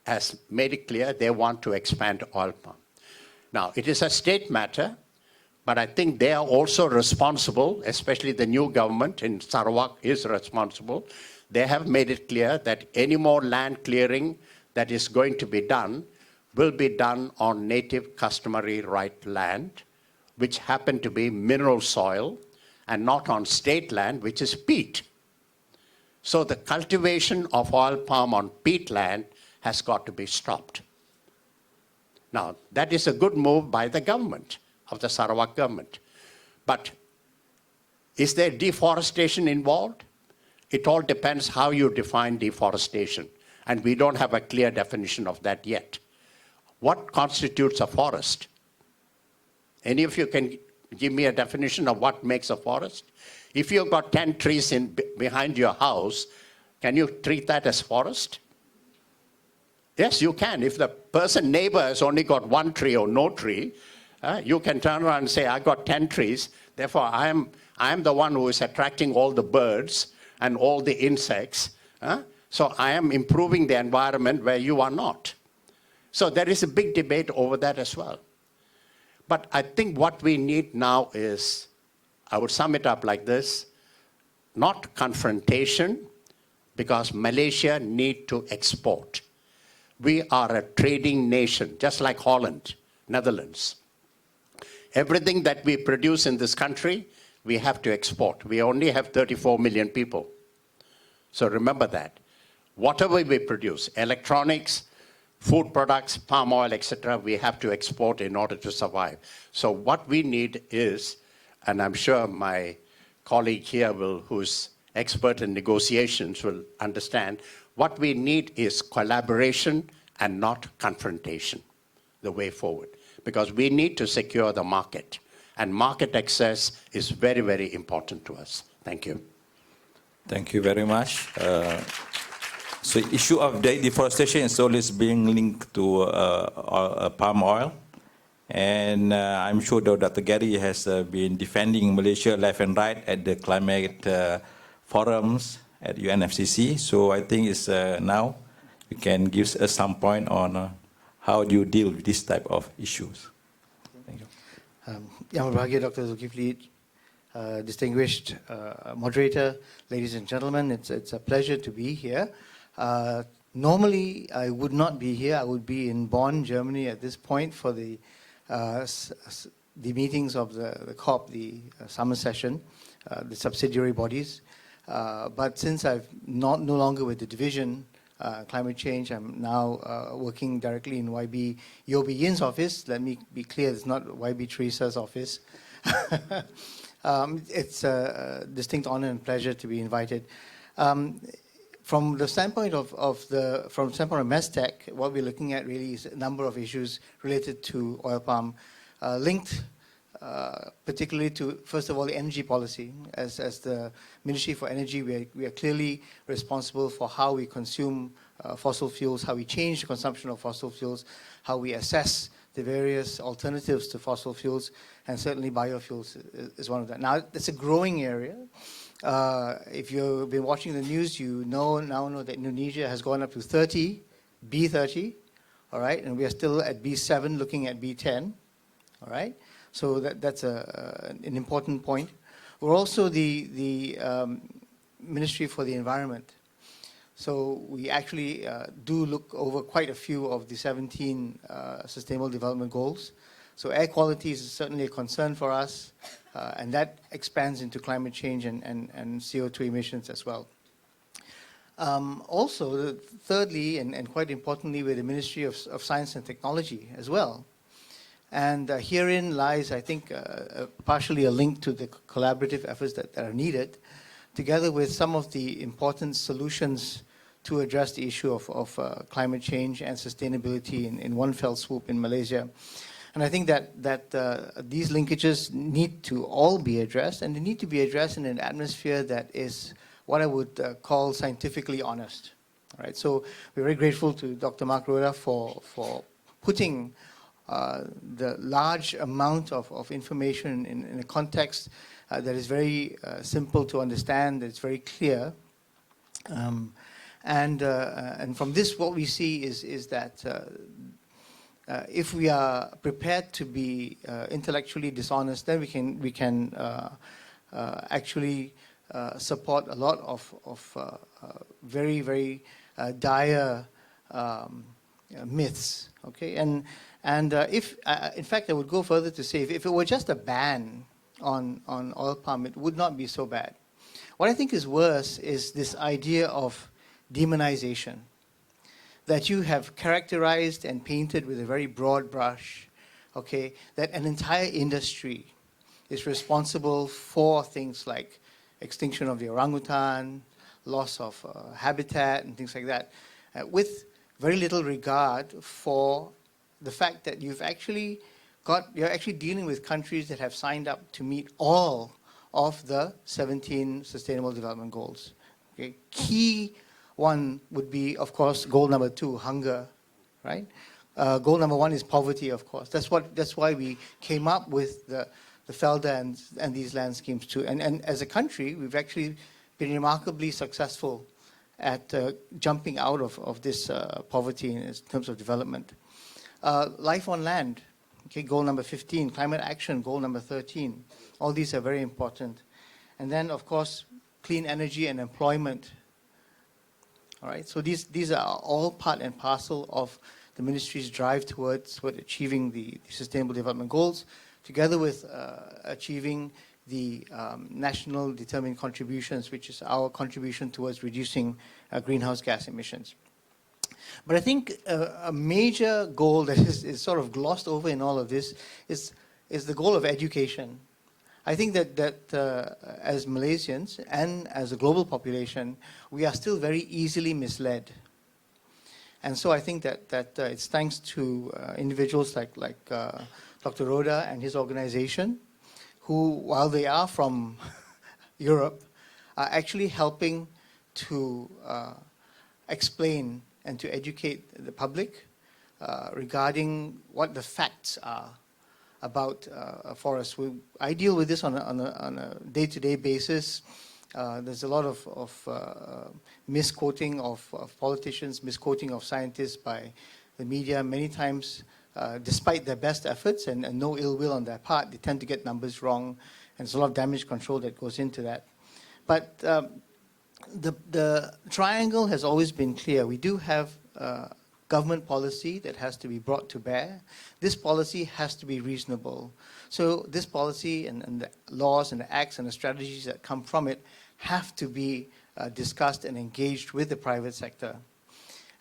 has made it clear they want to expand oil palm. Now, it is a state matter, but I think they are also responsible, especially the new government in Sarawak is responsible. They have made it clear that any more land clearing that is going to be done will be done on native customary right land, which happen to be mineral soil, and not on state land, which is peat. So the cultivation of oil palm on peat land has got to be stopped. Now, that is a good move by the government, of the Sarawak government. But is there deforestation involved? It all depends how you define deforestation. And we don't have a clear definition of that yet. What constitutes a forest? Any of you can give me a definition of what makes a forest? If you've got 10 trees behind your house, can you treat that as forest? Yes, you can. If the neighbor has only got 1 tree or no tree, you can turn around and say, I got 10 trees, therefore I am the one who is attracting all the birds and all the insects, Huh? So I am improving the environment where you are not. So there is a big debate over that as well. But I think what we need now is, I would sum it up like this, not confrontation, because Malaysia need to export. We are a trading nation, just like Holland, Netherlands. Everything that we produce in this country, we have to export. We only have 34 million people. So remember that. Whatever we produce, electronics, food products, palm oil, etc., we have to export in order to survive. So what we need is, and I'm sure my colleague here who's expert in negotiations will understand, what we need is collaboration and not confrontation, the way forward. Because we need to secure the market. And market access is very, very important to us. Thank you. Thank you very much. So issue of deforestation is always being linked to palm oil. And I'm sure that Dr. Gary has been defending Malaysia left and right at the climate forums at UNFCCC. So I think it's now you can give us some point on how do you deal with this type of issues. Thank you. Yang Berbahagia Dr. Zulkifli, distinguished moderator, ladies and gentlemen, it's a pleasure to be here. Normally, I would not be here. I would be in Bonn, Germany at this point for the meetings of the COP, the summer session, the subsidiary bodies. But since I'm no longer with the division, climate change, I'm now working directly in YB Yobi Yin's office. Let me be clear, it's not YB Teresa's office. It's a distinct honor and pleasure to be invited. From the standpoint of MESTEC, what we're looking at really is a number of issues related to oil palm, linked particularly to, first of all, the energy policy. As the Ministry for Energy, we are clearly responsible for how we consume fossil fuels, how we change the consumption of fossil fuels, how we assess the various alternatives to fossil fuels, and certainly biofuels is one of them. Now, it's a growing area. If you've been watching the news, you now know that Indonesia has gone up to B30, all right, and we are still at B7, looking at B10, all right. So that's an important point. We're also the Ministry for the Environment. So we actually do look over quite a few of the 17 Sustainable Development Goals. So air quality is certainly a concern for us, and that expands into climate change and CO2 emissions as well. Also, thirdly, and quite importantly, we're the Ministry of Science and Technology as well. And herein lies, I think, partially a link to the collaborative efforts that are needed, together with some of the important solutions to address the issue of climate change and sustainability in one fell swoop in Malaysia. And I think that these linkages need to all be addressed, and they need to be addressed in an atmosphere that is what I would call scientifically honest. All right? So we're very grateful to Dr. Mark Roda for putting the large amount of information in a context that is very simple to understand, that's very clear. And from this, what we see is that if we are prepared to be intellectually dishonest, then we can actually support a lot of very, very dire myths. Okay, and if in fact, I would go further to say, if it were just a ban on oil palm, it would not be so bad. What I think is worse is this idea of demonization, that you have characterized and painted with a very broad brush, okay, that an entire industry is responsible for things like extinction of the orangutan, loss of habitat, and things like that, with very little regard for the fact that you're actually dealing with countries that have signed up to meet all of the 17 Sustainable Development Goals. Okay? Key one would be, of course, goal number 2, hunger, right? Goal number 1 is poverty, of course. That's why we came up with the FELDA and these land schemes too. And as a country, we've actually been remarkably successful at jumping out of this poverty in terms of development. Life on land, okay, goal number 15. Climate action, goal number 13. All these are very important. And then, of course, clean energy and employment. All right, so these are all part and parcel of the ministry's drive towards achieving the Sustainable Development Goals, together with achieving the national determined contributions, which is our contribution towards reducing greenhouse gas emissions. But I think a major goal that is sort of glossed over in all of this is the goal of education. I think that as Malaysians and as a global population, we are still very easily misled. And so I think that it's thanks to individuals like Dr. Rhoda and his organization, who, while they are from Europe, are actually helping to explain and to educate the public regarding what the facts are about forests. I deal with this on a day-to-day basis. There's a lot of misquoting of politicians, misquoting of scientists by the media. Many times, despite their best efforts and no ill will on their part, they tend to get numbers wrong, and there's a lot of damage control that goes into that. But the triangle has always been clear. We do have government policy that has to be brought to bear. This policy has to be reasonable. So this policy and the laws and the acts and the strategies that come from it have to be discussed and engaged with the private sector.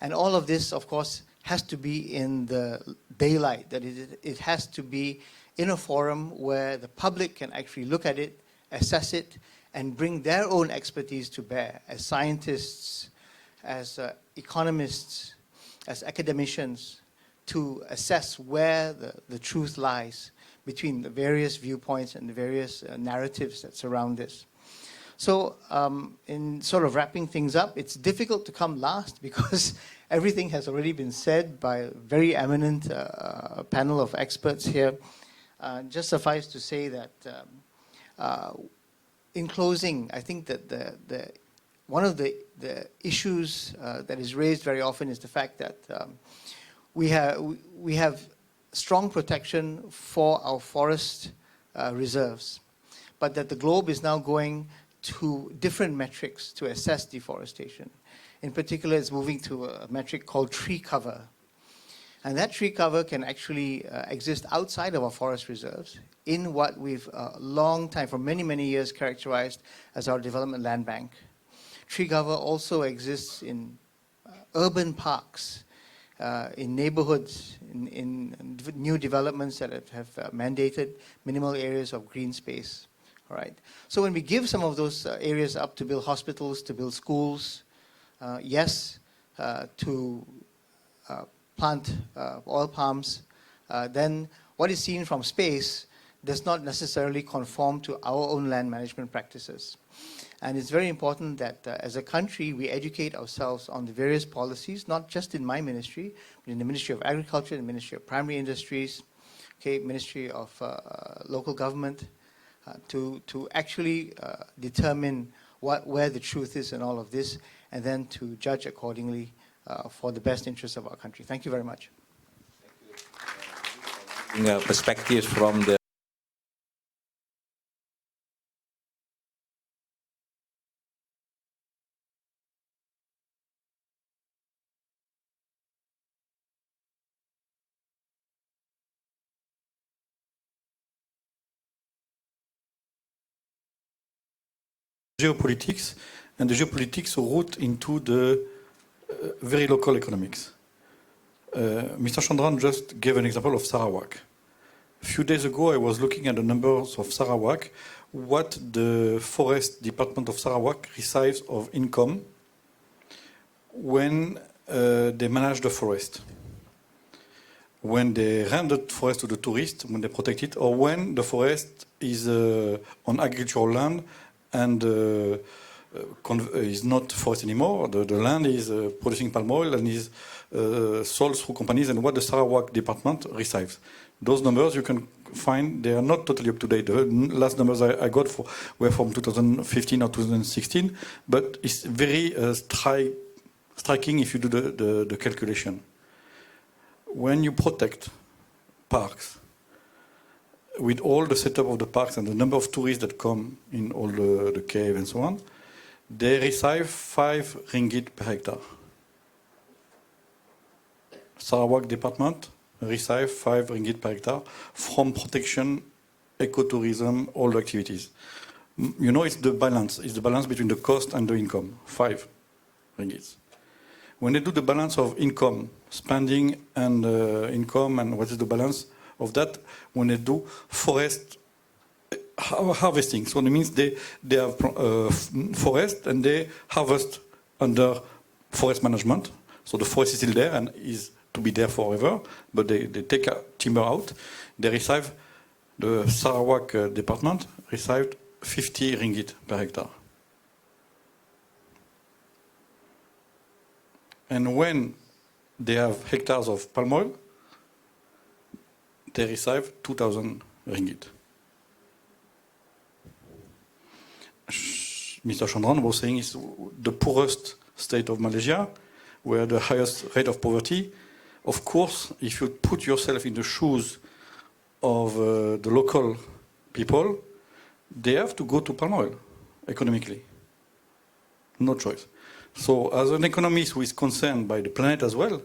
And all of this, of course, has to be in the daylight, that it has to be in a forum where the public can actually look at it, assess it, and bring their own expertise to bear as scientists, as economists, as academicians, to assess where the truth lies between the various viewpoints and the various narratives that surround this. So in sort of wrapping things up, it's difficult to come last because everything has already been said by a very eminent panel of experts here. Just suffice to say that in closing, I think that one of the issues that is raised very often is the fact that we have strong protection for our forest reserves, but that the globe is now going to different metrics to assess deforestation. In particular, it's moving to a metric called tree cover. And that tree cover can actually exist outside of our forest reserves in what we've long time, for many, many years, characterized as our development land bank. Tree cover also exists in urban parks, in neighborhoods, in new developments that have mandated minimal areas of green space. All right. So when we give some of those areas up to build hospitals, to build schools, yes, to plant oil palms, then what is seen from space does not necessarily conform to our own land management practices. And it's very important that as a country, we educate ourselves on the various policies, not just in my ministry, but in the Ministry of Agriculture, the Ministry of Primary Industries, okay, Ministry of Local Government, to actually determine where the truth is in all of this, and then to judge accordingly for the best interests of our country. Thank you very much. Perspectives from the geopolitics, and the geopolitics root into the very local economics. Mr. Chandran just gave an example of Sarawak. A few days ago, I was looking at the numbers of Sarawak, what the Forest Department of Sarawak receives of income when they manage the forest. When they rent the forest to the tourists, when they protect it, or when the forest is on agricultural land and is not forest anymore. The land is producing palm oil and is sold through companies, and what the Sarawak department receives. Those numbers you can find, they are not totally up to date. The last numbers I got were from 2015 or 2016, but it's very striking if you do the calculation. When you protect parks, with all the setup of the parks and the number of tourists that come in all the cave and so on, they receive 5 ringgit per hectare. Sarawak department receive 5 ringgit per hectare from protection, ecotourism, all the activities. You know, it's the balance between the cost and the income, 5 ringgits. When they do the balance of income, spending and income, and what is the balance of that, when they do forest harvesting, so it means they have forest and they harvest under forest management. So the forest is still there and is to be there forever, but they take timber out. They receive, the Sarawak department received 50 ringgit per hectare. And when they have hectares of palm oil, they receive 2,000 ringgit. Mr. Chandran was saying it's the poorest state of Malaysia, where the highest rate of poverty. Of course, if you put yourself in the shoes of the local people, they have to go to palm oil economically. No choice. So as an economist who is concerned by the planet as well,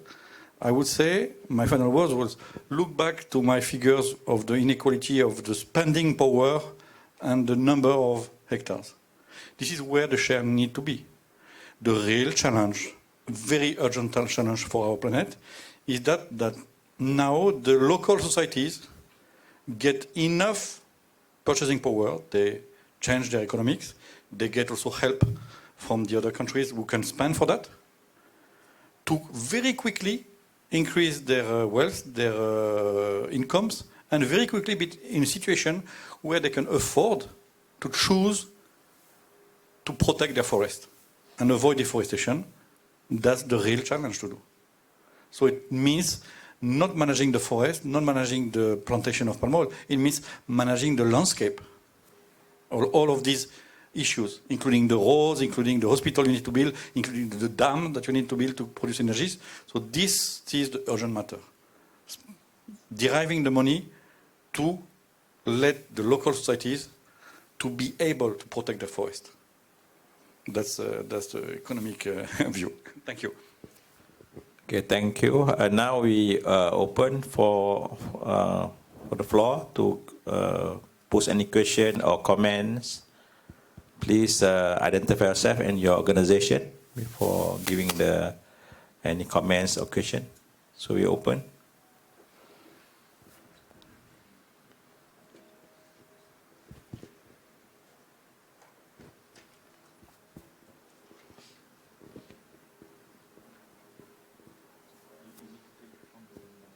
I would say my final words was look back to my figures of the inequality of the spending power and the number of hectares. This is where the share need to be. The real challenge, very urgent challenge for our planet, is that now the local societies get enough purchasing power, they change their economics, they get also help from the other countries who can spend for that, to very quickly increase their wealth, their incomes, and very quickly be in a situation where they can afford to choose to protect their forest and avoid deforestation. That's the real challenge to do. So it means not managing the forest, not managing the plantation of palm oil. It means managing the landscape. All of these issues, including the roads, including the hospital you need to build, including the dam that you need to build to produce energies. So this is the urgent matter. Deriving the money to let the local societies to be able to protect the forest. That's the economic view. Thank you. Okay, thank you. Now we open for the floor to pose any question or comments. Please identify yourself and your organization before giving any comments or question. So we open.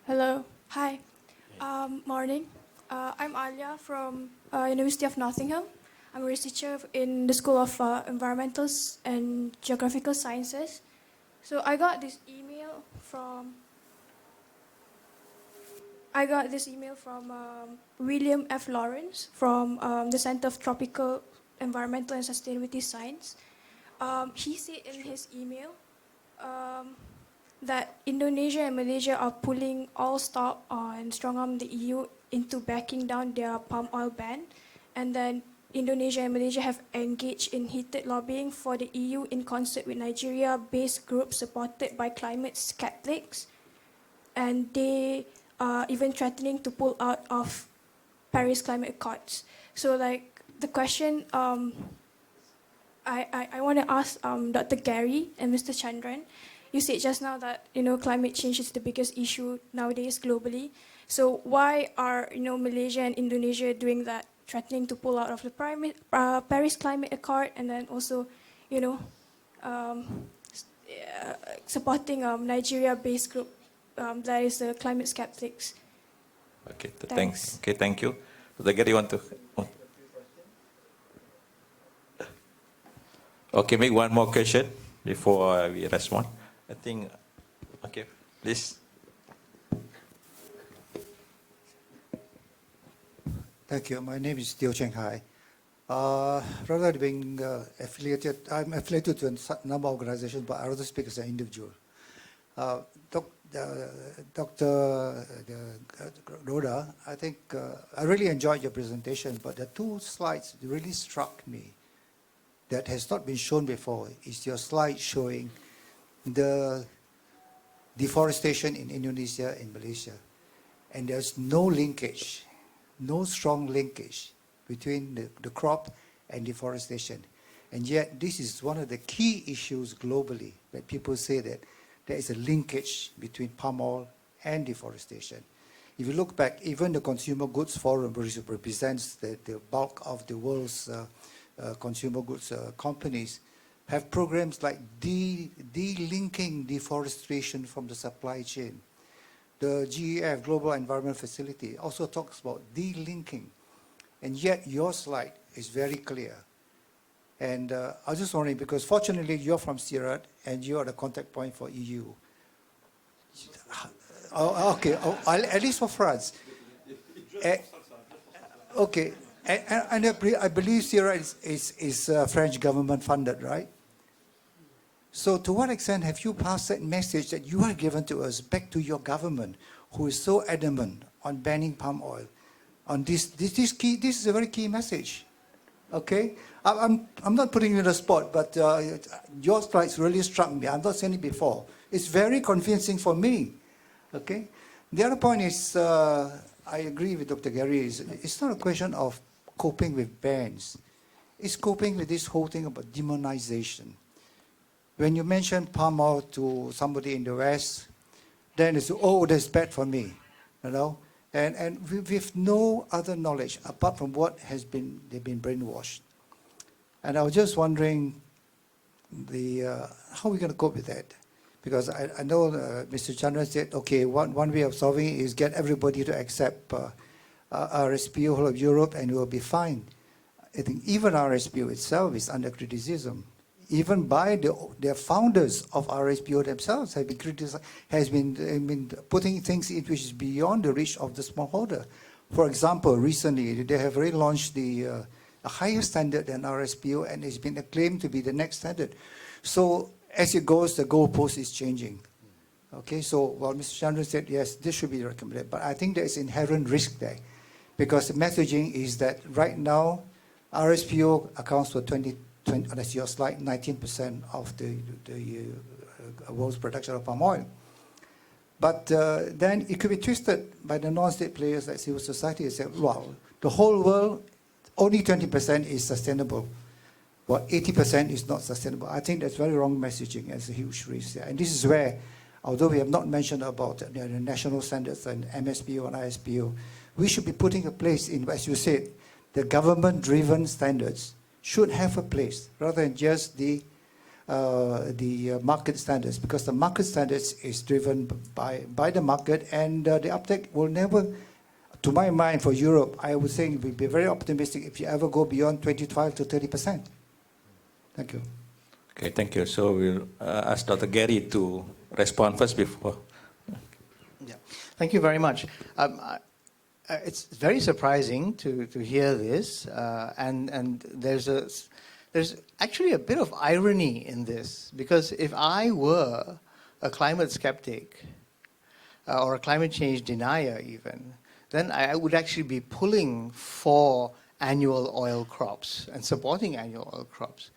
Hello. Hi. Morning. I'm Alia from University of Nottingham. I'm a researcher in the School of Environmental and Geographical Sciences. So I got this email from William F. Lawrence from the Center of Tropical Environmental and Sustainability Science. He said in his email that Indonesia and Malaysia are pulling all stock and strong-arm the EU into backing down their palm oil ban. And then Indonesia and Malaysia have engaged in heated lobbying for the EU in concert with Nigeria-based groups supported by climate skeptics. And they are even threatening to pull out of Paris Climate Accords. So like the question I want to ask Dr. Gary and Mr. Chandran, you said just now that climate change is the biggest issue nowadays globally. So why are Malaysia and Indonesia doing that, threatening to pull out of the Paris Climate Accord, and then also, supporting Nigeria-based group that is the climate skeptics? Okay, thanks. Okay, thank you. Dr. Gary, you want to? Okay, make one more question before we respond. I think, okay, please. Thank you. My name is Teo Cheng Hai. Rather than being affiliated, I'm affiliated to a number of organizations, but I rather speak as an individual. Dr. Rhoda, I think I really enjoyed your presentation, but the two slides really struck me that has not been shown before. Is your slide showing the deforestation in Indonesia and Malaysia. And there's no linkage, no strong linkage between the crop and deforestation. And yet this is one of the key issues globally, that people say that there is a linkage between palm oil and deforestation. If you look back, even the Consumer Goods Forum, which represents the bulk of the world's consumer goods companies, have programs like de-linking deforestation from the supply chain. The GEF, Global Environment Facility, also talks about de-linking. And yet your slide is very clear. And I was just wondering, because fortunately you're from CIRAD and you are the contact point for EU. Okay, at least for France. Okay, and I believe CIRAD is French government funded, right? So to what extent have you passed that message that you have given to us back to your government, who is so adamant on banning palm oil? On this is a very key message. Okay, I'm not putting you on the spot, but your slides really struck me. I've not seen it before. It's very convincing for me. Okay, the other point is I agree with Dr. Gary. It's not a question of coping with bans. It's coping with this whole thing about demonization. When you mention palm oil to somebody in the West, then it's, oh, that's bad for me, you know? And with no other knowledge apart from what they've been brainwashed. And I was just wondering how are we going to cope with that? Because I know Mr. Chandran said, okay, one way of solving it is get everybody to accept RSPO whole of Europe and we'll be fine. I think even RSPO itself is under criticism. Even by the founders of RSPO themselves have been criticized, has been putting things in which is beyond the reach of the smallholder. For example, recently they have relaunched a higher standard than RSPO, and it's been acclaimed to be the next standard. So as it goes, the goalpost is changing. Okay, so while Mr. Chandran said yes, this should be recommended, but I think there is inherent risk there, because the messaging is that right now RSPO accounts for that's your slide, 19% of the world's production of palm oil. But then it could be twisted by the non-state players like civil society and say, well, the whole world, only 20% is sustainable. Well, 80% is not sustainable. I think that's very wrong messaging. It's a huge risk there. And this is where, although we have not mentioned about the national standards and MSPO and ISPO, we should be putting a place in, as you said, the government-driven standards should have a place rather than just the market standards, because the market standards is driven by the market, and the uptake will never, to my mind, for Europe, I would say we'll be very optimistic if you ever go beyond 25 to 30%. Thank you. Okay, thank you. So we'll ask Dr. Gary to respond first before. Yeah, thank you very much. It's very surprising to hear this, and there's actually a bit of irony in this, because if I were a climate skeptic or a climate change denier even, then I would actually be pulling for annual oil crops and supporting annual oil crops.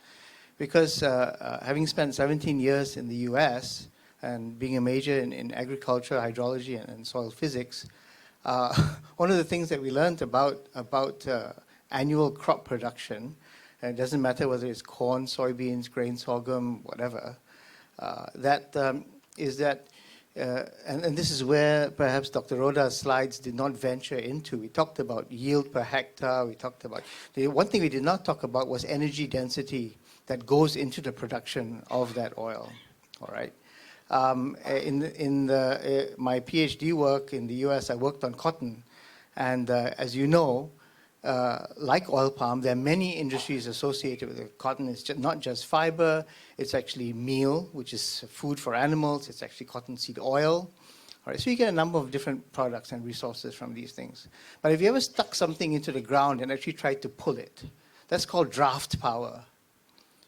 Because having spent 17 years in the US and being a major in agriculture, hydrology, and soil physics, one of the things that we learned about annual crop production, and it doesn't matter whether it's corn, soybeans, grain, sorghum, whatever, is that, and this is where perhaps Dr. Rhoda's slides did not venture into. We talked about yield per hectare. We talked about, the one thing we did not talk about was energy density that goes into the production of that oil, all right? In my PhD work in the US, I worked on cotton. And as you know, like oil palm, there are many industries associated with it. Cotton is not just fiber, it's actually meal, which is food for animals, it's actually cottonseed oil. All right, so you get a number of different products and resources from these things. But if you ever stuck something into the ground and actually tried to pull it, that's called draft power.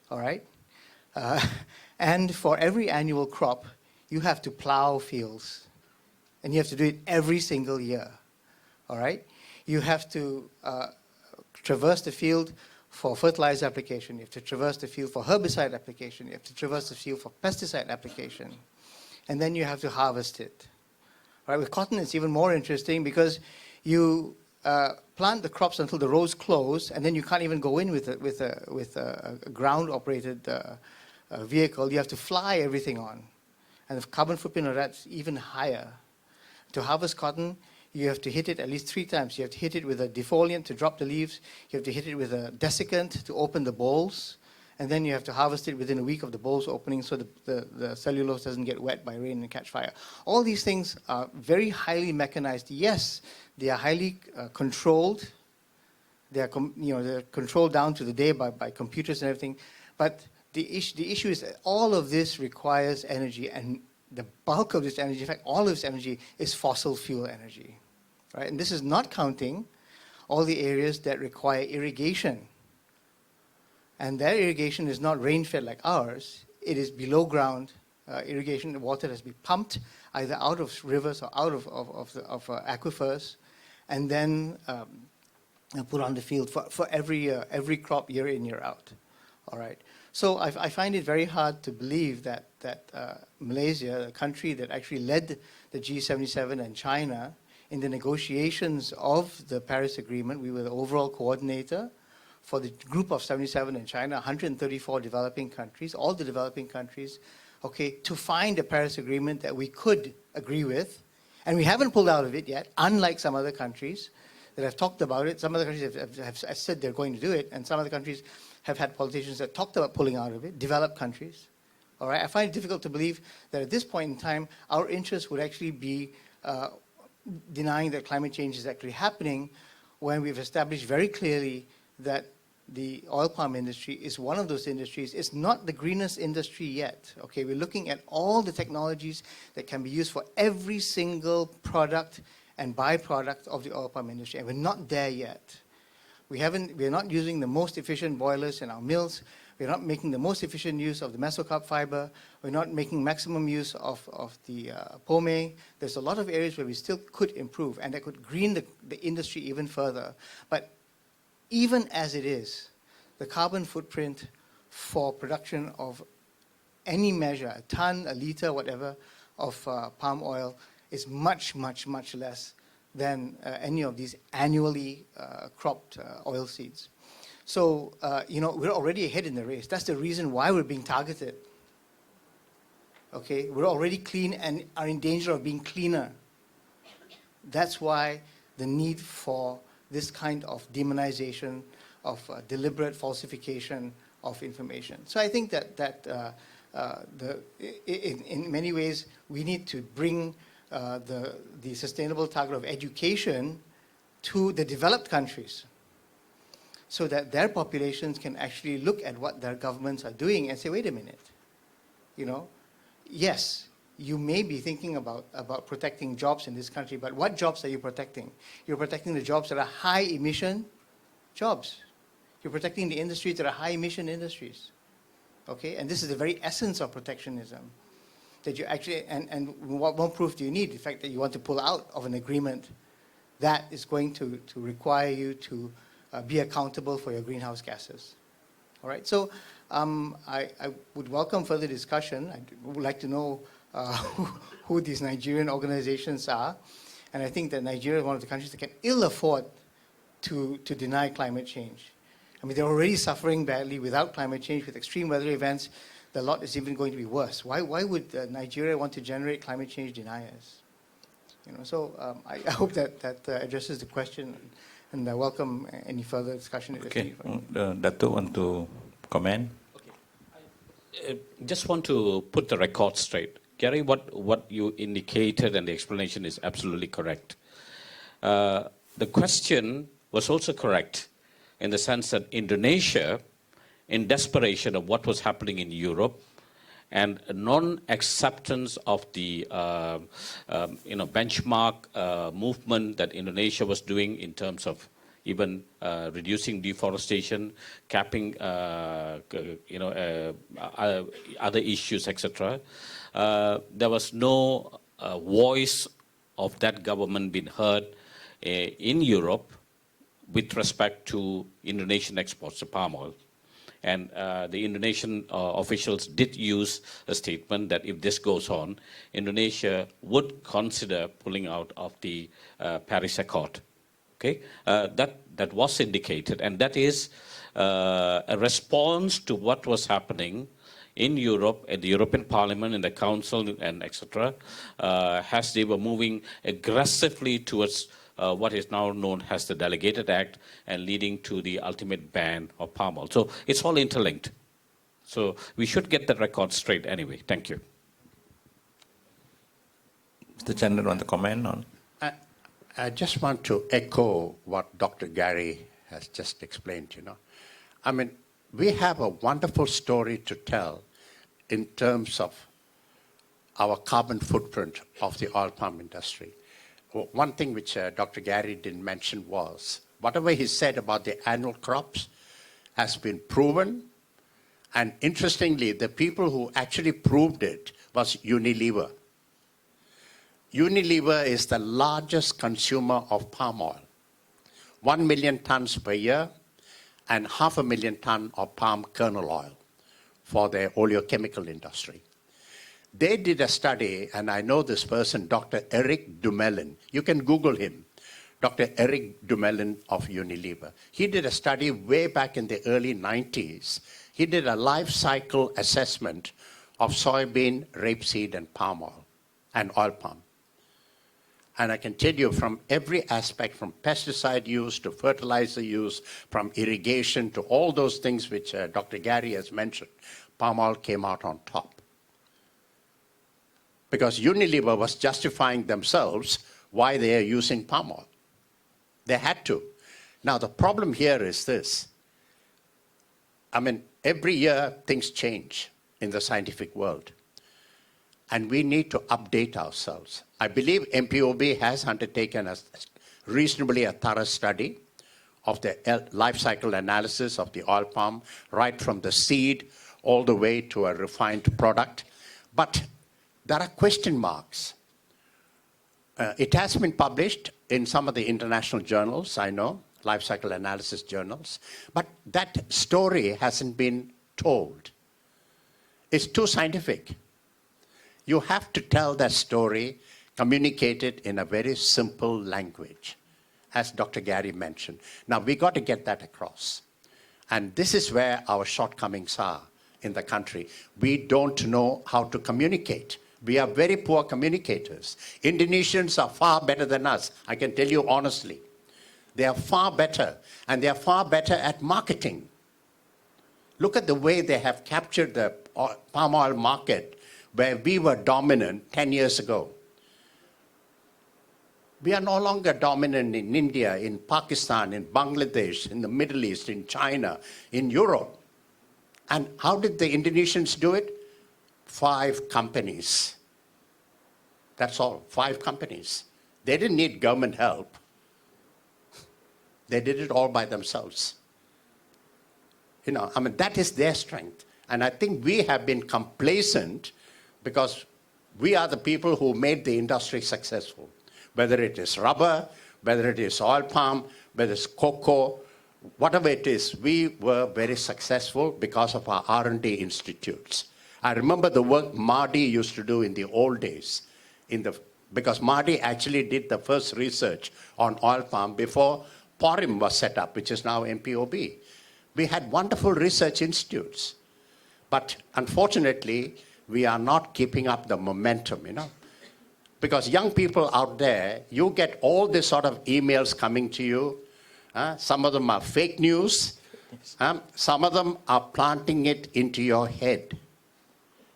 All right? And for every annual crop, you have to plow fields. And you have to do it every single year. All right? You have to traverse the field for fertilizer application. You have to traverse the field for herbicide application. You have to traverse the field for pesticide application. And then you have to harvest it. All right, with cotton, it's even more interesting because you plant the crops until the rows close, and then you can't even go in with a ground-operated vehicle. You have to fly everything on. And the carbon footprint of that's even higher. To harvest cotton, you have to hit it at least 3 times. You have to hit it with a defoliant to drop the leaves. You have to hit it with a desiccant to open the bolls. And then you have to harvest it within a week of the bolls opening so the cellulose doesn't get wet by rain and catch fire. All these things are very highly mechanized. Yes, they are highly controlled. They are they're controlled down to the day by computers and everything. But the issue is that all of this requires energy, and the bulk of this energy, in fact, all of this energy is fossil fuel energy. Right? And this is not counting all the areas that require irrigation. And that irrigation is not rain-fed like ours. It is below ground irrigation. The water has been pumped either out of rivers or out of aquifers, and then put on the field for every crop year in, year out. All right. So I find it very hard to believe that Malaysia, a country that actually led the G77 and China in the negotiations of the Paris Agreement, we were the overall coordinator for the group of 77 in China, 134 developing countries, all the developing countries, okay, to find a Paris Agreement that we could agree with. And we haven't pulled out of it yet, unlike some other countries that have talked about it. Some other countries have said they're going to do it, and some other countries have had politicians that talked about pulling out of it, developed countries. All right, I find it difficult to believe that at this point in time, our interests would actually be denying that climate change is actually happening when we've established very clearly that the oil palm industry is one of those industries. It's not the greenest industry yet. Okay, we're looking at all the technologies that can be used for every single product and byproduct of the oil palm industry, and we're not there yet. We're not using the most efficient boilers in our mills. We're not making the most efficient use of the mesocarp fiber. We're not making maximum use of the pome. There's a lot of areas where we still could improve, and that could green the industry even further. But even as it is, the carbon footprint for production of any measure, a ton, a liter, whatever, of palm oil is much, much, much less than any of these annually cropped oil seeds. So, we're already ahead in the race. That's the reason why we're being targeted. Okay, we're already clean and are in danger of being cleaner. That's why the need for this kind of demonization, of deliberate falsification of information. So I think that in many ways we need to bring the sustainable target of education to the developed countries, so that their populations can actually look at what their governments are doing and say, wait a minute, yes, you may be thinking about protecting jobs in this country, but what jobs are you protecting? You're protecting the jobs that are high emission jobs. You're protecting the industries that are high emission industries. Okay, and this is the very essence of protectionism. That you actually, and what more proof do you need? The fact that you want to pull out of an agreement that is going to require you to be accountable for your greenhouse gases. All right, so I would welcome further discussion. I would like to know who these Nigerian organizations are. And I think that Nigeria is one of the countries that can ill afford to deny climate change. I mean, they're already suffering badly without climate change, with extreme weather events. The lot is even going to be worse. Why would Nigeria want to generate climate change deniers? So I hope that addresses the question, and I welcome any further discussion. Okay, Dato want to comment? Okay. I just want to put the record straight. Gary, what you indicated and the explanation is absolutely correct. The question was also correct in the sense that Indonesia, in desperation of what was happening in Europe, and non-acceptance of the benchmark movement that Indonesia was doing in terms of even reducing deforestation, capping, other issues, etc. There was no voice of that government being heard in Europe with respect to Indonesian exports of palm oil. And the Indonesian officials did use a statement that if this goes on, Indonesia would consider pulling out of the Paris Accord. Okay, that was indicated, and that is a response to what was happening in Europe, at the European Parliament, in the Council, and etc., as they were moving aggressively towards what is now known as the Delegated Act and leading to the ultimate ban of palm oil. So it's all interlinked. So we should get the record straight anyway. Thank you. Mr. Chandran, want to comment on? I just want to echo what Dr. Gary has just explained, I mean, we have a wonderful story to tell in terms of our carbon footprint of the oil palm industry. One thing which Dr. Gary didn't mention was, whatever he said about the annual crops has been proven, and interestingly, the people who actually proved it was Unilever. Unilever is the largest consumer of palm oil, 1 million tons per year, and 500,000 tons of palm kernel oil for their oleochemical industry. They did a study, and I know this person, Dr. Eric Dumoulin. You can Google him, Dr. Eric Dumoulin of Unilever. He did a study way back in the early 90s. He did a life cycle assessment of soybean, rapeseed, and palm oil, and oil palm. And I can tell you from every aspect, from pesticide use to fertilizer use, from irrigation to all those things which Dr. Gary has mentioned, palm oil came out on top. Because Unilever was justifying themselves why they are using palm oil. They had to. Now, the problem here is this. I mean, every year things change in the scientific world. And we need to update ourselves. I believe MPOB has undertaken a reasonably thorough study of the life cycle analysis of the oil palm, right from the seed all the way to a refined product. But there are question marks. It has been published in some of the international journals, I know, life cycle analysis journals, but that story hasn't been told. It's too scientific. You have to tell that story, communicate it in a very simple language, as Dr. Gary mentioned. Now, we got to get that across. And this is where our shortcomings are in the country. We don't know how to communicate. We are very poor communicators. Indonesians are far better than us, I can tell you honestly. They are far better, and they are far better at marketing. Look at the way they have captured the palm oil market, where we were dominant 10 years ago. We are no longer dominant in India, in Pakistan, in Bangladesh, in the Middle East, in China, in Europe. And how did the Indonesians do it? 5 companies. That's all, 5 companies. They didn't need government help. They did it all by themselves. I mean, that is their strength. And I think we have been complacent because we are the people who made the industry successful. Whether it is rubber, whether it is oil palm, whether it's cocoa, whatever it is, we were very successful because of our R&D institutes. I remember the work Mardi used to do in the old days, because Mardi actually did the first research on oil palm before PORIM was set up, which is now MPOB. We had wonderful research institutes. But unfortunately, we are not keeping up the momentum, Because young people out there, you get all this sort of emails coming to you. Some of them are fake news. Some of them are planting it into your head.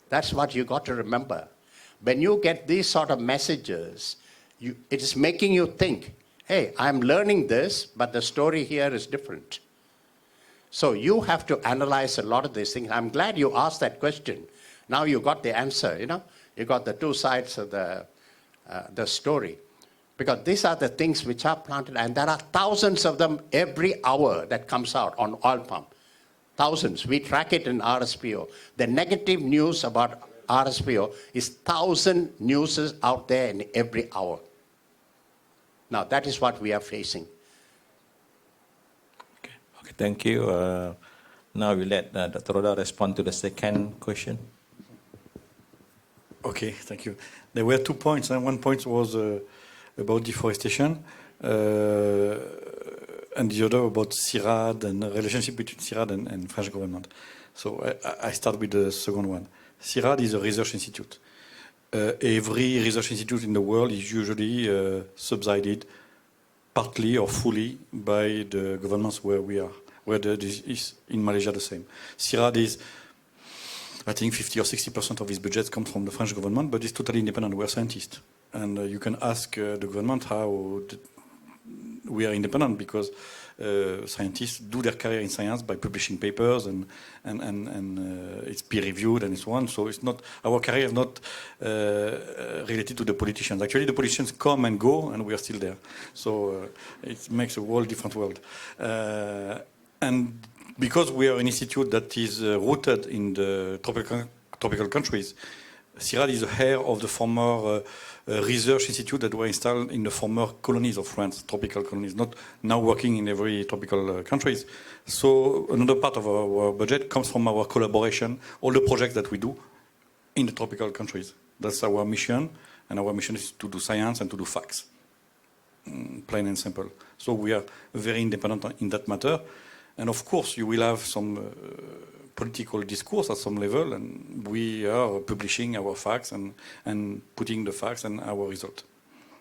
That's what you got to remember. When you get these sort of messages, it is making you think, hey, I'm learning this, but the story here is different. So you have to analyze a lot of these things. I'm glad you asked that question. Now you got the answer, you know. You got the two sides of the story. Because these are the things which are planted, and there are thousands of them every hour that comes out on oil palm. Thousands. We track it in RSPO. The negative news about RSPO is 1,000 news out there in every hour. Now, that is what we are facing. Okay, thank you. Now we let Dr. Roda respond to the second question. Okay, thank you. There were 2 points, and one point was about deforestation, and the other about CIRAD and the relationship between CIRAD and French government. So I start with the second one. CIRAD is a research institute. Every research institute in the world is usually subsidized partly or fully by the governments where we are, where this is in Malaysia the same. CIRAD is, I think 50 or 60% of its budget comes from the French government, but it's totally independent. We're scientists. And you can ask the government how we are independent, because scientists do their career in science by publishing papers, and it's peer reviewed and so on. So it's not, our career is not related to the politicians. Actually, the politicians come and go, and we are still there. So it makes a whole different world. And because we are an institute that is rooted in the tropical countries, CIRAD is the heir of the former research institute that were installed in the former colonies of France, tropical colonies, not now working in every tropical countries. So another part of our budget comes from our collaboration, all the projects that we do in the tropical countries. That's our mission, and our mission is to do science and to do facts, plain and simple. So we are very independent in that matter. And of course, you will have some political discourse at some level, and we are publishing our facts and putting the facts and our result.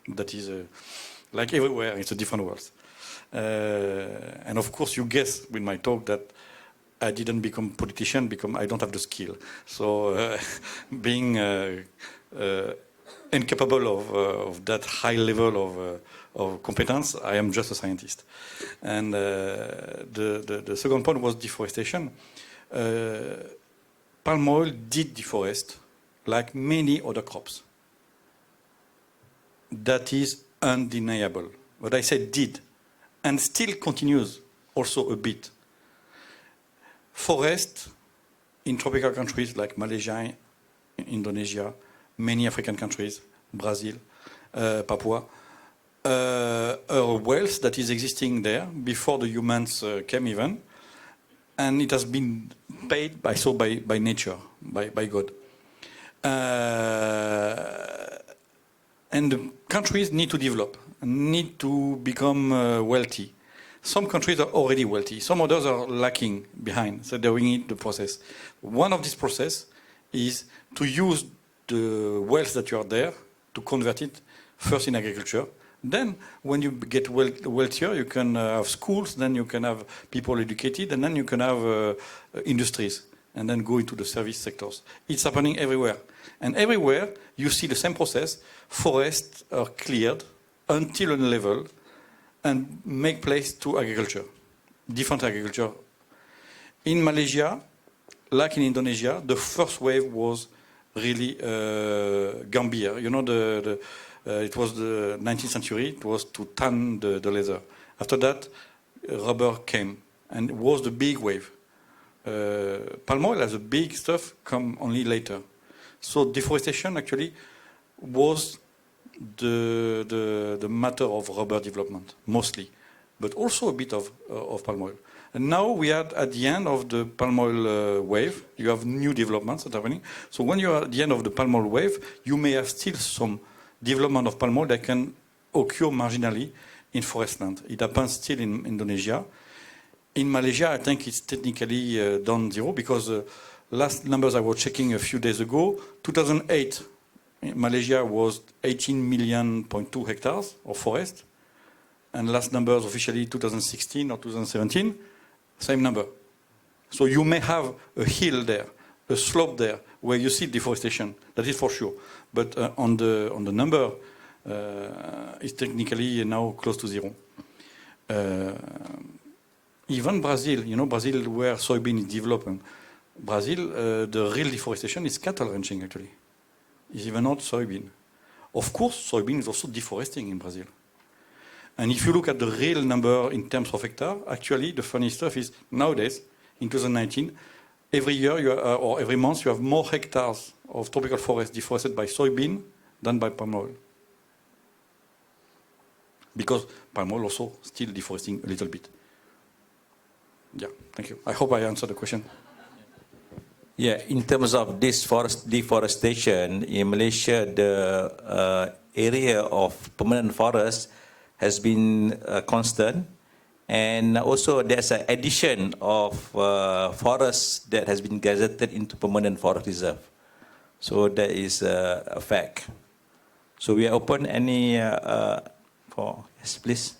That is, like everywhere, it's a different world. And of course, you guess with my talk that I didn't become politician because I don't have the skill. So being incapable of that high level of competence, I am just a scientist. And the second point was deforestation. Palm oil did deforest like many other crops. That is undeniable. What I said did, and still continues also a bit. Forest in tropical countries like Malaysia, Indonesia, many African countries, Brazil, Papua, a wealth that is existing there before the humans came even, and it has been paid by nature, by God. And the countries need to develop, need to become wealthy. Some countries are already wealthy, some others are lacking behind, so they need the process. One of these process is to use the wealth that you are there to convert it first in agriculture. Then, when you get wealthier, you can have schools, then you can have people educated, and then you can have industries, and then go into the service sectors. It's happening everywhere. And everywhere, you see the same process. Forests are cleared until a level and make place to agriculture, different agriculture. In Malaysia, like in Indonesia, the first wave was really Gambia. You know, it was the 19th century, it was to tan the leather. After that, rubber came, and it was the big wave. Palm oil as a big stuff come only later. So deforestation actually was the matter of rubber development, mostly, but also a bit of palm oil. And now we are at the end of the palm oil wave. You have new developments that are happening. So when you are at the end of the palm oil wave, you may have still some development of palm oil that can occur marginally in forest land. It happens still in Indonesia. In Malaysia, I think it's technically down zero, because last numbers I was checking a few days ago, 2008, Malaysia was 18.2 million hectares of forest. And last numbers officially 2016 or 2017, same number. So you may have a hill there, a slope there, where you see deforestation. That is for sure. But on the number, is technically now close to zero. Even Brazil, Brazil where soybean is developing, Brazil, the real deforestation is cattle ranching actually. It's even not soybean. Of course, soybean is also deforesting in Brazil. And if you look at the real number in terms of hectare, actually the funny stuff is nowadays, in 2019, every year or every month you have more hectares of tropical forest deforested by soybean than by palm oil. Because palm oil also still deforesting a little bit. Yeah, thank you. I hope I answered the question. Yeah, in terms of this forest deforestation in Malaysia, the area of permanent forest has been constant, and also there's an addition of forests that has been gazetted into permanent forest reserve. So that is a fact. So we are open any for yes, please.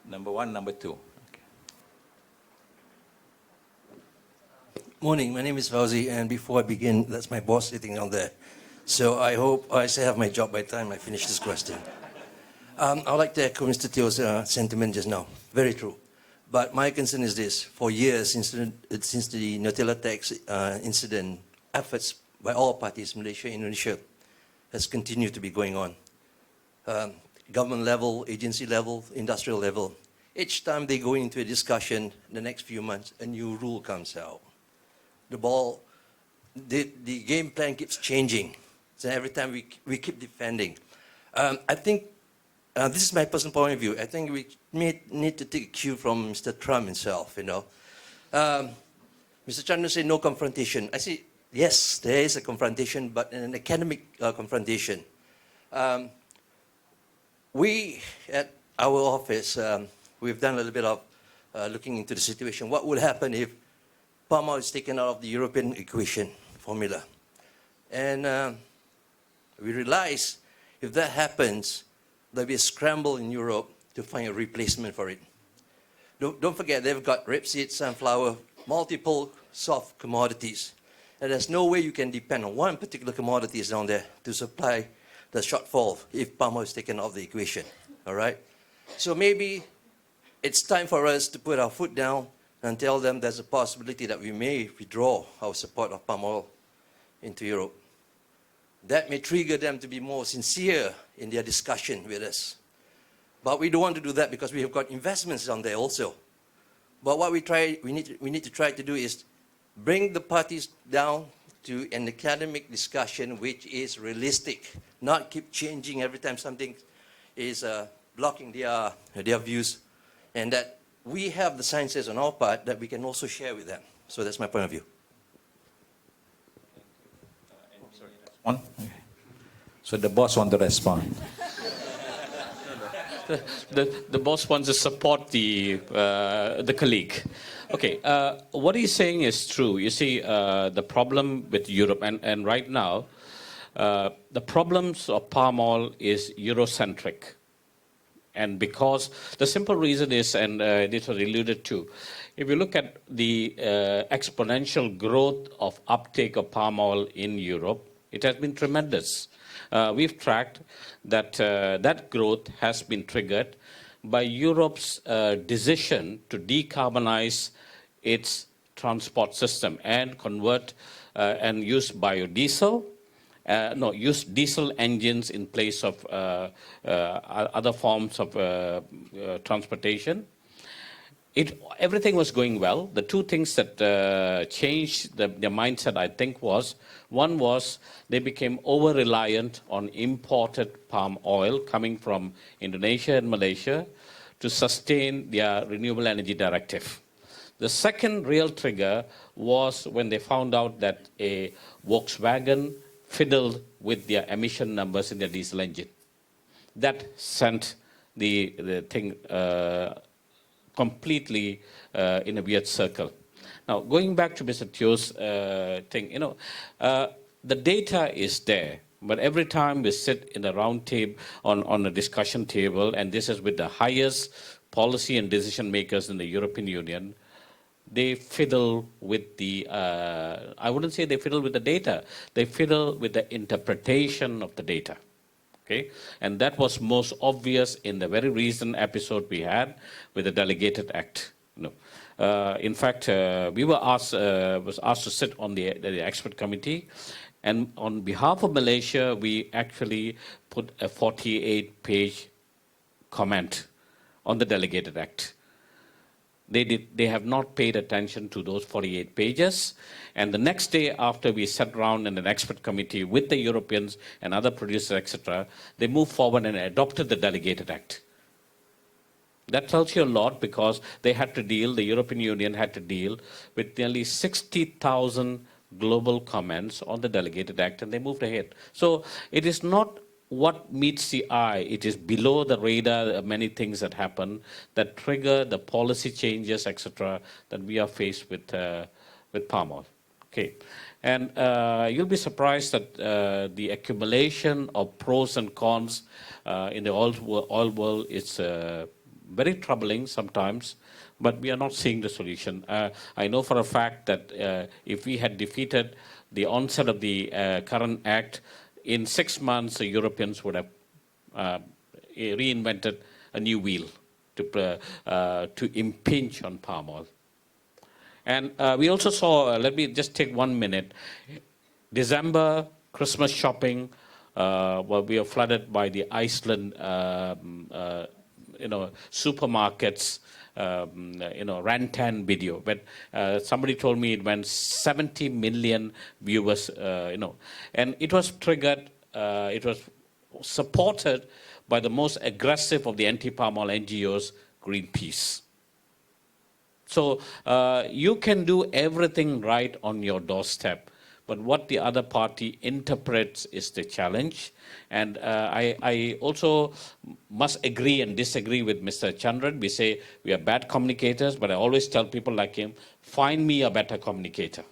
Number one, number two. Morning, my name is Fauzi, and before I begin, that's my boss sitting down there. So I hope I still have my job by the time I finish this question. I'd like to echo Mr. Teo's sentiment just now. Very true. But my concern is this. For years, since the Nutella tax incident, efforts by all parties, Malaysia, Indonesia, has continued to be going on. Government level, agency level, industrial level. Each time they go into a discussion, the next few months, a new rule comes out. The game plan keeps changing. So every time we keep defending. I think, this is my personal point of view, I think we need to take a cue from Mr. Trump himself, Mr. Chandra said no confrontation. I say, yes, there is a confrontation, but an academic confrontation. We, at our office, we've done a little bit of looking into the situation. What would happen if palm oil is taken out of the European equation formula? And we realize if that happens, there'll be a scramble in Europe to find a replacement for it. Don't forget, they've got rapeseed, sunflower, multiple soft commodities. And there's no way you can depend on one particular commodity down there to supply the shortfall if palm oil is taken out of the equation, all right? So maybe it's time for us to put our foot down and tell them there's a possibility that we may withdraw our support of palm oil into Europe. That may trigger them to be more sincere in their discussion with us. But we don't want to do that because we have got investments on there also. But what we need to try to do is bring the parties down to an academic discussion which is realistic, not keep changing every time something is blocking their views, and that we have the sciences on our part that we can also share with them. So that's my point of view. One. Okay. So the boss wants to respond. The boss wants to support the colleague. Okay, what he's saying is true. You see, the problem with Europe, and right now, the problems of palm oil is Eurocentric. And because the simple reason is, and this was alluded to, if you look at the exponential growth of uptake of palm oil in Europe, it has been tremendous. We've tracked that that growth has been triggered by Europe's decision to decarbonize its transport system and convert and use biodiesel. Use diesel engines in place of other forms of transportation. Everything was going well. The two things that changed their mindset, I think, was, one was they became over-reliant on imported palm oil coming from Indonesia and Malaysia to sustain their renewable energy directive. The second real trigger was when they found out that a Volkswagen fiddled with their emission numbers in their diesel engine. That sent the thing completely in a weird circle. Now, going back to Mr. Teo's thing, the data is there, but every time we sit in a round table, on a discussion table, and this is with the highest policy and decision makers in the European Union, they fiddle with the, I wouldn't say they fiddle with the data, they fiddle with the interpretation of the data. Okay, and that was most obvious in the very recent episode we had with the Delegated Act. In fact, we were was asked to sit on the expert committee, and on behalf of Malaysia, we actually put a 48-page comment on the Delegated Act. They have not paid attention to those 48 pages. And the next day after we sat around in an expert committee with the Europeans and other producers, etc., they moved forward and adopted the Delegated Act. That tells you a lot because they had to deal, the European Union had to deal with nearly 60,000 global comments on the Delegated Act, and they moved ahead. So it is not what meets the eye, it is below the radar, many things that happen that trigger the policy changes, etc., that we are faced with palm oil. Okay, and you'll be surprised that the accumulation of pros and cons in the oil world is very troubling sometimes, but we are not seeing the solution. I know for a fact that if we had defeated the onset of the current act, in 6 months, the Europeans would have reinvented a new wheel to impinge on palm oil. And we also saw, let me just take 1 minute, December, Christmas shopping, well, we are flooded by the Iceland, supermarkets, Rantan video. But somebody told me it went 70 million viewers, and it was triggered, it was supported by the most aggressive of the anti-palm oil NGOs, Greenpeace. So you can do everything right on your doorstep, but what the other party interprets is the challenge. And I also must agree and disagree with Mr. Chandran. We say we are bad communicators, but I always tell people like him, find me a better communicator.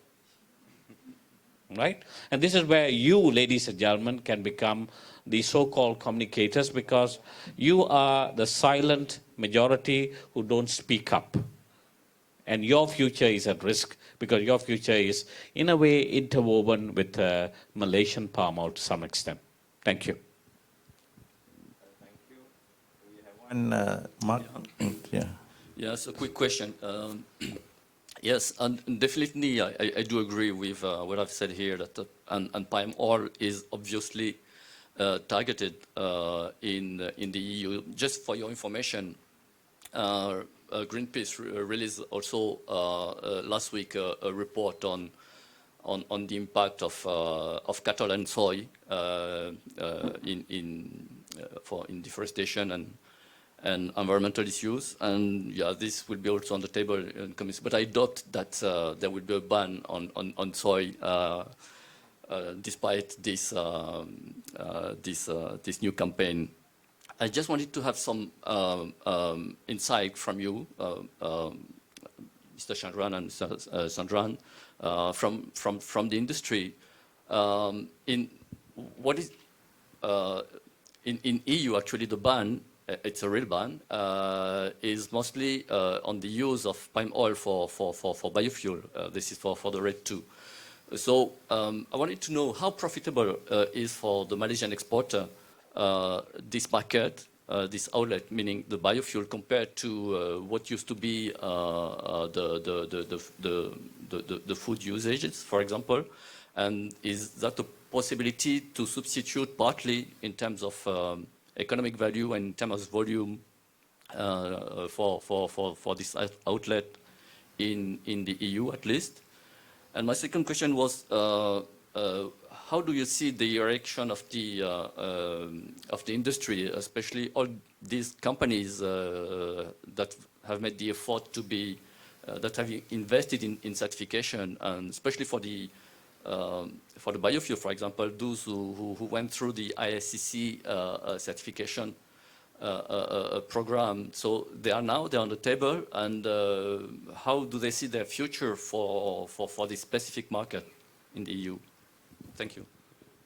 Right? And this is where you, ladies and gentlemen, can become the so-called communicators, because you are the silent majority who don't speak up. And your future is at risk because your future is, in a way, interwoven with Malaysian palm oil to some extent. Thank you. Thank you. We have one, Mark. Yeah. Yes, a quick question. Yes, and definitely I do agree with what I've said here, that and palm oil is obviously targeted in the EU. Just for your information, Greenpeace released also last week a report on the impact of cattle and soy in deforestation and environmental issues. And yeah, this will be also on the table in committee. But I doubt that there will be a ban on soy despite this new campaign. I just wanted to have some insight from you, Mr. Chandran and Sandran, from the industry. In what is in EU actually the ban? It's a real ban. Is mostly on the use of palm oil for biofuel. This is for the RED II. So I wanted to know how profitable is for the Malaysian exporter this market, this outlet, meaning the biofuel, compared to what used to be the food usages, for example, and is that a possibility to substitute partly in terms of economic value and in terms of volume for this outlet in the EU at least? And my second question was, how do you see the erection of the industry, especially all these companies that have made the effort to be, that have invested in certification, and especially for the biofuel, for example, those who went through the ISCC certification program. So they're on the table, and how do they see their future for this specific market in the EU? Thank you.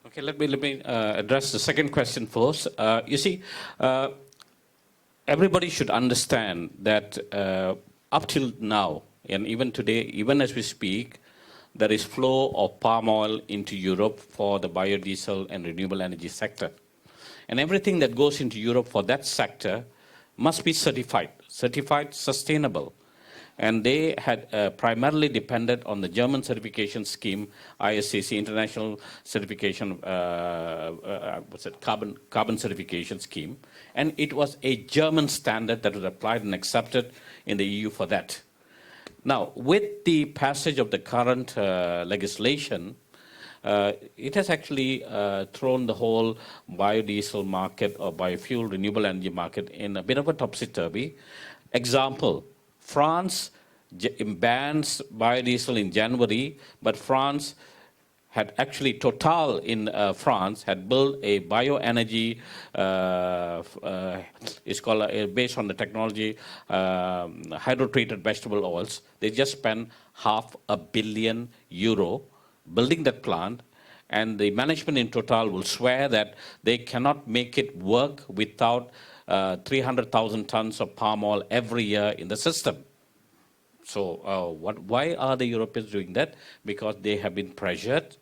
Okay, let me address the second question first. You see, everybody should understand that up till now, and even today, even as we speak, there is flow of palm oil into Europe for the biodiesel and renewable energy sector. And everything that goes into Europe for that sector must be certified sustainable. And they had primarily depended on the German certification scheme, ISCC, International Certification, Carbon Certification Scheme. And it was a German standard that was applied and accepted in the EU for that. Now, with the passage of the current legislation, it has actually thrown the whole biodiesel market or biofuel renewable energy market in a bit of a topsy-turvy. Example, France bans biodiesel in January, but France had actually, Total in France had built a bioenergy, it's called, based on the technology, hydrotreated vegetable oils. They just spent €500 million building that plant, and the management in Total will swear that they cannot make it work without 300,000 tons of palm oil every year in the system. So why are the Europeans doing that? Because they have been pressured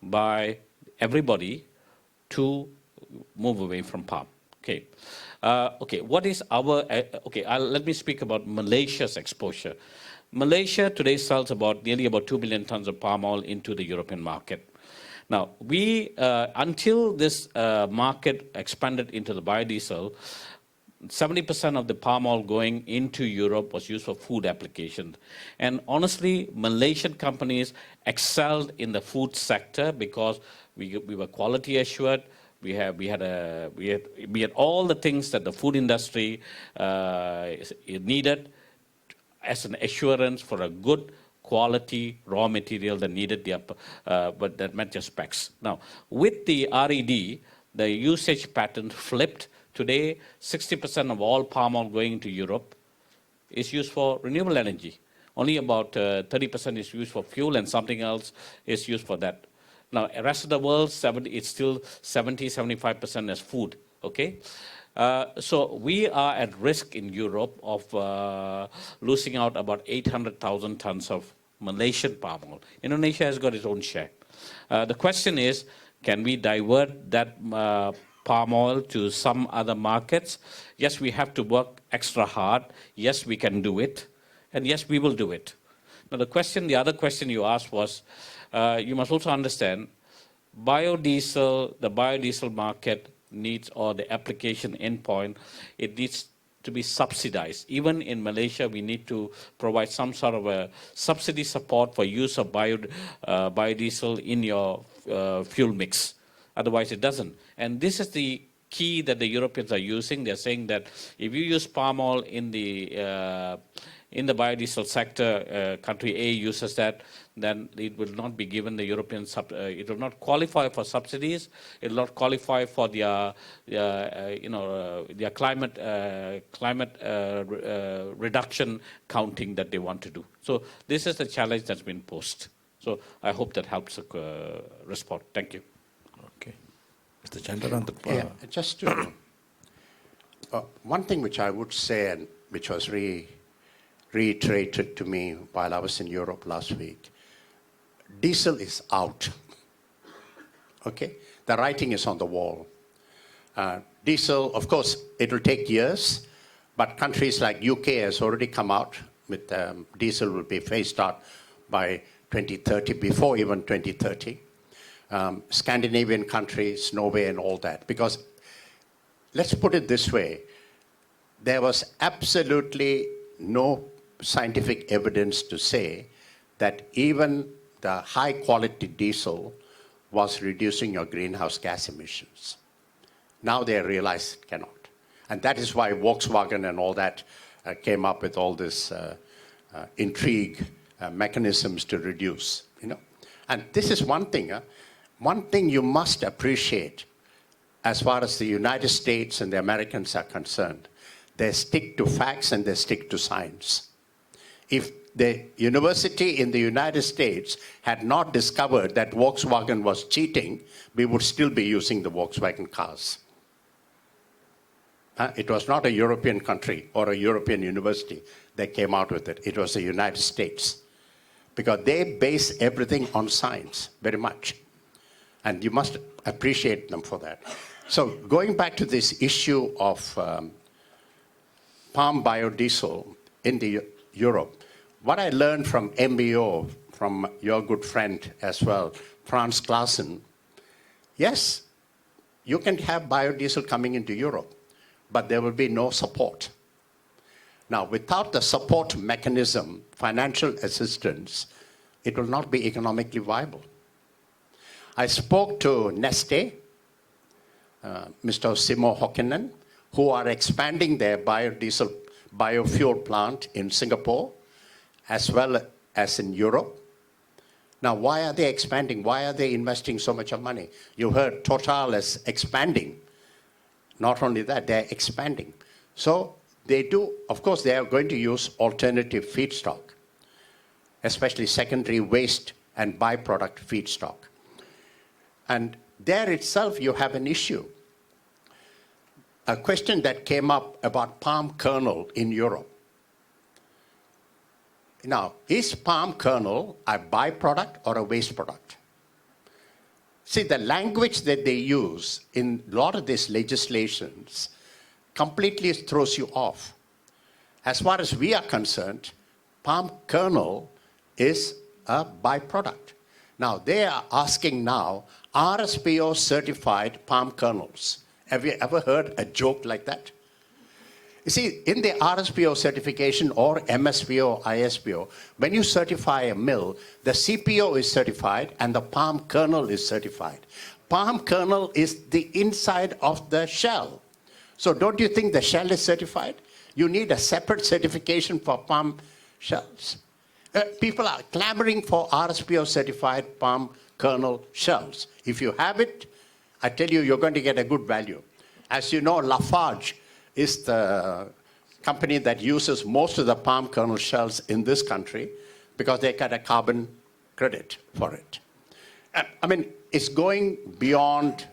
by everybody to move away from palm. Okay. What is our... let me speak about Malaysia's exposure. Malaysia today sells nearly about 2 billion tons of palm oil into the European market. Now, we, until this market expanded into the biodiesel, 70% of the palm oil going into Europe was used for food applications. And honestly, Malaysian companies excelled in the food sector because we were quality assured. We had all the things that the food industry needed as an assurance for a good quality raw material that needed but that met your specs. Now, with the RED, the usage pattern flipped. Today, 60% of all palm oil going into Europe is used for renewable energy. Only about 30% is used for fuel, and something else is used for that. Now, the rest of the world, it's still 70-75% as food. Okay. So we are at risk in Europe of losing out about 800,000 tons of Malaysian palm oil. Indonesia has got its own share. The question is, can we divert that palm oil to some other markets? Yes, we have to work extra hard. Yes, we can do it. And yes, we will do it. Now, the other question you asked was, you must also understand, the biodiesel market needs, or the application endpoint, it needs to be subsidized. Even in Malaysia, we need to provide some sort of a subsidy support for use of biodiesel in your fuel mix. Otherwise, it doesn't. And this is the key that the Europeans are using. They're saying that if you use palm oil in the biodiesel sector, country A uses that, then it will not be given the European, it will not qualify for subsidies. It will not qualify for their climate reduction counting that they want to do. So this is the challenge that's been posed. So I hope that helps respond. Thank you. Okay. Mr. Chandran. Yeah, just to... one thing which I would say, and which was reiterated to me while I was in Europe last week, diesel is out. Okay? The writing is on the wall. Diesel, of course, it will take years, but countries like UK has already come out with diesel will be phased out by 2030, before even 2030. Scandinavian countries, Norway and all that. Because, let's put it this way, there was absolutely no scientific evidence to say that even the high quality diesel was reducing your greenhouse gas emissions. Now they realize it cannot. And that is why Volkswagen and all that came up with all this intrigue mechanisms to reduce, you know. And this is one thing. One thing you must appreciate as far as the United States and the Americans are concerned. They stick to facts and they stick to science. If the university in the United States had not discovered that Volkswagen was cheating, we would still be using the Volkswagen cars. It was not a European country or a European university that came out with it. It was the United States. Because they base everything on science, very much. And you must appreciate them for that. So going back to this issue of palm biodiesel in Europe, what I learned from MBO, from your good friend as well, Franz Claassen, yes, you can have biodiesel coming into Europe, but there will be no support. Now, without the support mechanism, financial assistance, it will not be economically viable. I spoke to Neste, Mr. Simo Hokkinen, who are expanding their biofuel plant in Singapore, as well as in Europe. Now, why are they expanding? Why are they investing so much of money? You heard Total is expanding. Not only that, they're expanding. So they do, of course, they are going to use alternative feedstock, especially secondary waste and byproduct feedstock. And there itself, you have an issue. A question that came up about palm kernel in Europe. Now, is palm kernel a byproduct or a waste product? See, the language that they use in a lot of these legislations completely throws you off. As far as we are concerned, palm kernel is a byproduct. Now, they are asking now RSPO certified palm kernels. Have you ever heard a joke like that? You see, in the RSPO certification or MSPO, ISPO, when you certify a mill, the CPO is certified and the palm kernel is certified. Palm kernel is the inside of the shell. So don't you think the shell is certified? You need a separate certification for palm shells. People are clamoring for RSPO certified palm kernel shells. If you have it, I tell you, you're going to get a good value. As you know, Lafarge is the company that uses most of the palm kernel shells in this country because they get a carbon credit for it. I mean, it's going beyond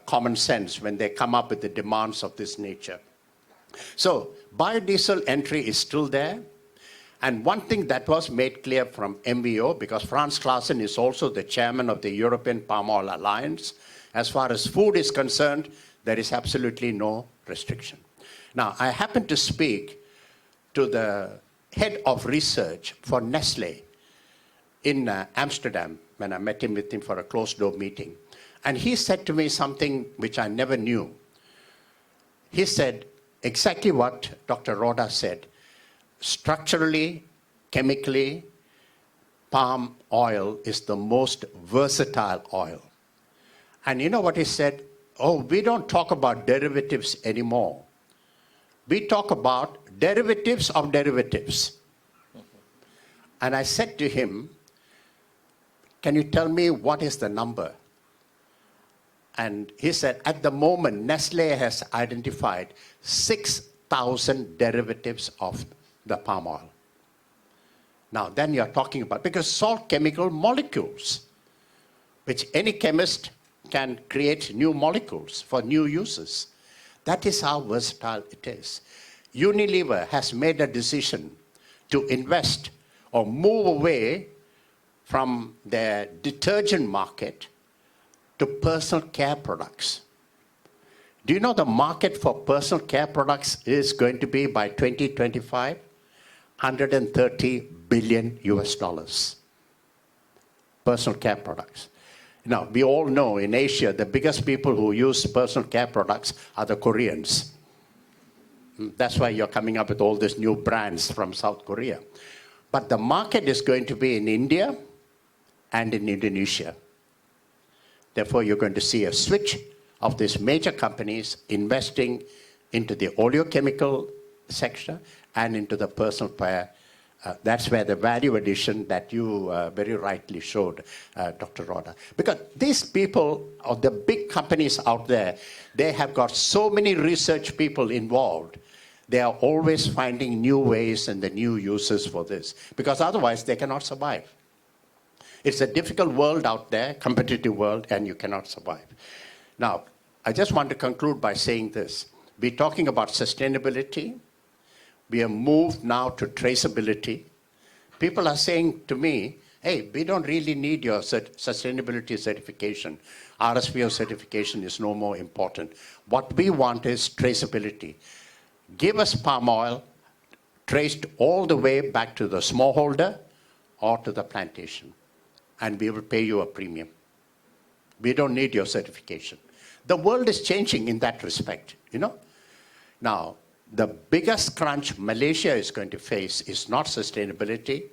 common sense when they come up with the demands of this nature. So biodiesel entry is still there. And one thing that was made clear from MBO, because Franz Claassen is also the chairman of the European Palm Oil Alliance, as far as food is concerned, there is absolutely no restriction. Now, I happened to speak to the head of research for Nestle in Amsterdam when I met him with him for a closed-door meeting. And he said to me something which I never knew. He said exactly what Dr. Roda said. Structurally, chemically, palm oil is the most versatile oil. And you know what he said? Oh, we don't talk about derivatives anymore. We talk about derivatives of derivatives. And I said to him, can you tell me what is the number? And he said, at the moment, Nestle has identified 6,000 derivatives of the palm oil. Now, then you're talking about, because salt chemical molecules, which any chemist can create new molecules for new uses. That is how versatile it is. Unilever has made a decision to invest or move away from their detergent market to personal care products. Do you know the market for personal care products is going to be by 2025? $130 billion US dollars. Personal care products. Now, we all know in Asia, the biggest people who use personal care products are the Koreans. That's why you're coming up with all these new brands from South Korea. But the market is going to be in India and in Indonesia. Therefore, you're going to see a switch of these major companies investing into the oleochemical sector and into the personal care. That's where the value addition that you very rightly showed, Dr. Roda. Because these people, or the big companies out there, they have got so many research people involved. They are always finding new ways and the new uses for this. Because otherwise, they cannot survive. It's a difficult world out there, competitive world, and you cannot survive. Now, I just want to conclude by saying this. We're talking about sustainability. We have moved now to traceability. People are saying to me, hey, we don't really need your sustainability certification. RSPO certification is no more important. What we want is traceability. Give us palm oil traced all the way back to the smallholder or to the plantation, and we will pay you a premium. We don't need your certification. The world is changing in that respect, you know. Now, the biggest crunch Malaysia is going to face is not sustainability,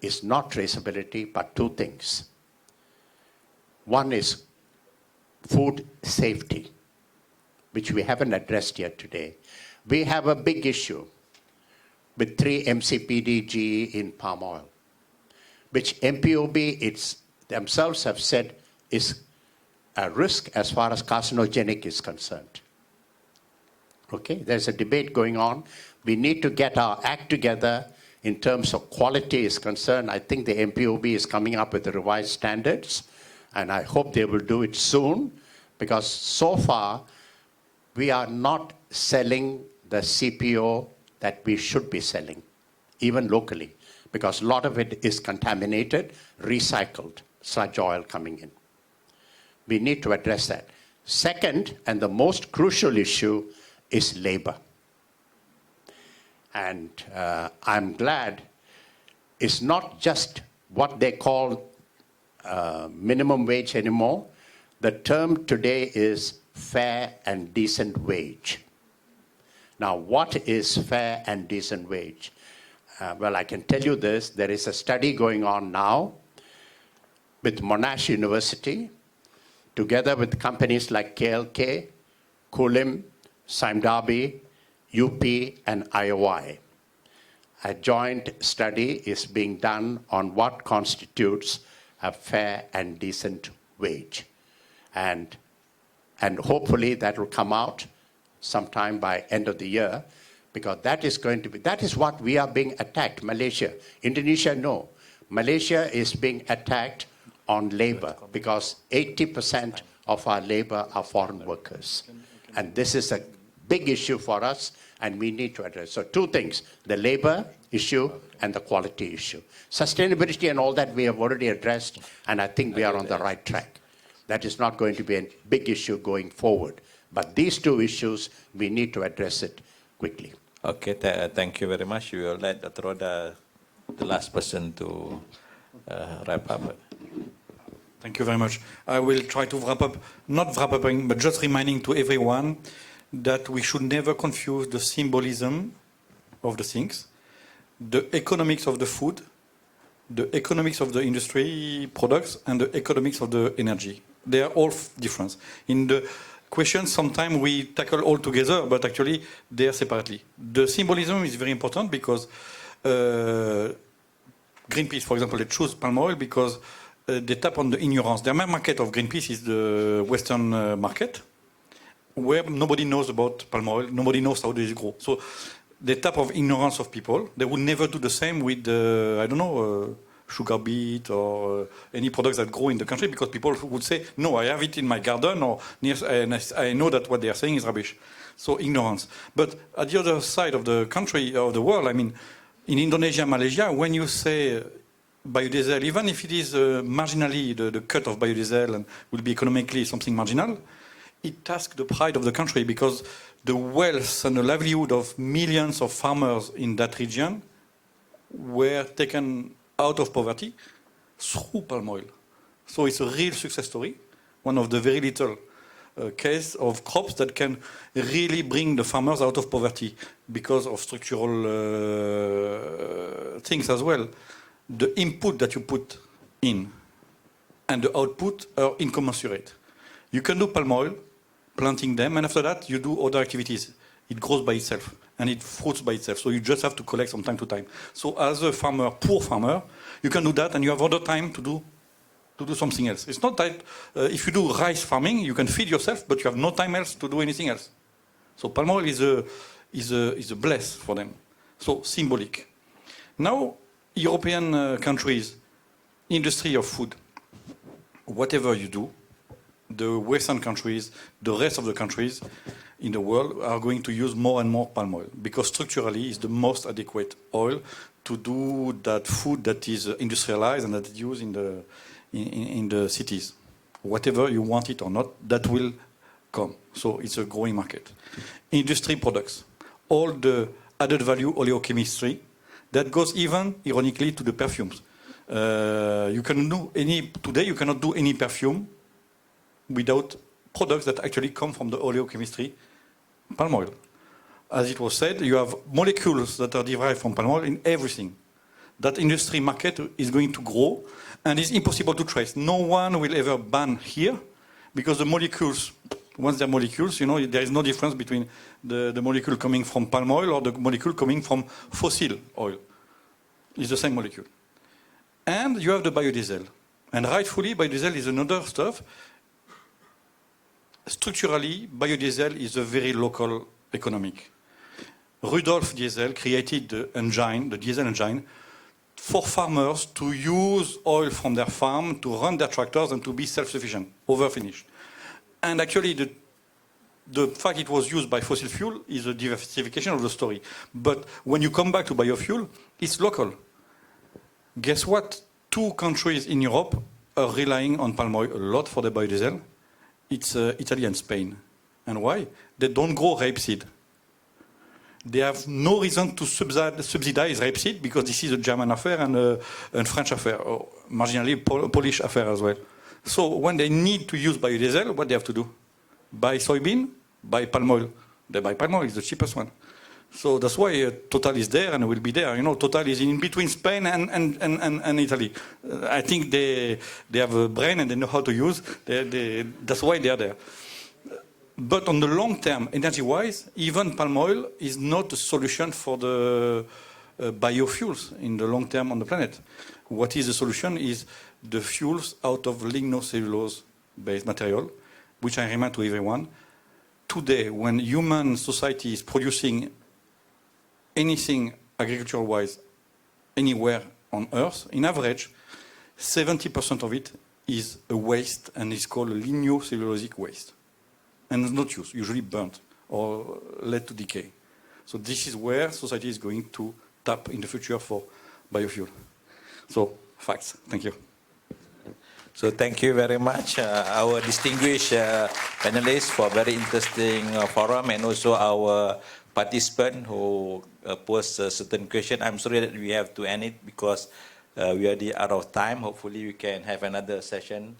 is not traceability, but two things. One is food safety, which we haven't addressed yet today. We have a big issue with 3 MCPD-GE in palm oil, which MPOB themselves have said is a risk as far as carcinogenic is concerned. Okay, there's a debate going on. We need to get our act together in terms of quality is concerned. I think the MPOB is coming up with the revised standards, and I hope they will do it soon, because so far we are not selling the CPO that we should be selling, even locally, because a lot of it is contaminated, recycled, sludge oil coming in. We need to address that. Second, and the most crucial issue, is labor. And I'm glad it's not just what they call minimum wage anymore. The term today is fair and decent wage. Now, what is fair and decent wage? Well, I can tell you this. There is a study going on now with Monash University, together with companies like KLK, Kulim, Sime UP, and IOI. A joint study is being done on what constitutes a fair and decent wage. And hopefully that will come out sometime by end of the year, because that is what we are being attacked. Malaysia, Indonesia, no. Malaysia is being attacked on labor, because 80% of our labor are foreign workers. And this is a big issue for us, and we need to address. So two things, the labor issue and the quality issue. Sustainability and all that we have already addressed, and I think we are on the right track. That is not going to be a big issue going forward. But these two issues, we need to address it quickly. Okay, thank you very much. We will let Dr. Roda, the last person, to wrap up. Thank you very much. I will try to wrap up, not wrap up, but just reminding to everyone that we should never confuse the symbolism of the things, the economics of the food, the economics of the industry products, and the economics of the energy. They are all different. In the questions, sometimes we tackle all together, but actually they are separately. The symbolism is very important because Greenpeace, for example, they choose palm oil because they tap on the ignorance. The main market of Greenpeace is the Western market, where nobody knows about palm oil, nobody knows how this grows. So they tap of ignorance of people. They would never do the same with, I don't know, sugar beet or any products that grow in the country, because people would say, no, I have it in my garden, or and I know that what they are saying is rubbish. So ignorance. But at the other side of the country, of the world, I mean, in Indonesia, Malaysia, when you say biodiesel, even if it is marginally, the cut of biodiesel and will be economically something marginal, it tasks the pride of the country, because the wealth and the livelihood of millions of farmers in that region were taken out of poverty through palm oil. So it's a real success story, one of the very little case of crops that can really bring the farmers out of poverty because of structural things as well. The input that you put in and the output are incommensurate. You can do palm oil, planting them, and after that you do other activities. It grows by itself and it fruits by itself. So you just have to collect from time to time. So as a farmer, poor farmer, you can do that, and you have other time to do something else. It's not that if you do rice farming, you can feed yourself, but you have no time else to do anything else. So palm oil is a bless for them. So symbolic. Now, European countries, industry of food, whatever you do, the Western countries, the rest of the countries in the world are going to use more and more palm oil, because structurally it's the most adequate oil to do that food that is industrialized and that is used in the cities. Whatever you want it or not, that will come. So it's a growing market. Industry products, all the added value oleochemistry, that goes even, ironically, to the perfumes. Today you cannot do any perfume without products that actually come from the oleochemistry palm oil. As it was said, you have molecules that are derived from palm oil in everything. That industry market is going to grow, and it's impossible to trace. No one will ever ban here, because the molecules, once they're molecules, there is no difference between the molecule coming from palm oil or the molecule coming from fossil oil. It's the same molecule. And you have the biodiesel. And rightfully, biodiesel is another stuff. Structurally, biodiesel is a very local economic. Rudolf Diesel created the diesel engine, for farmers to use oil from their farm to run their tractors and to be self-sufficient, over-finished. And actually, the fact it was used by fossil fuel is a diversification of the story. But when you come back to biofuel, it's local. Guess what? 2 countries in Europe are relying on palm oil a lot for the biodiesel. It's Italy and Spain. And why? They don't grow rapeseed. They have no reason to subsidize rapeseed, because this is a German affair and a French affair, or marginally Polish affair as well. So when they need to use biodiesel, what they have to do? Buy soybean, buy palm oil. They buy palm oil, it's the cheapest one. So that's why Total is there and will be there. Total is in between Spain and Italy. I think they have a brain and they know how to use. That's why they are there. But on the long term, energy-wise, even palm oil is not a solution for the biofuels in the long term on the planet. What is the solution is the fuels out of lignocellulose-based material, which I remind to everyone. Today, when human society is producing anything agricultural-wise anywhere on Earth, in average, 70% of it is a waste and is called lignocellulosic waste. And it's not used, usually burnt or led to decay. So this is where society is going to tap in the future for biofuel. So, facts. Thank you. So thank you very much, our distinguished panelists, for a very interesting forum, and also our participant who posed a certain question. I'm sorry that we have to end it because we are out of time. Hopefully we can have another session,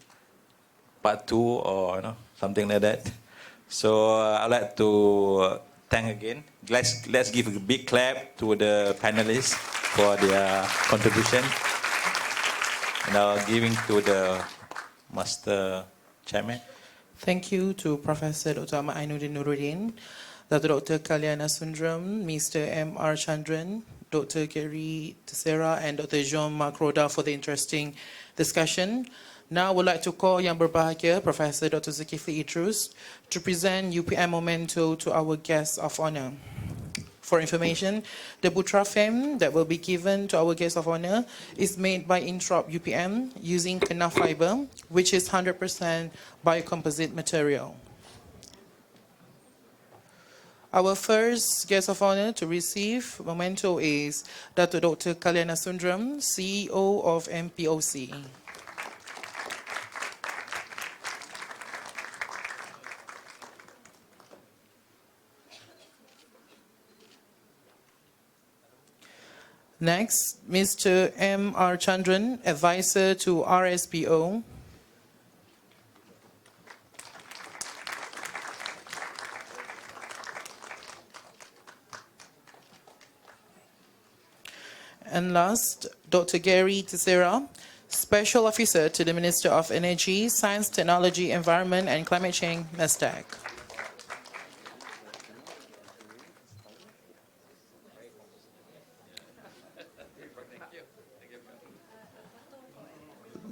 part 2 or something like that. So I'd like to thank again. Let's give a big clap to the panelists for their contribution. Now giving to the Master Chairman. Thank you to Professor Dr. Ahmad Ainuddin Nuruddin, Dr. Kalyana Sundram, Mr. M.R. Chandran, Dr. Gary Teixeira, and Dr. Jean-Marc Roda for the interesting discussion. Now I would like to call Yang Berbahagia, Professor Dr. Zulkifli Idrus, to present UPM Memento to our guests of honor. For information, the Butra fame that will be given to our guests of honor is made by Introp UPM using Kena fiber, which is 100% biocomposite material. Our first guest of honor to receive memento is Dr. Kalyana Sundram, CEO of MPOC. Next, Mr. M.R. Chandran, advisor to RSPO. And last, Dr. Gary Teixeira, Special Officer to the Minister of Energy, Science, Technology, Environment and Climate Change, MESTEC.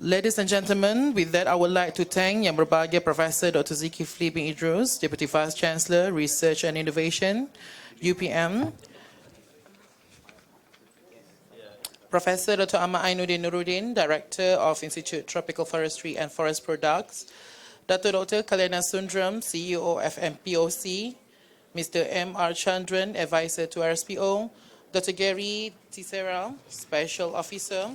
Ladies and gentlemen, with that, I would like to thank Yang Berbahagia Professor Dr. Zulkifli bin Idrus, Deputy Vice Chancellor, Research and Innovation, UPM, Professor Dr. Ahmad Ainuddin Nuruddin, Director of Institute Tropical Forestry and Forest Products, Dr. Kalyana Sundram, CEO of MPOC, Mr. M.R. Chandran, Advisor to RSPO, Dr. Gary Tissera, Special Officer,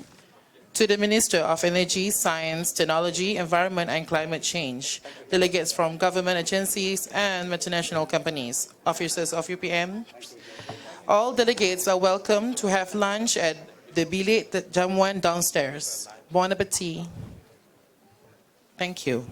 to the Minister of Energy, Science, Technology, Environment and Climate Change, delegates from government agencies and multinational companies, officers of UPM. All delegates are welcome to have lunch at the Bilik Jamuan downstairs. Bon appetit. Thank you.